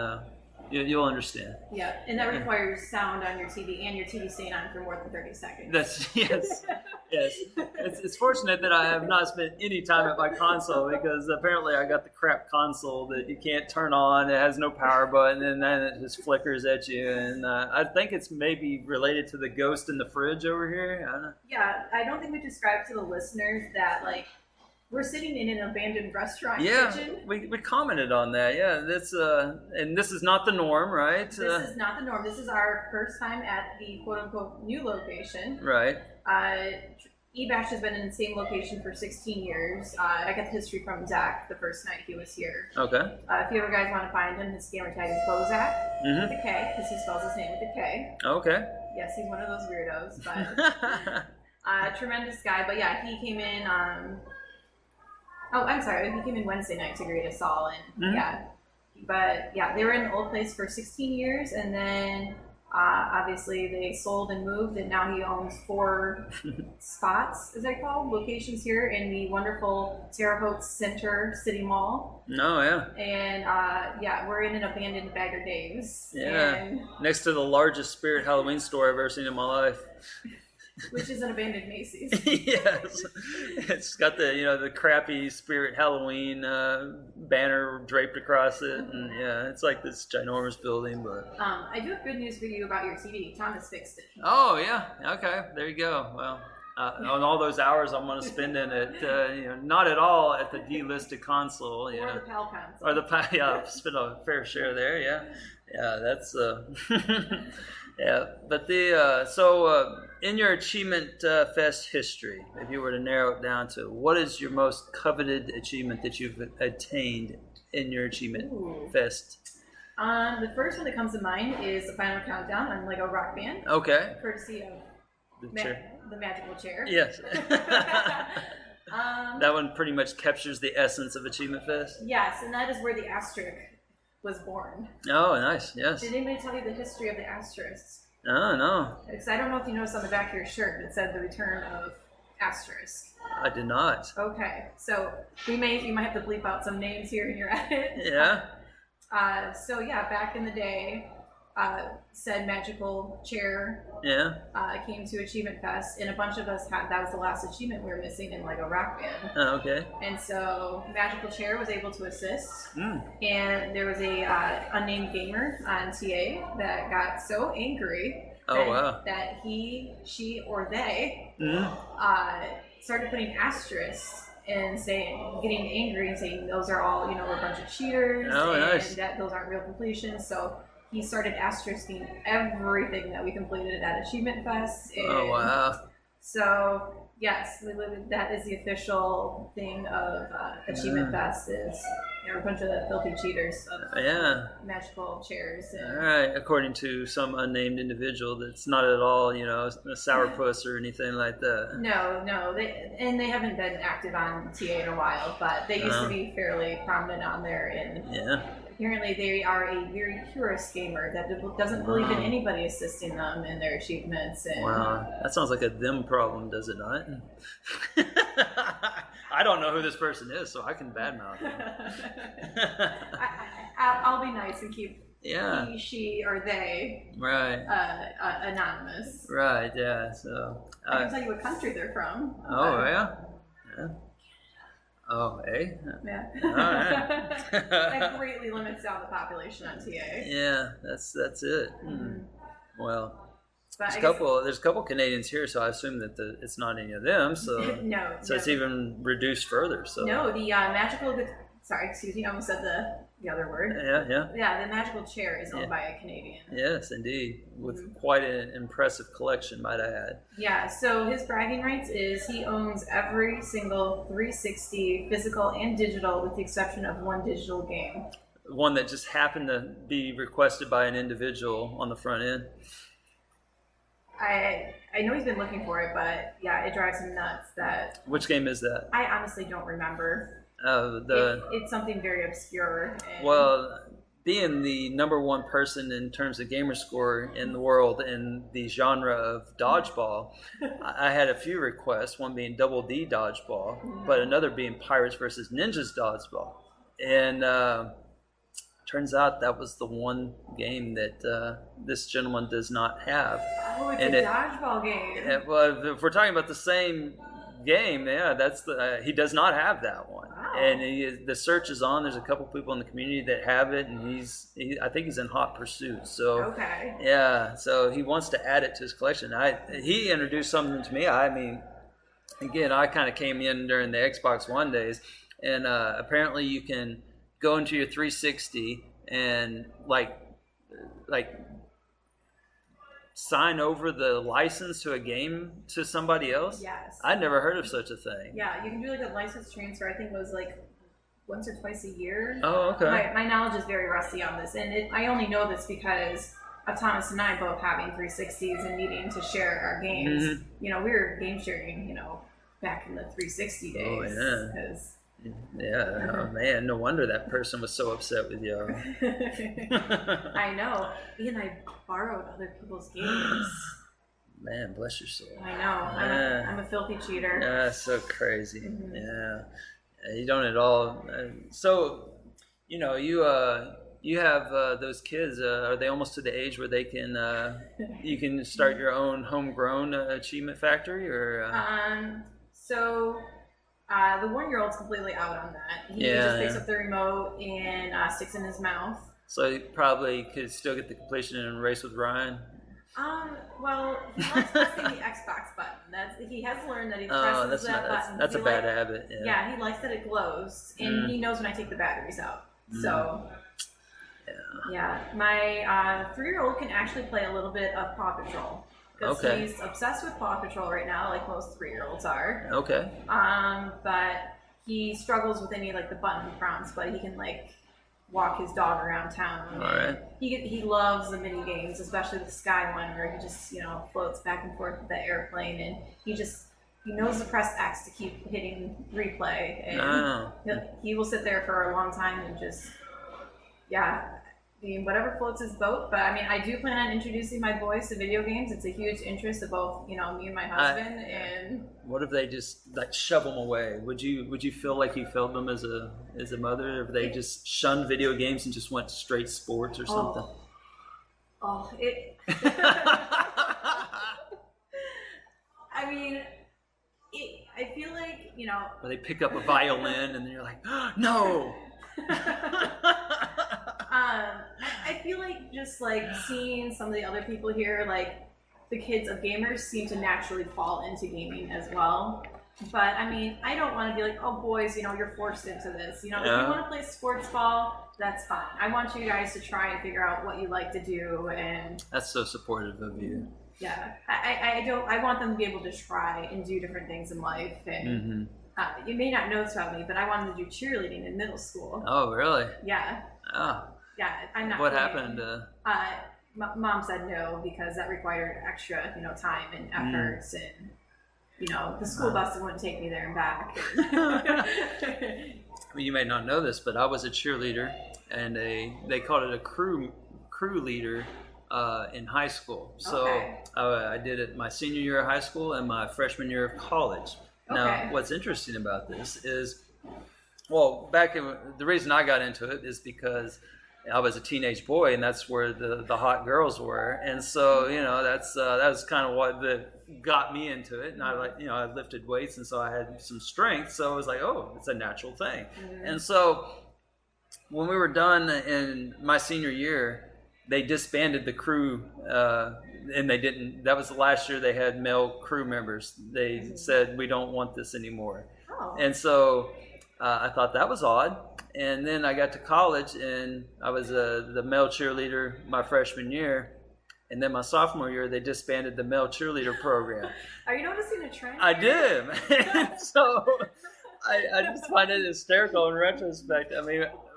you'll understand. Yeah, and that requires sound on your TV and your TV staying on for more than 30 seconds. Yes. It's fortunate that I have not spent any time at my console, because apparently I got the crap console that you can't turn on. It has no power button, and then it just flickers at you. And I think it's maybe related to the ghost in the fridge over here. I don't know. Yeah, I don't think we described to the listeners that we're sitting in an abandoned restaurant kitchen. We commented on that. Yeah, that's and this is not the norm, right? This is not the norm. This is our first time at the quote-unquote new location. Right. Ebash has been in the same location for 16 years. I got the history from Zach the first night he was here. Okay. If you ever guys want to find him, his gamer tag is Bozak with a K, because he spells his name with a K. Okay. Yes, he's one of those weirdos, but tremendous guy. But yeah, he came in. I'm sorry, he came in Wednesday night to greet us all, and they were in the old place for 16 years, and then obviously they sold and moved, and now he owns 4 spots, as I call locations here in the wonderful Terre Haute Center City Mall. No, yeah. And we're in an abandoned Bagger Dave's. Yeah, and next to the largest Spirit Halloween store I've ever seen in my life. Which is an abandoned Macy's. Yes, it's got the crappy Spirit Halloween banner draped across it, and it's like this ginormous building. But I do have good news for you about your TV. Thomas fixed it. Oh yeah, okay, there you go. Well, on all those hours I'm going to spend in it, not at all at the delisted console, or the PAL console, or the I've spent a fair share there. Yeah, that's yeah, but in your Achievement Fest history, if you were to narrow it down to, what is your most coveted achievement that you've attained in your Achievement Fest? The first one that comes to mind is the final countdown on Lego Rock Band. Okay. Courtesy of the magical chair. Yes. That one pretty much captures the essence of Achievement Fest. Yes, and that is where the asterisk was born. Oh, nice. Yes. Did anybody tell you the history of the asterisk? Oh, no. Because I don't know if you noticed on the back of your shirt, it said the return of asterisk. I did not. Okay, so you might have to bleep out some names here in your edit. Yeah. Back in the day, said magical chair came to Achievement Fest, and a bunch of us that was the last achievement we were missing in Lego Rock Band. Oh, okay. And so magical chair was able to assist, and there was a unnamed gamer on TA that got so angry that he, she, or they started putting asterisks and getting angry and saying those are all, we're a bunch of cheaters, that those aren't real completions. So he started asterisking everything that we completed at Achievement Fest. Oh, wow. So, yes, that is the official thing of Achievement Fest is a bunch of filthy cheaters of magical chairs. All right, according to some unnamed individual that's not at all, a sourpuss or anything like that. No, they haven't been active on TA in a while, but they used to be fairly prominent on there. And apparently they are a very purist gamer that doesn't believe in anybody assisting them in their achievements. And wow, that sounds like a them problem, does it not? I don't know who this person is, so I can badmouth them. I'll be nice and keep he, she, or they anonymous. Right, yeah. So I can tell you what country they're from. Oh, yeah? Oh, eh? Yeah. All right. That greatly limits down the population on TA. Yeah, that's it. Well, but there's a couple Canadians here, so I assume that it's not any of them. So no. It's even reduced further. So no, the magical. Sorry, excuse me. I almost said the other word. Yeah. The magical chair is owned by a Canadian. Yes, indeed, with quite an impressive collection, might I add. Yeah. So his bragging rights is he owns every single 360 physical and digital, with the exception of one digital game. One that just happened to be requested by an individual on the front end. I know he's been looking for it, but yeah, it drives him nuts that... Which game is that? I honestly don't remember. It's something very obscure. Well, being the number one person in terms of gamer score in the world in the genre of dodgeball, I had a few requests, one being Double D dodgeball, but another being Pirates versus Ninjas dodgeball. And turns out that was the one game that this gentleman does not have. Oh, it's a dodgeball game. Well, if we're talking about the same game, yeah, that's he does not have that one. Wow. And the search is on. There's a couple people in the community that have it, and I think he's in hot pursuit. So okay, yeah, so he wants to add it to his collection. He introduced something to me. I mean, again, I kind of came in during the Xbox One days, and apparently you can go into your 360 and like sign over the license to a game to somebody else? Yes. I'd never heard of such a thing. Yeah, you can do like a license transfer. I think it was like once or twice a year. Oh, okay. My knowledge is very rusty on this, and I only know this because of Thomas and I both having 360s and needing to share our games. Mm-hmm. You know, we were game sharing, back in the 360 days. Oh, yeah. Yeah, oh man, no wonder that person was so upset with you. I know. And I borrowed other people's games. Man, bless your soul. I know. I'm a filthy cheater. Yeah, so crazy. Mm-hmm. Yeah, you don't at all. So, you have those kids. Are they almost to the age where they can you can start your own homegrown achievement factory, or? So. The 1-year-old's completely out on that. He just picks up the remote and sticks in his mouth. So he probably could still get the completion in Race with Ryan. Well, he likes pressing the Xbox button. He has learned that he presses button. That's a bad habit. Yeah, he likes that it glows, and he knows when I take the batteries out. So, yeah, my 3-year-old can actually play a little bit of Paw Patrol. Because he's obsessed with Paw Patrol right now, like most 3-year-olds are. Okay. But he struggles with any the button prompts, but he can walk his dog around town. All right. He loves the mini games, especially the Sky one, where he just floats back and forth with the airplane, and he knows to press X to keep hitting replay, and he will sit there for a long time and just whatever floats his boat. But I do plan on introducing my boys to video games. It's a huge interest of both, me and my husband. And what if they just shove them away? Would you feel like you failed them as a mother if they just shunned video games and just went straight sports or something? I feel like Or they pick up a violin and then you're like, oh, no. I feel like just seeing some of the other people here, the kids of gamers seem to naturally fall into gaming as well. But I don't want to be like, oh boys, you're forced into this. If you want to play sports ball, that's fine. I want you guys to try and figure out what you like to do, and that's so supportive of you. Yeah, I want them to be able to try and do different things in life. And you may not know this about me, but I wanted to do cheerleading in middle school. Oh, really? Yeah. Oh. Yeah, I'm not. What happened? Mom said no because that required extra, time and efforts, and the school bus wouldn't take me there and back. Well, you may not know this, but I was a cheerleader, and they called it a crew leader in high school. So I did it my senior year of high school and my freshman year of college. Now, what's interesting about this is, the reason I got into it is because I was a teenage boy, and that's where the hot girls were, and so that was kind of what got me into it. And I lifted weights, and so I had some strength, so I was like, oh, it's a natural thing. And so when we were done in my senior year, they disbanded the crew, and they didn't. That was the last year they had male crew members. They said, we don't want this anymore. And so I thought that was odd. And then I got to college, and I was the male cheerleader my freshman year. And then my sophomore year, they disbanded the male cheerleader program. Are you noticing a trend? I did. So I just find it hysterical in retrospect.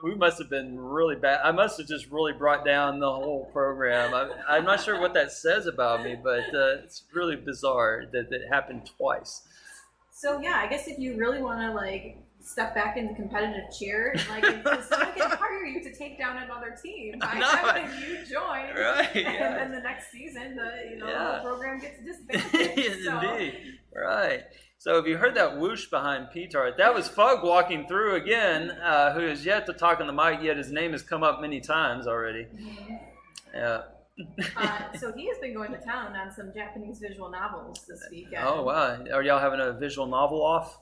We must have been really bad. I must have just really brought down the whole program. I'm not sure what that says about me, but it's really bizarre that it happened twice. So yeah, I guess if you really want to step back into competitive cheer. Like, it's so I can hire you to take down another team by having you join. Right. And then the next season, the program gets disbanded. Indeed. Right. So if you heard that whoosh behind P-Tart, that was Fug walking through again, who has yet to talk on the mic, yet his name has come up many times already. Mm-hmm. Yeah. So he has been going to town on some Japanese visual novels this weekend. Oh, wow. Are y'all having a visual novel off?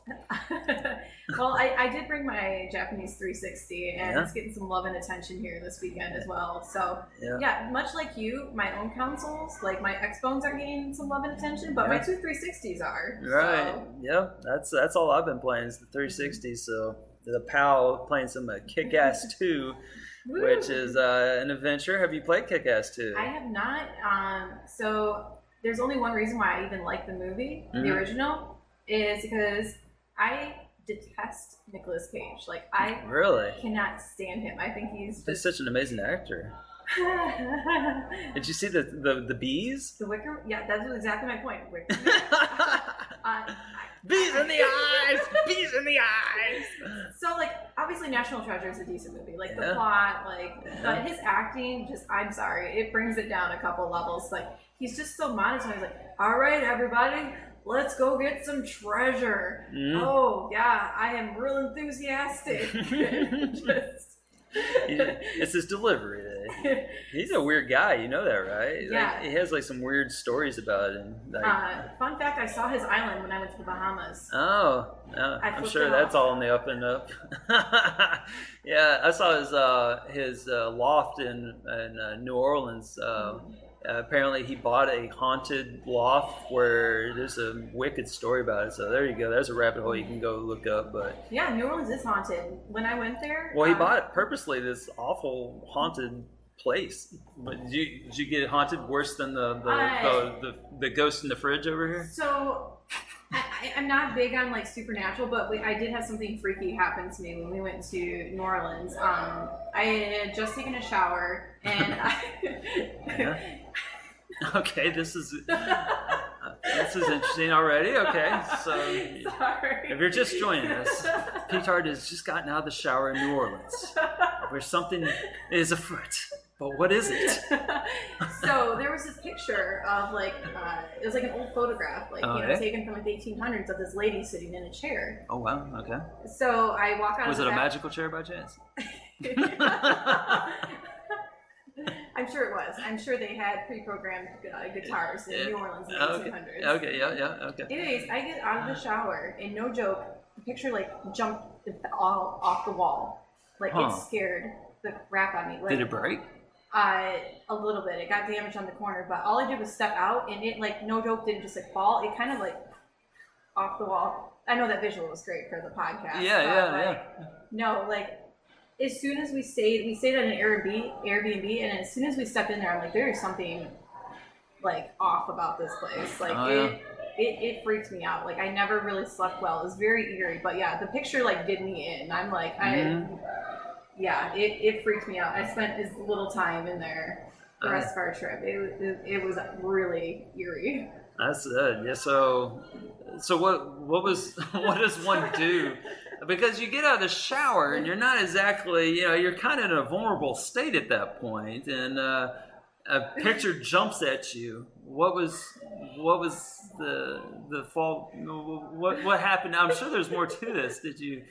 Well, I did bring my Japanese 360, and it's getting some love and attention here this weekend as well. So, yeah, much like you, my own consoles, like my Xbones are getting some love and attention, but my two 360s are. Right. So. Yeah, that's all I've been playing is the 360. So the PAL playing some Kick-Ass 2. Woo. Which is an adventure. Have you played Kick-Ass 2? I have not. So there's only one reason why I even like the movie, the original, is because I detest Nicolas Cage. Like, I really cannot stand him. I think he's such an amazing actor. Did you see the bees? The Wicker? Yeah, that's exactly my point. Wicker. Bees in the eyes! Bees in the eyes! So, like, obviously National Treasure is a decent movie. Like, the plot, like, but his acting, just, I'm sorry, it brings it down a couple levels. Like, he's just so monotone. He's like, all right, everybody, let's go get some treasure. Oh, yeah, I am real enthusiastic. It's his delivery. He's a weird guy, you know that, right? Yeah. Like, he has like some weird stories about him. Like, fun fact: I saw his island when I went to the Bahamas. Oh, I'm sure that's all in the up and up. Yeah, I saw his loft in New Orleans. Apparently, he bought a haunted loft where there's a wicked story about it. So there you go. There's a rabbit hole you can go look up. But yeah, New Orleans is haunted. When I went there, well, he bought purposely this awful haunted place. But did you get haunted worse than the ghost in the fridge over here? So. I'm not big on like supernatural, but I did have something freaky happen to me when we went to New Orleans. I had just taken a shower and Okay, this is interesting already. Okay, so sorry. If you're just joining us, P-Tart has just gotten out of the shower in New Orleans, where something is afoot. But what is it? So there was this picture of like it was like an old photograph, like taken from like the 1800s of this lady sitting in a chair. Oh wow! Okay. So I walk out. Was it a magical chair by chance? I'm sure it was. I'm sure they had pre-programmed guitars in New Orleans in the 1800s. Okay, yeah, okay. Anyways, I get out of the shower, and no joke, the picture like jumped all off the wall. Like it scared the crap out of me. Like, did it break? A little bit. It got damaged on the corner, but all I did was step out, and it like no joke didn't just like fall. It kind of like off the wall. I know that visual was great for the podcast. Yeah. No, like as soon as we stayed at an Airbnb, and as soon as we stepped in there, I'm like, there is something like off about this place. Like it freaked me out. Like I never really slept well. It was very eerie, but yeah, the picture like did me in. I'm like Yeah, it freaked me out. I spent as little time in there the rest of our trip. It was really eerie. That's good. Yeah. So what does one do? Because you get out of the shower and you're not exactly, you're kind of in a vulnerable state at that point, and a picture jumps at you. What was the fault? What happened? I'm sure there's more to this. Did you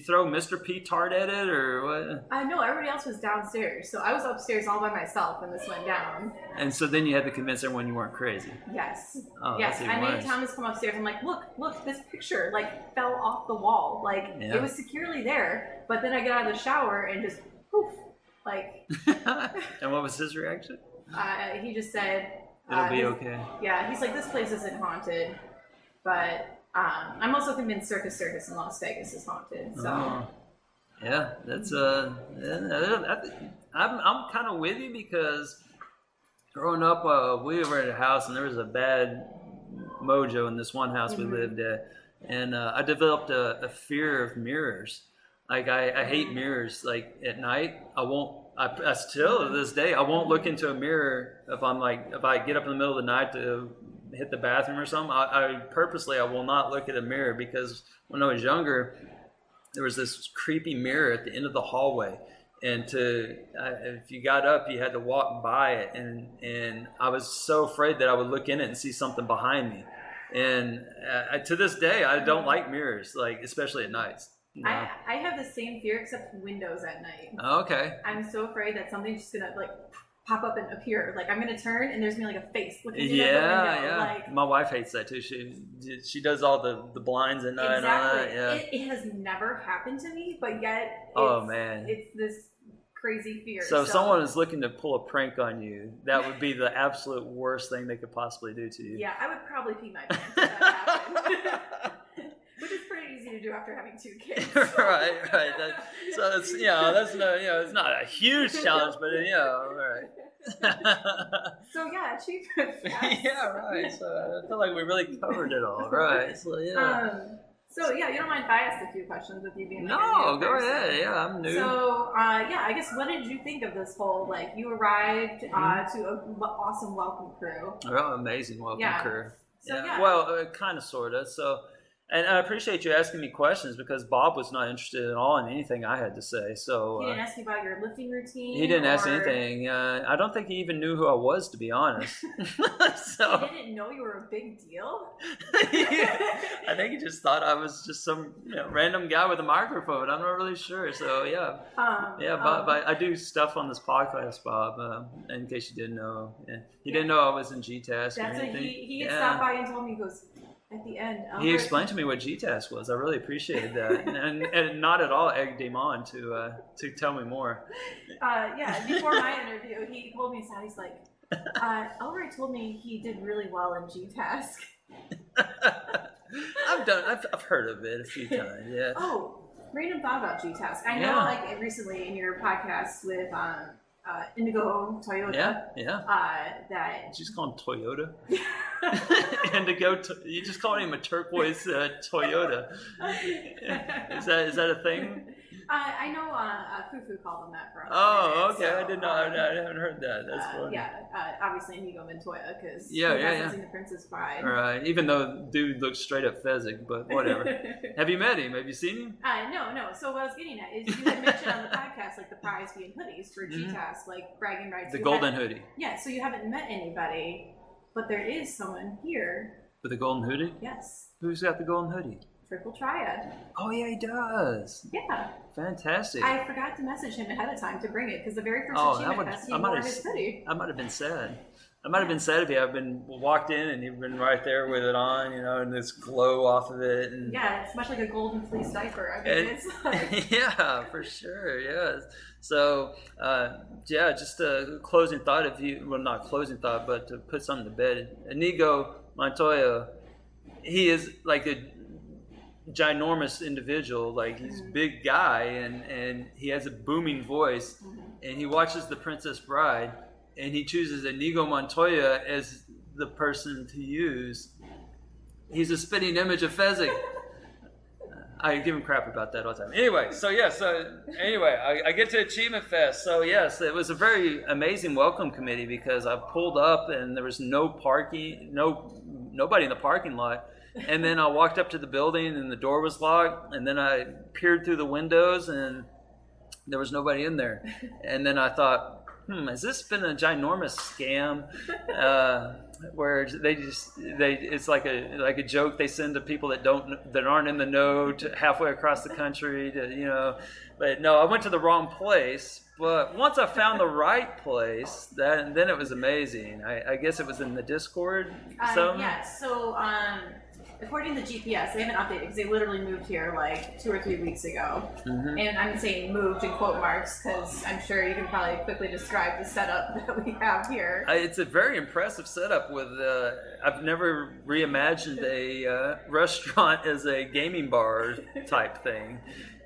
throw Mr. P-Tart at it, or what? No, everybody else was downstairs. So I was upstairs all by myself when this went down. And so then you had to convince everyone you weren't crazy. Yes. Oh, yes. I made Thomas come upstairs. I'm like, look, this picture like fell off the wall. Like it was securely there. But then I got out of the shower and just poof, like. And what was his reaction? He just said, "It'll be okay." Yeah, he's like, this place isn't haunted, but. I'm also convinced Circus in Las Vegas is haunted. So, yeah, that's I'm kind of with you, because growing up, we were at a house and there was a bad mojo in this one house we lived at, and I developed a fear of mirrors. Like I hate mirrors. Like at night, I still to this day I won't look into a mirror if I get up in the middle of the night to hit the bathroom or something. I purposely will not look at a mirror, because when I was younger, there was this creepy mirror at the end of the hallway. And if you got up, you had to walk by it. And I was so afraid that I would look in it and see something behind me. And to this day, I don't like mirrors, like especially at nights. You know? I have the same fear except windows at night. Oh, okay. I'm so afraid that something's just gonna like pop up and appear. Like I'm gonna turn and there's gonna be like a face looking through the window. Yeah. Like, my wife hates that too. She does all the blinds at night. exactly. And all that. Yeah. It has never happened to me, but yet it's this crazy fear. So if someone is looking to pull a prank on you, that would be the absolute worst thing they could possibly do to you. Yeah, I would probably pee my pants if that happened. Which is pretty easy to do after having 2 kids. right. So it's that's no it's not a huge challenge, but all right. So yeah, achievement fest. Yeah, right. So I feel like we really covered it all, right? So So yeah, you don't mind if I ask a few questions with you being like no, a new go person. ahead. Yeah, I'm new. So I guess what did you think of this whole like you arrived to an awesome welcome crew? Oh, amazing welcome crew. So, Well, kind of, sort of. So. And I appreciate you asking me questions because Bob was not interested at all in anything I had to say. So he didn't ask you about your lifting routine. He didn't ask anything. I don't think he even knew who I was, to be honest. So he didn't know you were a big deal. I think he just thought I was just some random guy with a microphone. I'm not really sure. So Bob, I do stuff on this podcast, Bob. In case you didn't know, he didn't know I was in GTask. That's what he had stopped by and told me. He goes. At the end, he explained to me what GTask was. I really appreciated that, and not at all egged him on to tell me more. Before my interview, he told me, he's like, Elroy told me he did really well in GTask. I've heard of it a few times. Yeah. Oh, random thought about GTask. I know, like recently in your podcast with Indigo Toyota. That you just call him Toyota. Indigo. You just call him a turquoise Toyota. Is that a thing? I know Fufu called him that for a minute, okay. So, I didn't know. I haven't heard that. That's funny. Obviously Inigo Montoya because he was in The Princess Bride. Right. Even though dude looks straight up Fezzik, but whatever. Have you met him? Have you seen him? No. So what I was getting at is you had mentioned on the podcast like the prize being hoodies for GTask, like bragging rights. The golden hoodie. Yeah. So you haven't met anybody, but there is someone here. With the golden hoodie? Yes. Who's got the golden hoodie? Triple Triad. Oh yeah, he does. Yeah. Fantastic. I forgot to message him ahead of time to bring it because the very first achievement fest he wore his hoodie. I might have been sad. I might have been sad if I've been walked in and you've been right there with it on, and this glow off of it. And yeah, it's much like a golden fleece diaper. I mean, it's like... yeah, for sure. Yes. So, just a closing thought. Not closing thought, but to put something to bed. Inigo Montoya, he is like a ginormous individual. Like he's a big guy, and he has a booming voice, and he watches The Princess Bride. And he chooses Inigo Montoya as the person to use. He's a spitting image of Fezzik. I give him crap about that all the time. Anyway, I get to Achievement Fest. So yes, it was a very amazing welcome committee because I pulled up and there was no parking, nobody in the parking lot. And then I walked up to the building and the door was locked. And then I peered through the windows and there was nobody in there. And then I thought, has this been a ginormous scam where it's like a joke they send to people that aren't in the know to halfway across the country but no, I went to the wrong place. But once I found the right place, then it was amazing. I guess it was in the Discord. So according to the GPS, they haven't updated because they literally moved here like 2 or 3 weeks ago. And I'm saying moved in quote marks because I'm sure you can probably quickly describe the setup that we have here. It's a very impressive setup with, I've never reimagined a restaurant as a gaming bar type thing.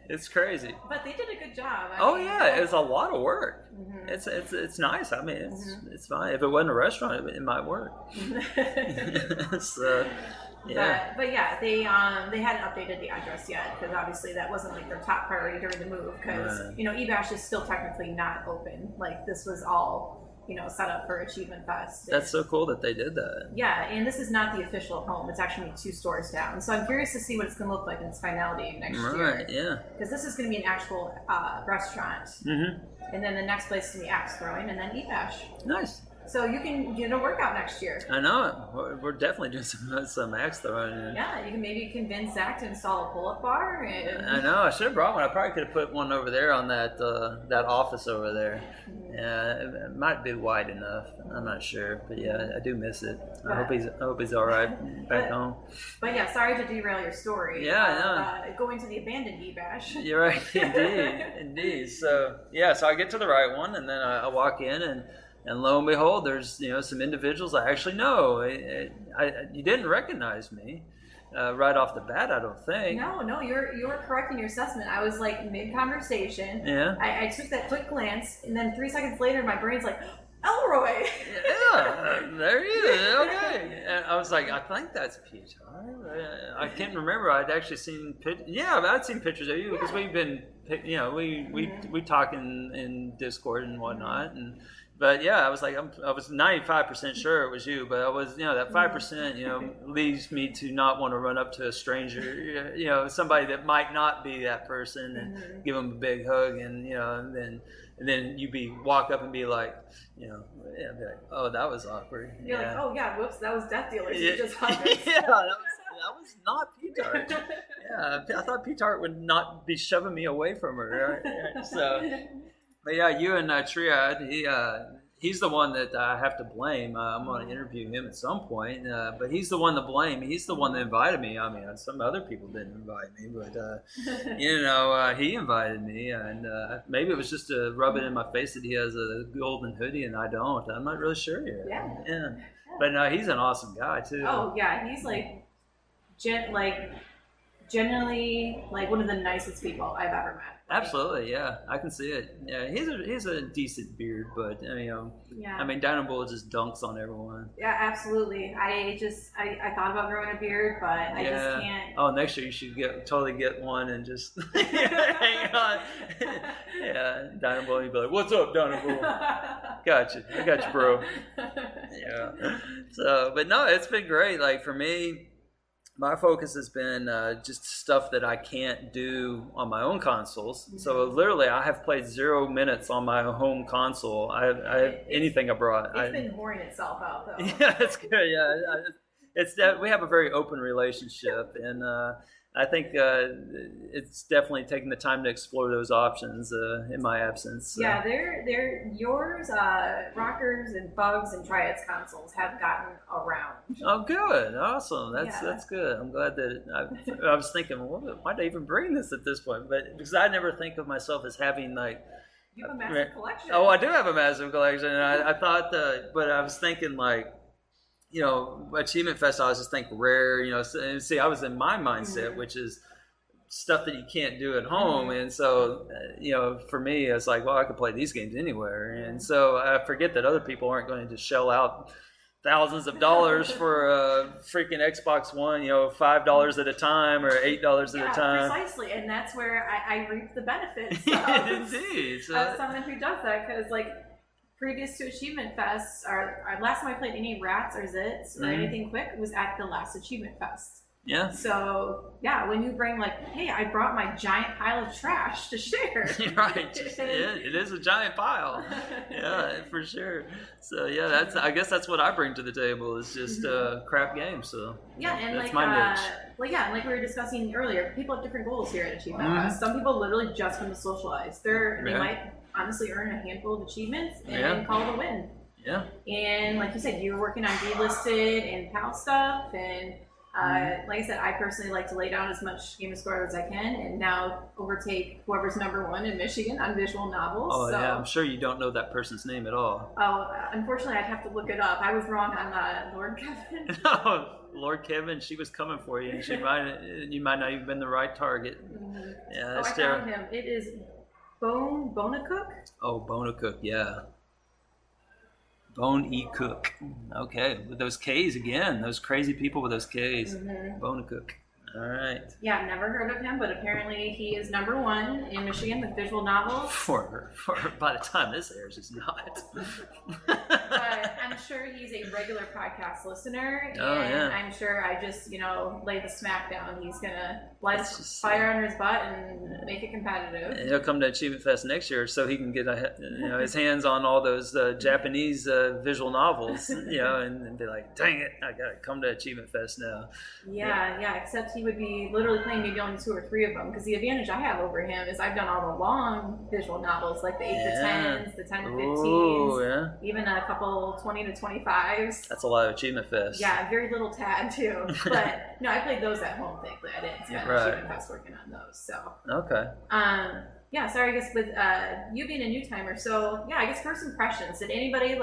It's crazy. But they did a good job. It's a lot of work. It's nice. I mean, it's fine. If it wasn't a restaurant, it might work. So... Yeah. But they hadn't updated the address yet because obviously that wasn't like their top priority during the move because eBash is still technically not open. Like this was all set up for Achievement Fest. That's so cool that they did that. Yeah, and this is not the official home. It's actually 2 stores down. So I'm curious to see what it's going to look like in its finality next year. Right, yeah. Because this is going to be an actual restaurant. Mm-hmm. And then the next place is going to be axe throwing, and then Eat Bash. Nice. So you can get a workout next year. I know it. We're definitely doing some axe throwing. Yeah, you can maybe convince Zach to install a pull-up bar. And... I know. I should have brought one. I probably could have put one over there on that office over there. Yeah, it might be wide enough. I'm not sure, but yeah, I do miss it. I hope he's all right back home. But yeah, sorry to derail your story. Yeah, going to the abandoned E-Bash. You're right, indeed. So so I get to the right one, and then I walk in, and lo and behold, there's some individuals I actually know. You didn't recognize me right off the bat, I don't think. No, you were correct in your assessment. I was like mid-conversation. Yeah. I took that quick glance, and then 3 seconds later, my brain's like, Elroy. Yeah, there he is. Okay. And I was like, I think that's Peter. I can't remember. I'd actually seen I'd seen pictures of you because we've been, we talk in Discord and whatnot, But yeah, I was like, I was 95% sure it was you, but I was, that 5%, leads me to not want to run up to a stranger, somebody that might not be that person, and give them a big hug, and then you walk up and be like, be like, oh, that was awkward. You're like, oh yeah, whoops, that was Death Dealers. Yeah, Just hugged us. That was not P-Tart. I thought P-Tart would not be shoving me away from her. Right? So. But yeah, you and Triad, he's the one that I have to blame. I'm going to interview him at some point, but he's the one to blame. He's the one that invited me. I mean, some other people didn't invite me, but he invited me, and maybe it was just to rub it in my face that he has a golden hoodie and I don't. I'm not really sure yet. Yeah. But no, he's an awesome guy too. Oh yeah, he's generally like one of the nicest people I've ever met. Absolutely, yeah, I can see it. Yeah, he's a decent beard, but I mean, Dino Bull just dunks on everyone. Yeah, absolutely. I thought about growing a beard, but I just can't. Oh, next year you should totally get one and just hang on. Yeah, Dino Bull, you'd be like, "What's up, Dino Bull? Gotcha, I got you, bro." Yeah. So, but no, it's been great. Like for me, my focus has been just stuff that I can't do on my own consoles. Mm-hmm. So literally, I have played 0 minutes on my home console. I have anything I brought. It's been whoring itself out, though. Yeah, it's good. Yeah, it's we have a very open relationship, and I think it's definitely taking the time to explore those options in my absence. Yeah, they're yours. Rockers and Bugs and Triads consoles have gotten around. Oh, good, awesome. That's good. I'm glad that I was thinking, well, why did I even bring this at this point? But because I never think of myself as having like. You have a massive collection. Oh, I do have a massive collection, and I thought but I was thinking like. Achievement Fest, I was just thinking rare, see, I was in my mindset, which is stuff that you can't do at home. And so, for me, it's like, well, I could play these games anywhere. And so I forget that other people aren't going to just shell out thousands of dollars for a freaking Xbox One, $5 at a time or $8 at a time. Precisely. And that's where I reap the benefits Indeed. of someone who does that. Because, previous to Achievement Fest, our last time I played any Rats or Zits or anything quick was at the last Achievement Fest. Yeah. So, when you bring hey, I brought my giant pile of trash to share. Right. It is a giant pile. Yeah, for sure. So, I guess that's what I bring to the table is just crap games. So, and that's my niche. Like we were discussing earlier, people have different goals here at Achievement Fest. Some people literally just come to socialize. They might honestly earn a handful of achievements and call it a win. Yeah. And like you said, you're working on delisted and PAL stuff, and like I said, I personally like to lay down as much game score as I can, and now overtake whoever's #1 in Michigan on visual novels. Oh yeah, I'm sure you don't know that person's name at all. Oh, unfortunately, I'd have to look it up. I was wrong on Lord Kevin. Oh, Lord Kevin, she was coming for you, and you might not even been the right target. Mm-hmm. Yeah, I found him. It is Bonacook? Oh, Bonacook, yeah. Bone E Cook. Okay, with those K's again. Those crazy people with those K's. Mm-hmm. Bonacook. All right. Yeah, I've never heard of him, but apparently he is #1 in Michigan with visual novels. For by the time this airs, it's not. But I'm sure he's a regular podcast listener, and I'm sure I just, lay the smack down. He's gonna light fire under his butt and make it competitive. And he'll come to Achievement Fest next year, so he can get his hands on all those Japanese visual novels, and be like, dang it, I gotta come to Achievement Fest now. Yeah. Except he would be literally playing maybe only 2 or 3 of them, because the advantage I have over him is I've done all the long visual novels, like the 8 to 10s, the 10 to 15s, even a couple 20 to 25s. That's a lot of Achievement Fest. Yeah, very little tad too. But no, I played those at home, thankfully. I didn't spend Achievement Fest working on those. So okay. Yeah, so I guess with you being a new timer, so yeah, I guess first impressions. Did anybody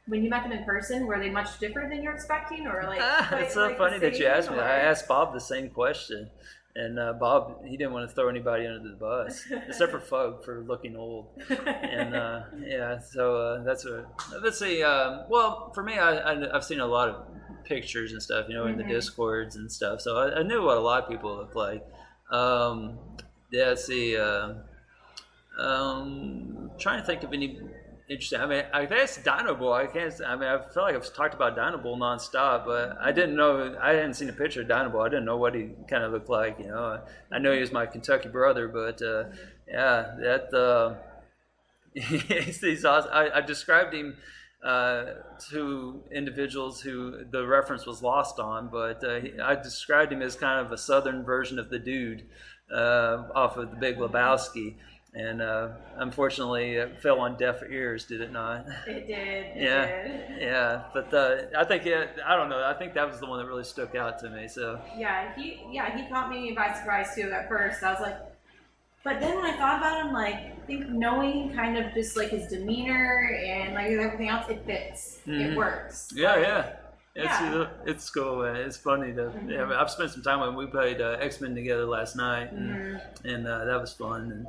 when you met them in person, were they much different than you're expecting, or it's so funny that you asked me that. I asked Bob the same question, and Bob, he didn't want to throw anybody under the bus, except for Fug for looking old. And so that's let's see. Well, for me, I've seen a lot of pictures and stuff, in the Discords and stuff. So I knew what a lot of people look like. Let's see. Trying to think of any interesting. I mean, I guess Dino Bull. I feel like I've talked about Dino Bull nonstop, but I didn't know. I hadn't seen a picture of Dino Bull. I didn't know what he kind of looked like. I know he was my Kentucky brother, but he's awesome. I described him to individuals who the reference was lost on, but I described him as kind of a southern version of the Dude off of The Big Lebowski. And unfortunately, it fell on deaf ears, did it not? It did. Yeah. But I think, I don't know. I think that was the one that really stuck out to me. So he caught me by surprise too. At first, I was like, but then when I thought about him, I think knowing kind of just his demeanor and everything else, it fits. It works. Yeah. It's cool, man. It's funny to. I've spent some time when we played X-Men together last night, and that was fun.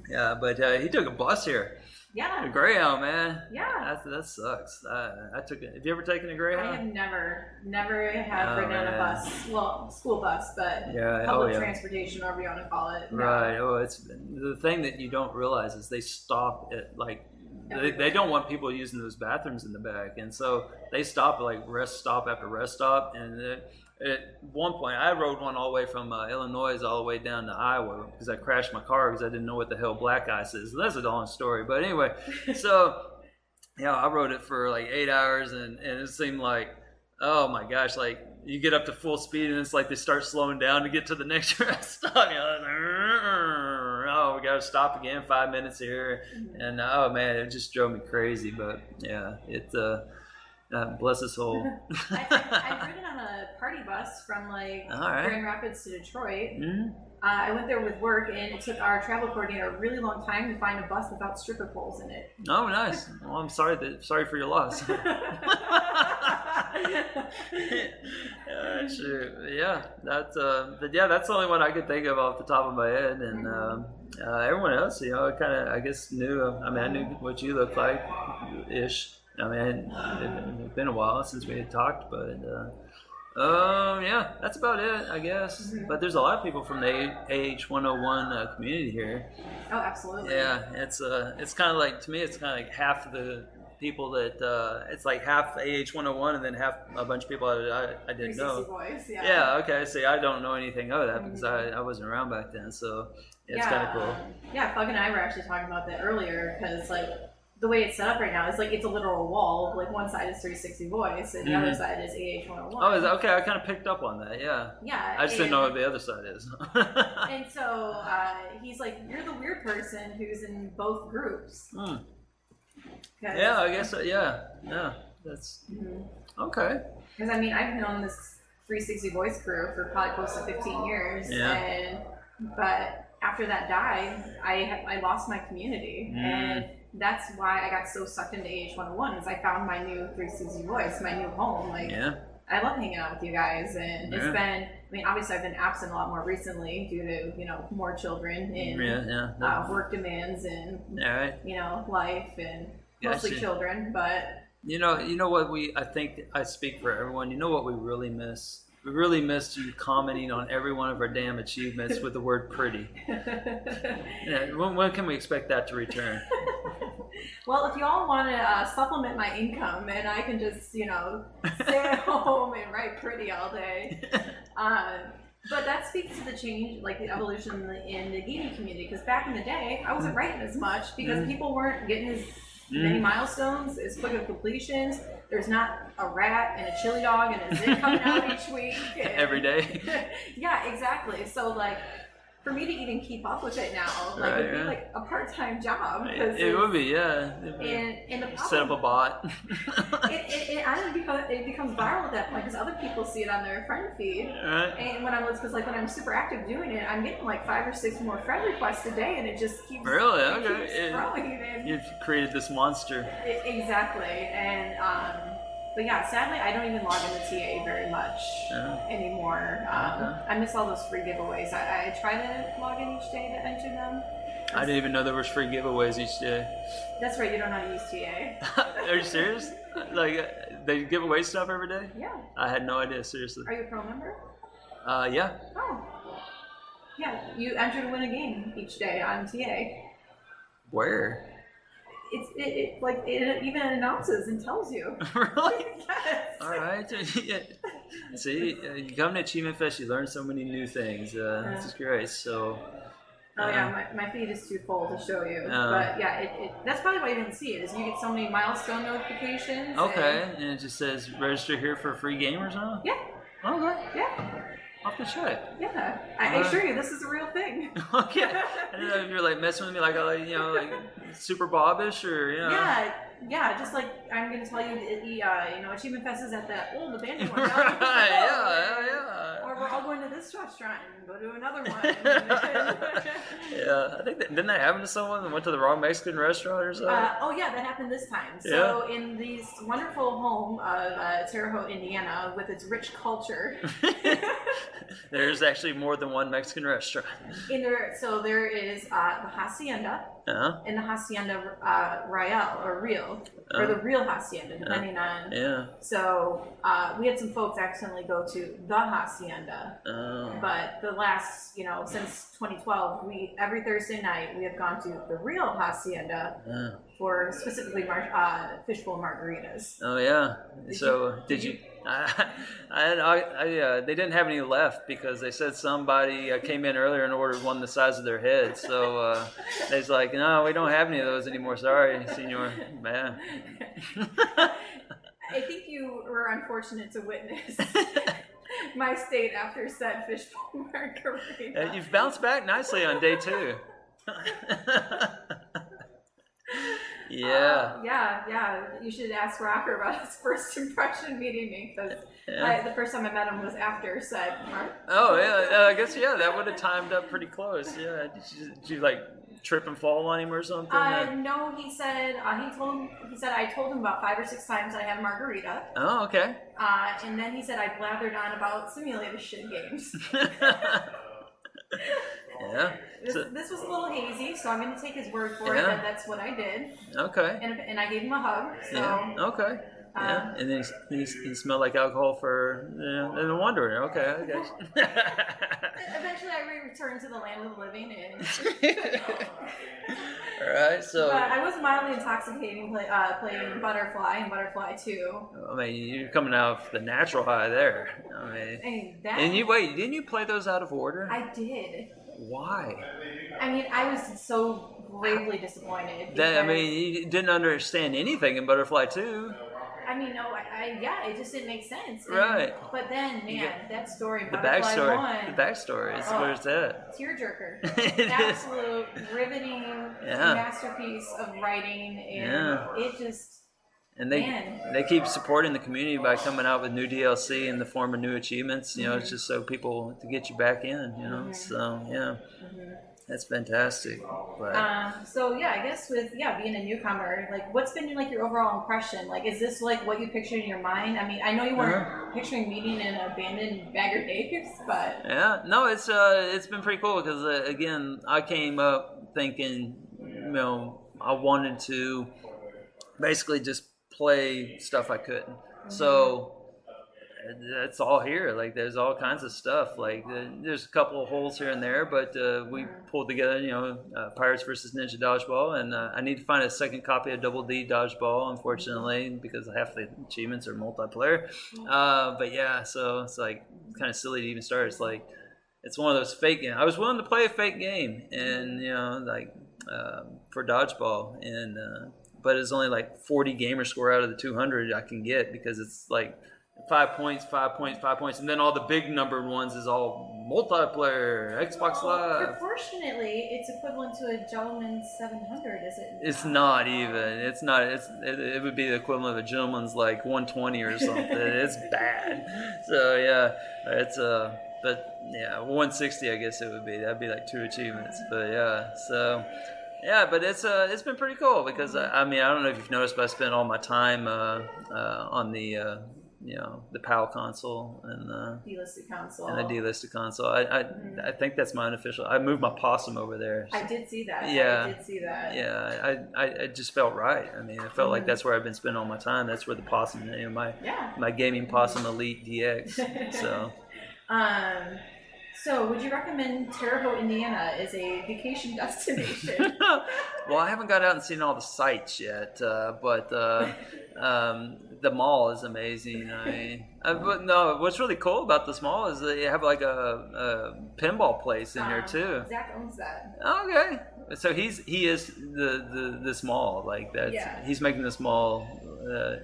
Yeah, but he took a bus here. Yeah. A Greyhound, man. Yeah. That sucks. I took it. Have you ever taken a Greyhound? I have never have ridden on a bus. Well, school bus, but public transportation, whatever you want to call it. No. Right. Oh, it's the thing that you don't realize is they stop at they don't want people using those bathrooms in the back, and so they stop at rest stop after rest stop. And at one point, I rode one all the way from Illinois all the way down to Iowa because I crashed my car because I didn't know what the hell black ice is. That's a long story, but anyway, so I rode it for 8 hours, and it seemed like, oh my gosh, you get up to full speed and it's like they start slowing down to get to the next rest stop. Oh, we got to stop again, 5 minutes here, and oh man, it just drove me crazy. But yeah, it bless his soul. I've ridden on a party bus from Grand Rapids to Detroit. I went there with work, and it took our travel coordinator a really long time to find a bus without stripper poles in it. Oh, nice. Well, I'm sorry for your loss. Shoot. Yeah, that's the only one I could think of off the top of my head, and everyone else, I guess knew. I knew what you looked like, ish. It had been a while since we had talked, but that's about it, I guess. But there's a lot of people from the AH101 community here. Oh, absolutely. Yeah, it's kind of to me, it's kind of half the people that it's half AH101 and then half a bunch of people I didn't know. Boys, yeah. Okay. See, I don't know anything of that because I wasn't around back then, so it's kind of cool. Fug and I were actually talking about that earlier because the way it's set up right now is it's a literal wall. One side is 360 voice and the other side is AH101. Oh, is that, okay. I kind of picked up on that. Yeah. Yeah. I just didn't know what the other side is. And so he's like, you're the weird person who's in both groups. Yeah, I guess. Yeah. That's okay. Because I've known this 360 voice crew for probably close to 15 years. Yeah. But after that died, I lost my community, and that's why I got so sucked into AH101 is I found my new 360 voice, my new home. I love hanging out with you guys, and it's been. Obviously I've been absent a lot more recently due to more children and work demands and life and mostly children. But you know what I think I speak for everyone. You know what we really miss We really missed you commenting on every one of our damn achievements with the word pretty. Yeah, when can we expect that to return? Well, if you all want to supplement my income and I can just, stay at home and write pretty all day. But that speaks to the change, like the evolution in the gaming community. Because back in the day, I wasn't writing as much because people weren't getting as many milestones, as quick of completions. There's not a rat and a chili dog and a zit coming out each week. Every day. Yeah, exactly. So, for me to even keep up with it now, it would be like a part-time job. It would be, yeah. And the problem, set up a bot. it becomes viral at that point because other people see it on their friend feed. Right. And when I'm super active doing it, I'm getting 5 or 6 more friend requests a day, and it just keeps really keeps growing. And you've created this monster. Exactly, and but yeah, sadly, I don't even log into TA very much anymore. I miss all those free giveaways. I try to log in each day to enter them. I didn't even know there was free giveaways each day. That's right, you don't know how to use TA. Are you serious? They give away stuff every day? Yeah. I had no idea, seriously. Are you a pro member? Yeah. Oh. Yeah, you enter to win a game each day on TA. Where? It even announces and tells you. Really? Yes. All right. See, you come to Achievement Fest, you learn so many new things. This is great. So. Oh yeah, my feed is too full to show you. But yeah, that's probably why you didn't see it. Is you get so many milestone notifications. Okay, and it just says register here for a free game or something. Yeah. Okay. Yeah. I'll have to check. Yeah, I assure you, this is a real thing. Okay. I don't know if you're messing with me like super Bobish or Yeah, just I'm gonna tell you, Achievement Fest is at that old abandoned one. Right, yeah. Or we're all going to this restaurant and go to another one. Yeah, I think didn't that happen to someone that went to the wrong Mexican restaurant or something? Oh yeah, that happened this time. So in this wonderful home of Terre Haute, Indiana, with its rich culture. There's actually more than one Mexican restaurant. So there is the Hacienda and the Hacienda Real or Real, or the Real Hacienda, depending on. Yeah. So we had some folks accidentally go to the Hacienda, but the last, since 2012, every Thursday night we have gone to the Real Hacienda for specifically fishbowl margaritas. Oh yeah. Did you? They didn't have any left because they said somebody came in earlier and ordered one the size of their head. So they was like, no, we don't have any of those anymore. Sorry, senor. Man. I think you were unfortunate to witness my state after said fishbowl margarita. You've bounced back nicely on day 2. Yeah. Yeah. You should ask Rocker about his first impression meeting me because the first time I met him was after said mark. Oh yeah, I guess that would have timed up pretty close. Yeah. Did you trip and fall on him or something? No, he said I told him about 5 or 6 times that I had a margarita. Oh, okay. And then he said I blathered on about simulated shit games. Yeah. This was a little hazy, so I'm going to take his word for it that that's what I did. Okay. And I gave him a hug. So. Yeah. Okay. Yeah. And then he smelled like alcohol for no wonder. Okay. I got you. Eventually, I returned to the land of the living. All right. So. But I was mildly intoxicating playing Butterfly and Butterfly 2. I mean, you're coming out of the natural high there. And didn't you play those out of order? I did. Why? I mean, I was so gravely disappointed. You didn't understand anything in Butterfly 2. I mean, no, it just didn't make sense. Right. But then, that story, the Butterfly backstory is where's that? Tearjerker. Absolute riveting masterpiece of writing, and it just. And they keep supporting the community by coming out with new DLC in the form of new achievements. It's just so people to get you back in. So that's fantastic. But I guess with being a newcomer, what's been your overall impression? Is this what you pictured in your mind? I mean, I know you weren't picturing meeting in an abandoned Bagger Dave's, but it's been pretty cool because again, I came up thinking I wanted to basically just play stuff I couldn't. So that's all here. Like there's all kinds of stuff. Like there's a couple of holes here and there, but we pulled together, Pirates versus Ninja Dodgeball, and I need to find a second copy of Double D Dodgeball, unfortunately, because half the achievements are multiplayer. But yeah, so it's like kind of silly to even start. It's like it's one of those fake games. I was willing to play a fake game, and for Dodgeball, and but it's only like 40 gamer score out of the 200 I can get, because it's like 5 points, 5 points, 5 points, and then all the big numbered ones is all multiplayer, Xbox Live. Proportionately, it's equivalent to a Gentleman's 700, is it? It's not even. It's not. It would be the equivalent of a Gentleman's like 120 or something. It's bad. So yeah, it's but yeah, 160 I guess it would be. That'd be like 2 achievements. But yeah, so. Yeah, but it's been pretty cool, because I don't know if you've noticed, but I spent all my time on the PAL console and delisted console. And the delisted console. I think that's my unofficial. I moved my possum over there. I did see that. Yeah, I did see that. Yeah, I just felt right. I mean, it felt like that's where I've been spending all my time. That's where the possum, my gaming possum Elite DX. So. So, would you recommend Terre Haute, Indiana as a vacation destination? Well, I haven't got out and seen all the sites yet, but the mall is amazing. But no, what's really cool about this mall is that you have like a pinball place in there too. Zach owns that. Okay, so he is this mall like that. Yeah. He's making this mall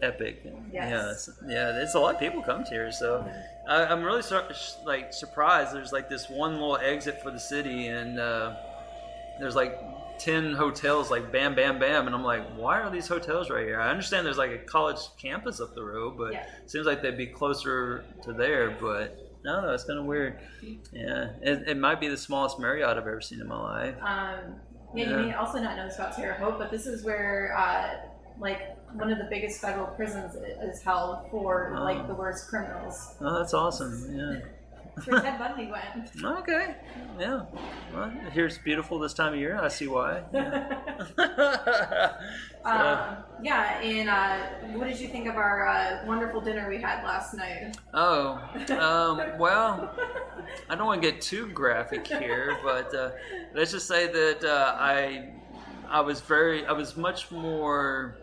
epic. Yes. Yeah. There's a lot of people come here, so. I'm really surprised. There's like this one little exit for the city, and there's like 10 hotels, like bam, bam, bam, and I'm like, why are these hotels right here? I understand there's like a college campus up the road, but it seems like they'd be closer to there. But I don't know, it's kind of weird. Yeah, it might be the smallest Marriott I've ever seen in my life. You may also not know this about Terre Haute, but this is where one of the biggest federal prisons is held for like the worst criminals. Oh, that's awesome. Yeah. That's where Ted Bundy went. Okay. Yeah. Well, here it's beautiful this time of year. I see why. Yeah. And what did you think of our wonderful dinner we had last night? Oh, well, I don't want to get too graphic here, but let's just say that I was much more.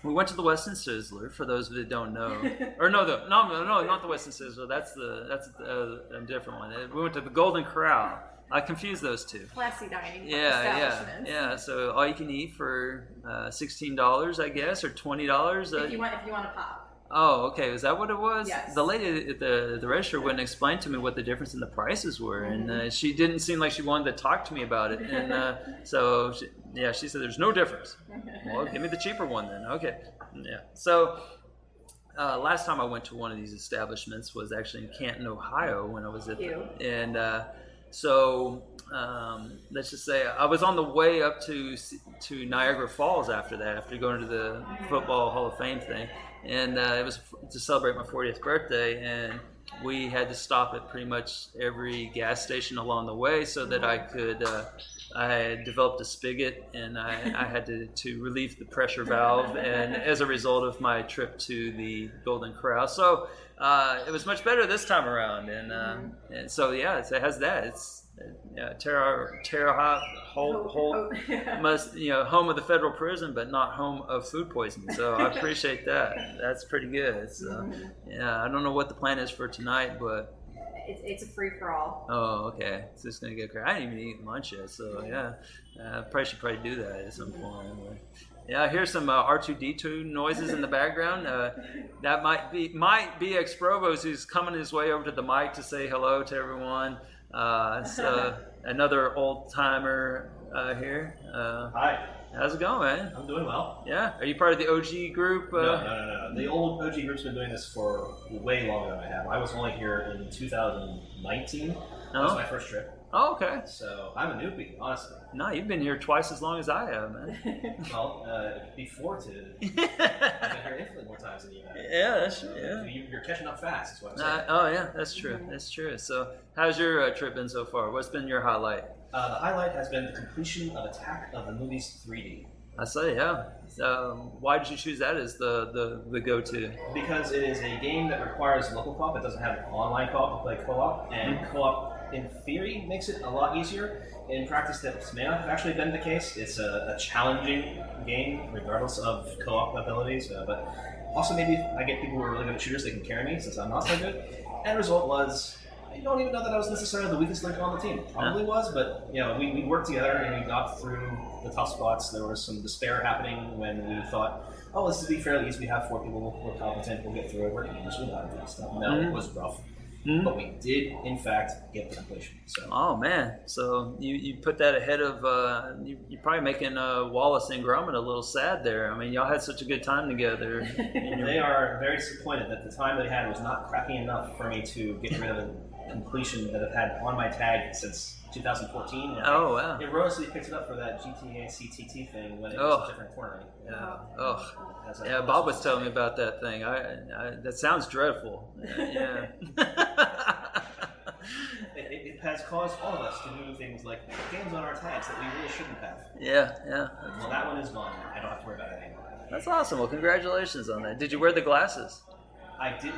We went to the Westin Sizzler, for those that don't know. Or no, not the Westin Sizzler. That's a different one. We went to the Golden Corral. I confused those two. Classy dining. Yeah. So all you can eat for $16, I guess, or $20. If you want to pop. Oh, okay. Is that what it was? Yes. The lady at the register wouldn't explain to me what the difference in the prices were, and she didn't seem like she wanted to talk to me about it. And so, she said, "There's no difference." Well, give me the cheaper one then. Okay. Yeah. So, last time I went to one of these establishments was actually in Canton, Ohio, when I was at and so let's just say I was on the way up to Niagara Falls after going to the Football Hall of Fame thing. And it was to celebrate my 40th birthday, and we had to stop at pretty much every gas station along the way so that I could. I had developed a spigot, and I had to relieve the pressure valve, and as a result of my trip to the Golden Corral, so it was much better this time around, and so it has that. It's Terre Haute, home of the federal prison, but not home of food poisoning. So I appreciate that. That's pretty good. So I don't know what the plan is for tonight, but it's a free for all. Oh, okay. It's just gonna get crazy. I didn't even eat lunch yet, so I should probably do that at some point. Yeah, I hear some R2D2 noises in the background. That might be X-Provos, who's coming his way over to the mic to say hello to everyone. So another old timer here. Hi. How's it going, man? I'm doing well. Yeah. Are you part of the OG group? No. The old OG group's been doing this for way longer than I have. I was only here in 2019. That was my first trip. Oh, okay. So I'm a newbie, honestly. No, you've been here twice as long as I have, man. Well, before I've been here infinitely more times than you have. Yeah, that's true. Yeah. You're catching up fast, is what I'm saying. Oh, yeah, that's true. That's true. So, how's your trip been so far? What's been your highlight? The highlight has been the completion of Attack of the Movies 3D. I say, yeah. Why did you choose that as the go-to? Because it is a game that requires local co-op. It doesn't have online co-op like co-op, and co-op in theory makes it a lot easier. In practice, that may not have actually been the case. It's a challenging game, regardless of co-op abilities. But also, maybe I get people who are really good at shooters, they can carry me since I'm not so good. End result was, I don't even know that I was necessarily the weakest link on the team. Probably was, but we worked together and we got through the tough spots. There was some despair happening when we thought, oh, this will be fairly easy. We have 4 people, we're competent, we'll get through it. We're gamers, we know how to do this stuff. No, it was rough. But we did, in fact, get the completion. So. Oh, man. So you put that ahead of, you're probably making Wallace and Grumman a little sad there. I mean, y'all had such a good time together. They are very disappointed that the time they had was not crappy enough for me to get rid of a completion that I've had on my tag since 2014. Oh, wow. I erroneously picked it up for that GTA CTT thing when it was a different tournament. Yeah, Bob was telling me about that thing. That sounds dreadful. Yeah. It has caused all of us to do things like games on our tags that we really shouldn't have. Yeah. Well, that one is gone. I don't have to worry about it anymore. That's awesome. Well, congratulations on that. Did you wear the glasses? I did.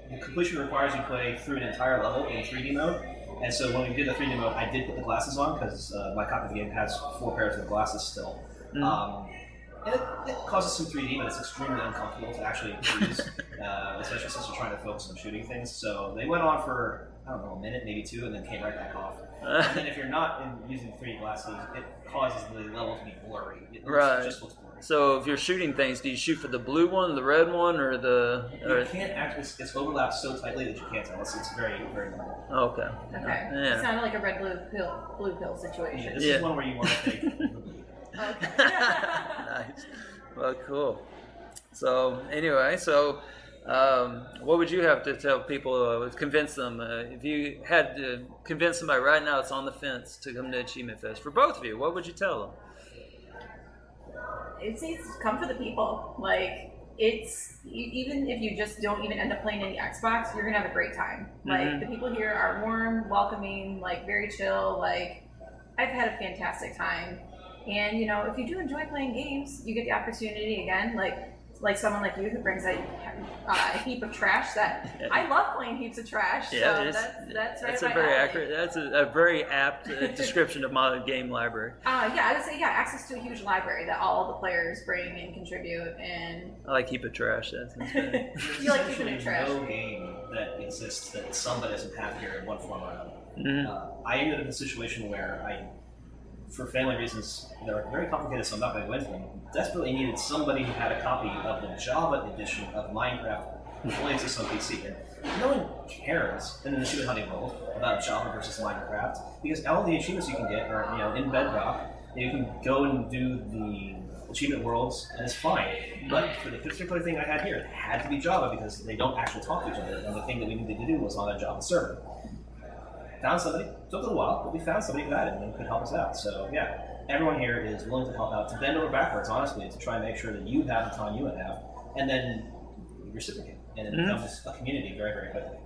The completion requires you play through an entire level in 3D mode. And so when we did the 3D mode, I did put the glasses on because my copy of the game has 4 pairs of glasses still. And it causes some 3D, but it's extremely uncomfortable to actually use, especially since you're trying to focus on shooting things. So they went on for, I don't know, a minute, maybe 2, and then came right back off. And then if you're not using 3D glasses, it causes the level to be blurry. It just looks blurry. So if you're shooting things, do you shoot for the blue one, the red one, or the... You can't actually, it's overlapped so tightly that you can't tell. It's very, very normal. Okay. Yeah. It sounded like a red blue pill situation. Yeah, this is one where you want to take the blue. Okay. Nice. Well, cool. So anyway, what would you have to tell people, convince them, if you had to convince somebody right now that's on the fence to come to Achievement Fest, for both of you, what would you tell them? It's come for the people. Like, it's, even if you just don't even end up playing any Xbox, you're gonna have a great time. Like, the people here are warm, welcoming, like very chill. Like, I've had a fantastic time. And if you do enjoy playing games, you get the opportunity again, like someone like you who brings a heap of trash. That I love playing heaps of trash. Yeah, so that's right. That's a very accurate. That's a very apt description of my game library. I would say access to a huge library that all the players bring and contribute. And I like heap of trash. That's good. You like keeping it trash. No game that exists that somebody doesn't have here in one form or another. I ended up in a situation where for family reasons that are very complicated, so I'm not going to go into them, desperately needed somebody who had a copy of the Java edition of Minecraft, which only exists on PC. And no one cares in the achievement hunting world about Java versus Minecraft, because all the achievements you can get are in Bedrock. You can go and do the achievement worlds, and it's fine. But for the particular thing I had here, it had to be Java because they don't actually talk to each other, and the thing that we needed to do was on a Java server. Found somebody, took a little while, but we found somebody who had it and could help us out. So yeah, everyone here is willing to help out, to bend over backwards, honestly, to try and make sure that you have the time you would have, and then reciprocate, and it becomes a community very, very quickly.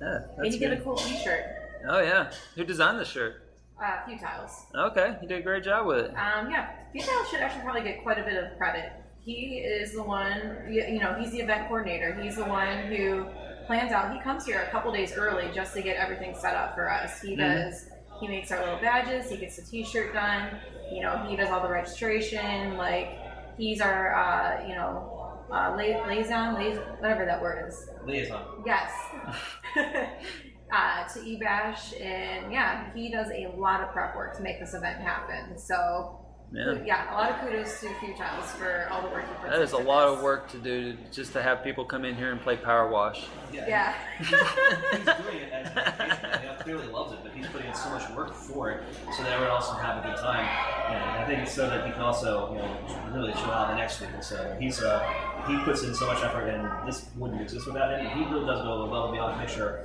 Yeah, and you get a cool t-shirt. Oh yeah, who designed the shirt? Futiles. Okay, you did a great job with it. Futiles should actually probably get quite a bit of credit. He is the one, he's the event coordinator. He's the one who plans out. He comes here a couple days early just to get everything set up for us. He does. He makes our little badges. He gets the T-shirt done. He does all the registration. Like, he's our liaison, whatever that word is. Liaison. Yes. To eBash, and he does a lot of prep work to make this event happen. So. Yeah, a lot of kudos to Futiles for all the work he puts in. That is a lot of work to do just to have people come in here and play Power Wash. Yeah. He's doing it as an education. He clearly loves it, but he's putting in so much work for it so that everyone else can have a good time. And I think it's so that he can also, really chill out the next week. And so he puts in so much effort, and this wouldn't exist without him. And he really does go above and beyond to make sure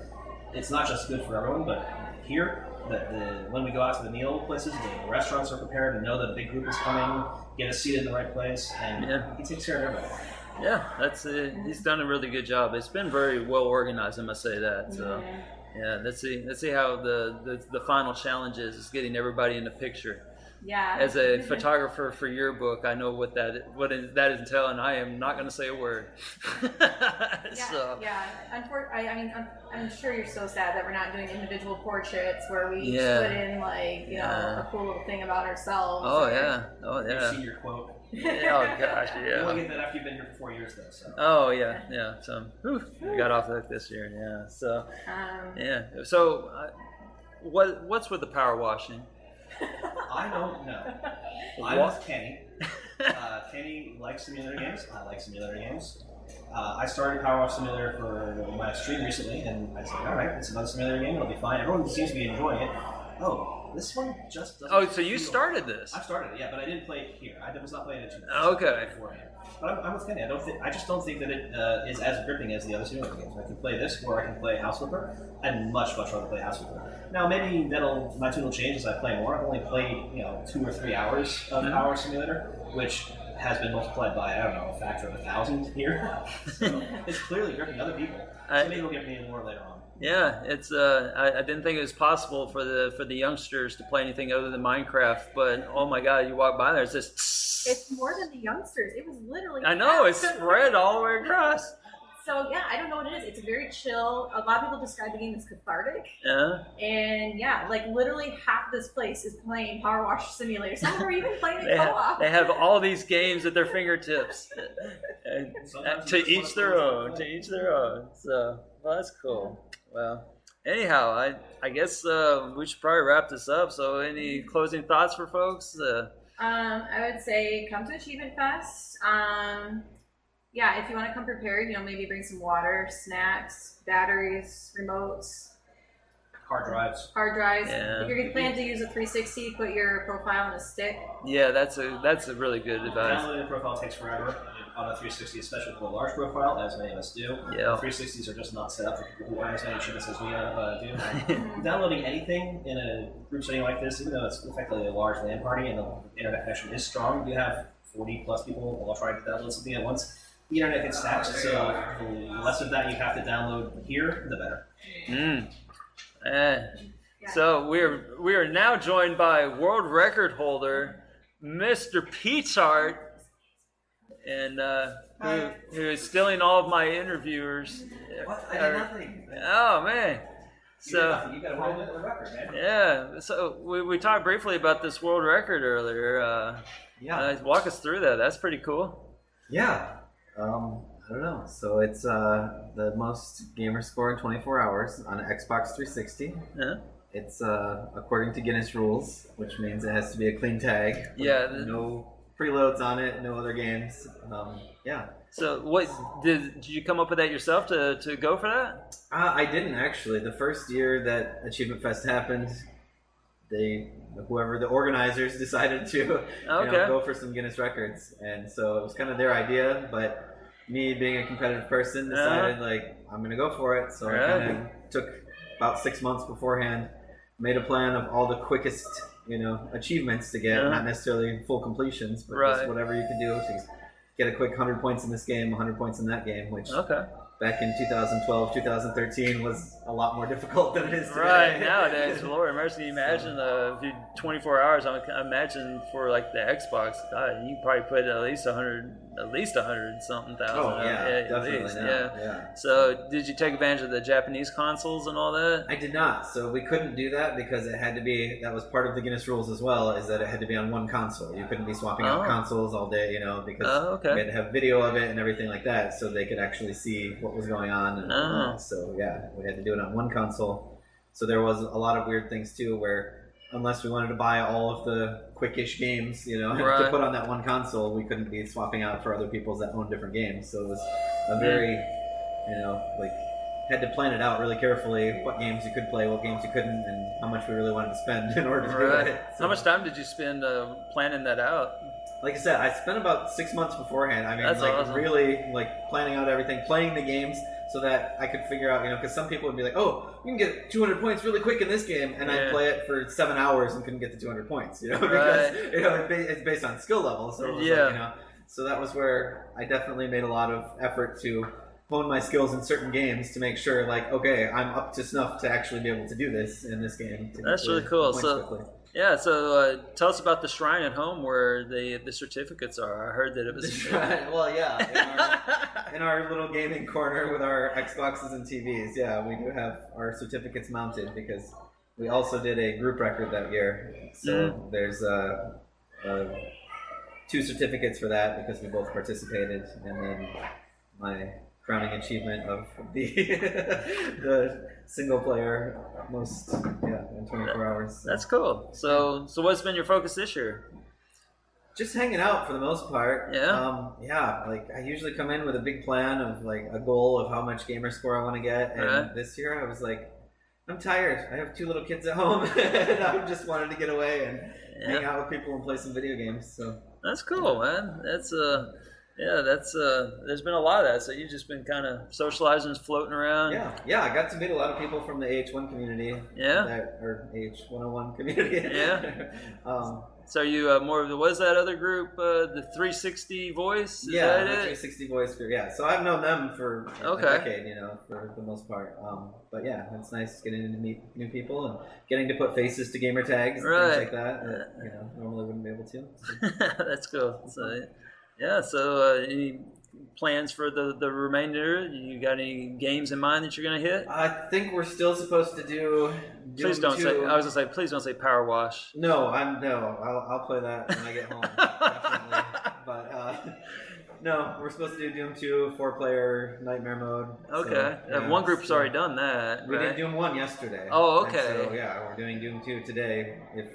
it's not just good for everyone, but here, that when we go out to the meal places, the restaurants are prepared and know that a big group is coming, get us seated in the right place, and he takes care of everybody. Yeah, he's done a really good job. It's been very well organized, I must say that. So, let's see how the final challenge is getting everybody in the picture. Yeah. As a photographer for your book, I know what that entails, and I am not going to say a word. I'm sure you're so sad that we're not doing individual portraits where we each put in a cool little thing about ourselves. Oh yeah. You've seen your quote. Oh gosh, yeah. You want to get that after you've been here for 4 years, though. So. Oh yeah. So we got off the hook this year. Yeah. So So what's with the power washing? I don't know. I'm with Kenny. Kenny likes simulator games. I like simulator games. I started Power Wash Simulator for my stream recently, and I said, all right, it's another simulator game. It'll be fine. Everyone seems to be enjoying it. Oh, this one just doesn't. Oh, so you started this? I started it, yeah, but I didn't play it here. I was not playing it too much. Okay. Beforehand. But I'm with Kenny. I just don't think that it is as gripping as the other simulator games. I can play this, or I can play House Flipper. I'd much rather play House Flipper. Now maybe my tune will change as I play more. I've only played 2 or 3 hours of Power Simulator, which has been multiplied by, I don't know, a factor of 1,000 here. So it's clearly gripping other people. So maybe we'll get me more later on. Yeah, it's I didn't think it was possible for the youngsters to play anything other than Minecraft, but oh my god, you walk by there, it's just it's more than the youngsters. It was literally I know, it's spread all the way across. So yeah, I don't know what it is. It's very chill. A lot of people describe the game as cathartic. Yeah. And yeah, like literally half this place is playing Power Wash Simulator. Some are even playing it co-op. They have all these games at their fingertips. To each their own. So, well, that's cool. Well, anyhow, I guess we should probably wrap this up. So, any closing thoughts for folks? I would say come to Achievement Fest. Yeah, if you want to come prepared, maybe bring some water, snacks, batteries, remotes. Hard drives. Yeah. If you're going to plan to use a 360, put your profile on a stick. Yeah, that's a really good advice. Downloading the profile takes forever on a 360, especially for a large profile, as many of us do. Yeah. 360s are just not set up for people who aren't as many achievements as we do. Downloading anything in a group setting like this, even though it's effectively a large LAN party and the internet connection is strong, you have 40 plus people all trying to download something at once. The internet gets taxed, so the less of that you have to download here, the better. So we are now joined by world record holder Mr. Peachart, and who is stealing all of my interviewers. What? I did nothing. Oh man. So you got a world record, man. Yeah. So we talked briefly about this world record earlier. Walk us through that. That's pretty cool. Yeah. I don't know. So it's the most gamer score in 24 hours on an Xbox 360. Yeah. It's according to Guinness rules, which means it has to be a clean tag. Yeah. No preloads on it. No other games. Yeah. So what did you come up with that yourself to go for that? I didn't actually. The first year that Achievement Fest happened, whoever the organizers decided to go for some Guinness records, and so it was kind of their idea, but me being a competitive person decided I'm gonna go for it. So I kind of took about 6 months beforehand, made a plan of all the quickest achievements to get, not necessarily full completions, but just whatever you can do to get a quick 100 points in this game, 100 points in that game, which back in 2012, 2013 was a lot more difficult than it is today. Right, nowadays, Lord mercy, imagine if you 24 hours, I imagine for like the Xbox, God, you probably put at least 100 something thousand. Oh yeah, definitely. Least, yeah. So did you take advantage of the Japanese consoles and all that? I did not. So we couldn't do that because it had to be, that was part of the Guinness rules as well, is that it had to be on one console. You couldn't be swapping out consoles all day, because we had to have video of it and everything like that so they could actually see what was going on. And so yeah, we had to do it on one console. So there was a lot of weird things too, where unless we wanted to buy all of the quickish games, to put on that one console, we couldn't be swapping out for other people's that own different games. So it was a very, had to plan it out really carefully, what games you could play, what games you couldn't, and how much we really wanted to spend in order to do it. So, how much time did you spend planning that out? Like I said, I spent about 6 months beforehand. I mean, that's awesome. Really planning out everything, playing the games so that I could figure out, because some people would be like, oh, you can get 200 points really quick in this game, and I'd play it for 7 hours and couldn't get the 200 points, because it's based on skill level. So it was so that was where I definitely made a lot of effort to hone my skills in certain games to make sure, okay, I'm up to snuff to actually be able to do this in this game. That's really cool. So Yeah, so tell us about the shrine at home where the certificates are. I heard that it was... The shrine, well, yeah, in our little gaming corner with our Xboxes and TVs, yeah, we do have our certificates mounted because we also did a group record that year. So there's 2 certificates for that because we both participated, and then my crowning achievement of the single player most in 24 hours. That's cool. So what's been your focus this year? Just hanging out for the most part. Yeah. Like I usually come in with a big plan of like a goal of how much gamer score I want to get, and this year I was like, I'm tired. I have 2 little kids at home, and I just wanted to get away and hang out with people and play some video games. So that's cool, man. That's there's been a lot of that. So you've just been kind of socializing, just floating around. Yeah. I got to meet a lot of people from the AH1 community. Or AH101 community. So you more of the, what is that other group? The 360 Voice? Is that the it? 360 Voice group. Yeah. So I've known them for a decade, for the most part. But yeah, it's nice getting to meet new people and getting to put faces to gamer tags and things like that. Normally wouldn't be able to. So. That's cool. So. Yeah, so any plans for the remainder? You got any games in mind that you're going to hit? I think we're still supposed to do Doom Please don't 2. say, I was going to say, please don't say Power Wash. No, I'll play that when I get home, definitely. But no, we're supposed to do Doom 2, 4-player Nightmare mode. Okay. So, one group's already done that. We did Doom 1 yesterday. Oh, okay. And so we're doing Doom 2 today if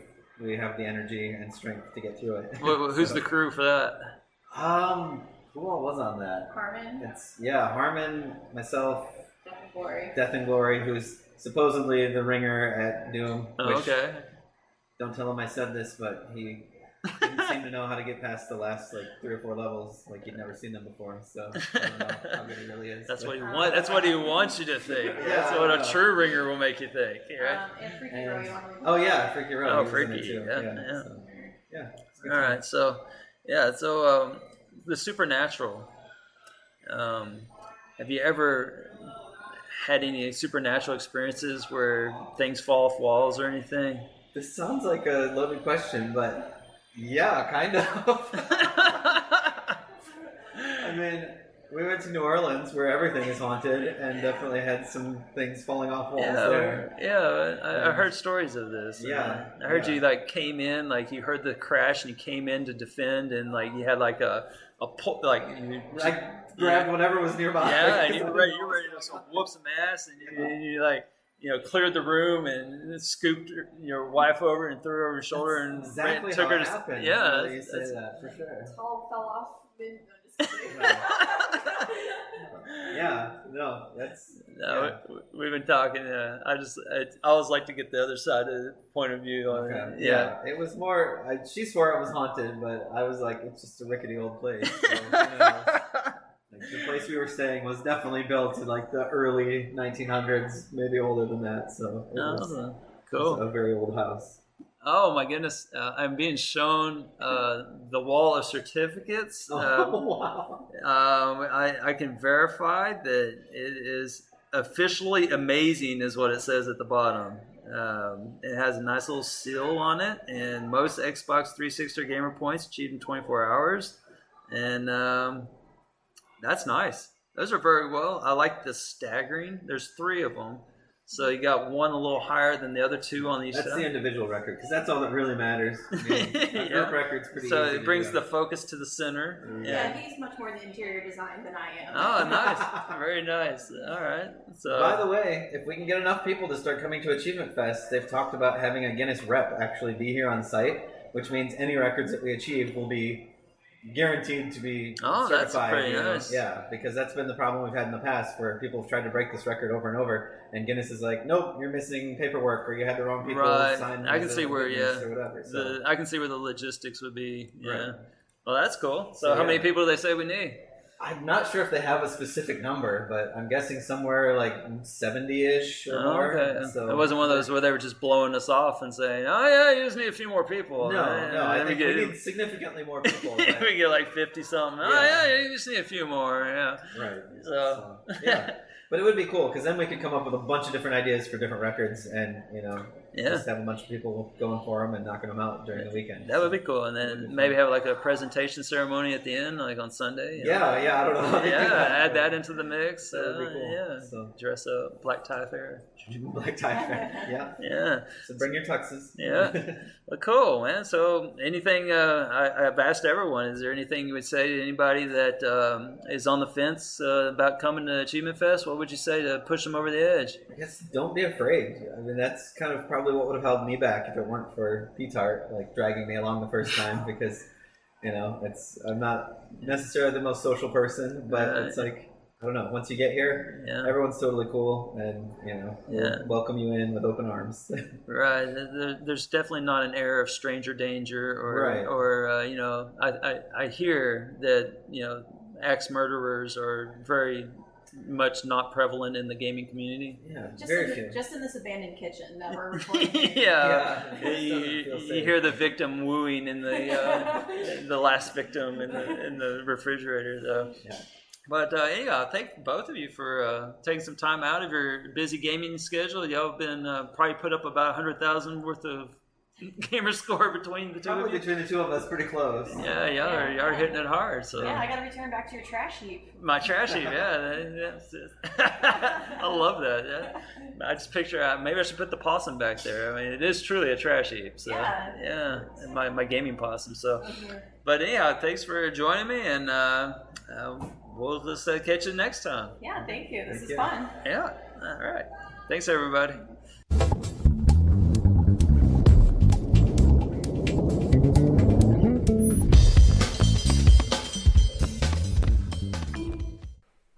we have the energy and strength to get through it. Who's the crew for that? Who all was on that? Harmon. Harmon, myself, Death and Glory, who's supposedly the ringer at Doom. Okay. Don't tell him I said this, but he didn't seem to know how to get past the last 3 or 4 levels, like he'd never seen them before. So I don't know how good he really is. That's what he wants. That's what he wants you to think. That's what a true ringer will make you think, right? And Freaky Row. You want to Oh yeah, Freaky Row. Oh, Freaky. Yeah. All right. So the supernatural. Have you ever had any supernatural experiences where things fall off walls or anything? This sounds like a loaded question, but yeah, kind of. I mean, we went to New Orleans where everything is haunted and definitely had some things falling off walls there. Yeah, I heard stories of this. Yeah. I heard you came in, you heard the crash and you came in to defend and you had I grabbed whatever was nearby. Yeah, and you were ready to whoop some ass and you cleared the room and scooped your wife over and threw her over your shoulder and exactly took her to happened. Yeah, you say that for sure. Tall fell off. We've been talking. I always like to get the other side of the point of view on it. Yeah, it was more. She swore it was haunted, but I was like, it's just a rickety old place. So, the place we were staying was definitely built in the early 1900s, maybe older than that. So it was cool. A very old house. Oh my goodness! I'm being shown the wall of certificates. Wow! I can verify that it is officially amazing, is what it says at the bottom. It has a nice little seal on it, and most Xbox 360 gamer points achieved in 24 hours, and that's nice. Those are very well. I like the staggering. There's 3 of them. So you got one a little higher than the other 2 on each side. That's the individual record, because that's all that really matters. I mean, group record's pretty easy. So it brings the focus to the center. Yeah, he's much more the interior design than I am. Oh, nice. Very nice. All right. So, by the way, if we can get enough people to start coming to Achievement Fest, they've talked about having a Guinness rep actually be here on site, which means any records that we achieve will be guaranteed to be certified. That's pretty nice. Yeah, because that's been the problem we've had in the past where people have tried to break this record over and over, and Guinness is like, nope, you're missing paperwork, or you had the wrong people sign. I can see where, or whatever. So. I can see where the logistics would be. Yeah. Right. Well, that's cool. So how many people do they say we need? I'm not sure if they have a specific number, but I'm guessing somewhere 70-ish or more. Okay. So, it wasn't one of those where they were just blowing us off and saying, "Oh yeah, you just need a few more people." No, I think we need significantly more people. We get 50 something. Oh yeah, you just need a few more. Yeah. Right. So yeah. But it would be cool because then we could come up with a bunch of different ideas for different records, and Yeah. Just have a bunch of people going for them and knocking them out during the weekend. That would be cool. And then maybe have like a presentation ceremony at the end, like on Sunday. Yeah, I don't know. Add that into the mix. That would be cool. Yeah. So, dress up, black tie fair. Black tie fair. Yeah. Yeah. So bring your tuxes. Yeah. Well, cool, man. So anything, I've asked everyone, is there anything you would say to anybody that is on the fence about coming to Achievement Fest? What would you say to push them over the edge? I guess don't be afraid. I mean, that's kind of probably what would have held me back if it weren't for P-Tart, like dragging me along the first time, because, I'm not necessarily the most social person, but it's like, I don't know, once you get here, everyone's totally cool, and, we'll welcome you in with open arms. Right. There's definitely not an air of stranger danger, or I hear that, axe murderers are very much not prevalent in the gaming community. Yeah, just in this abandoned kitchen that we're recording. You hear the victim wooing in the last victim in the refrigerator, though. Yeah. But thank both of you for taking some time out of your busy gaming schedule. Y'all have been probably put up about 100,000 worth of gamer score between the two of you. Between the two of us, pretty close. Yeah, y'all are hitting it hard. So I got to return back to your trash heap. My trash heap, I love that. Yeah. I just picture maybe I should put the possum back there. I mean, it is truly a trash heap. So yeah, and my gaming possum. So, but thanks for joining me, and we'll just catch you next time. Yeah, thank you. This is fun. Yeah. All right. Thanks, everybody.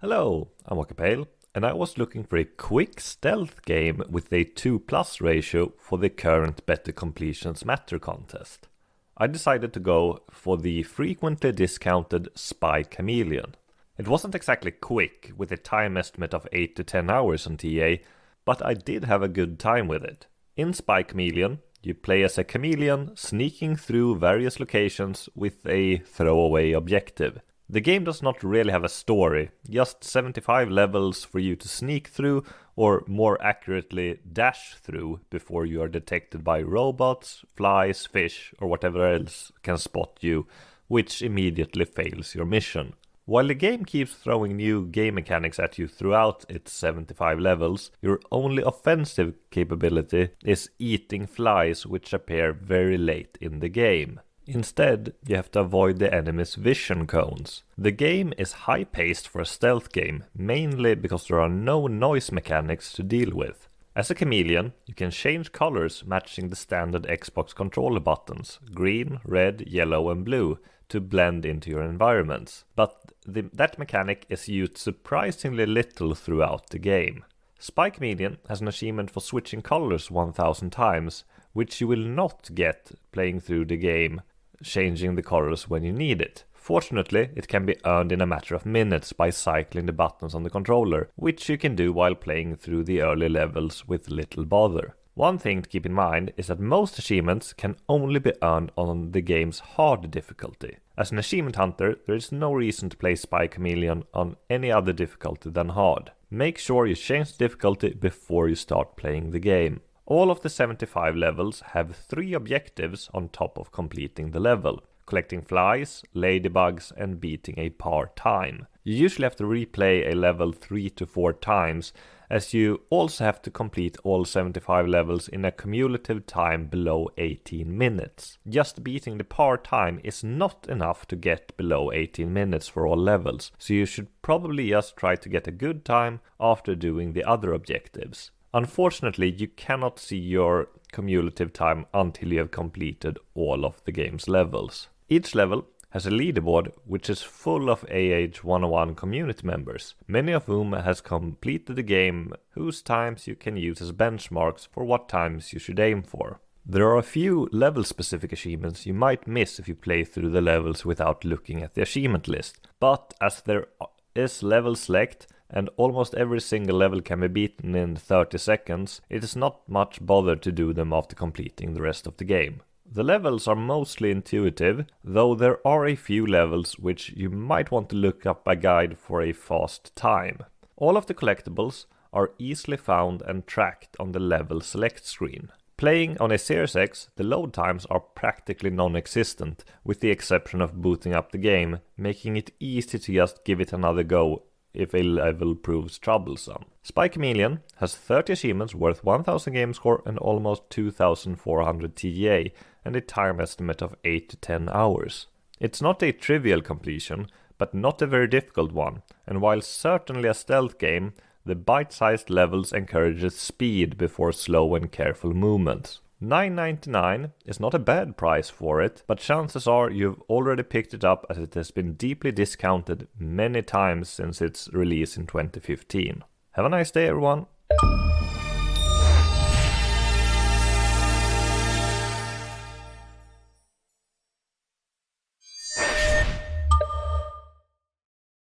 Hello, I'm Walker and I was looking for a quick stealth game with a 2+ ratio for the current Better Completions Matter contest. I decided to go for the frequently discounted Spy Chameleon. It wasn't exactly quick, with a time estimate of 8 to 10 hours on TA, but I did have a good time with it. In Spy Chameleon, you play as a chameleon sneaking through various locations with a throwaway objective. The game does not really have a story, just 75 levels for you to sneak through, or more accurately dash through before you are detected by robots, flies, fish, or whatever else can spot you, which immediately fails your mission. While the game keeps throwing new game mechanics at you throughout its 75 levels, your only offensive capability is eating flies which appear very late in the game. Instead, you have to avoid the enemy's vision cones. The game is high-paced for a stealth game, mainly because there are no noise mechanics to deal with. As a chameleon, you can change colors matching the standard Xbox controller buttons, green, red, yellow and blue, to blend into your environments. But that mechanic is used surprisingly little throughout the game. Spy Chameleon has an achievement for switching colors 1000 times, which you will not get playing through the game, changing the colors when you need it. Fortunately, it can be earned in a matter of minutes by cycling the buttons on the controller, which you can do while playing through the early levels with little bother. One thing to keep in mind is that most achievements can only be earned on the game's hard difficulty. As an achievement hunter, there is no reason to play Spy Chameleon on any other difficulty than hard. Make sure you change the difficulty before you start playing the game. All of the 75 levels have 3 objectives on top of completing the level: collecting flies, ladybugs and beating a par time. You usually have to replay a level 3 to 4 times, as you also have to complete all 75 levels in a cumulative time below 18 minutes. Just beating the par time is not enough to get below 18 minutes for all levels, so you should probably just try to get a good time after doing the other objectives. Unfortunately, you cannot see your cumulative time until you have completed all of the game's levels. Each level has a leaderboard which is full of AH101 community members, many of whom has completed the game, whose times you can use as benchmarks for what times you should aim for. There are a few level-specific achievements you might miss if you play through the levels without looking at the achievement list, but as there is level select, and almost every single level can be beaten in 30 seconds, it is not much bother to do them after completing the rest of the game. The levels are mostly intuitive, though there are a few levels which you might want to look up a guide for a fast time. All of the collectibles are easily found and tracked on the level select screen. Playing on a Series X, the load times are practically non-existent, with the exception of booting up the game, making it easy to just give it another go if a level proves troublesome. Spy Chameleon has 30 achievements worth 1000 game score and almost 2400 TGA, and a time estimate of 8 to 10 hours. It's not a trivial completion, but not a very difficult one, and while certainly a stealth game, the bite-sized levels encourages speed before slow and careful movements. $9.99 is not a bad price for it, but chances are you've already picked it up as it has been deeply discounted many times since its release in 2015. Have a nice day, everyone!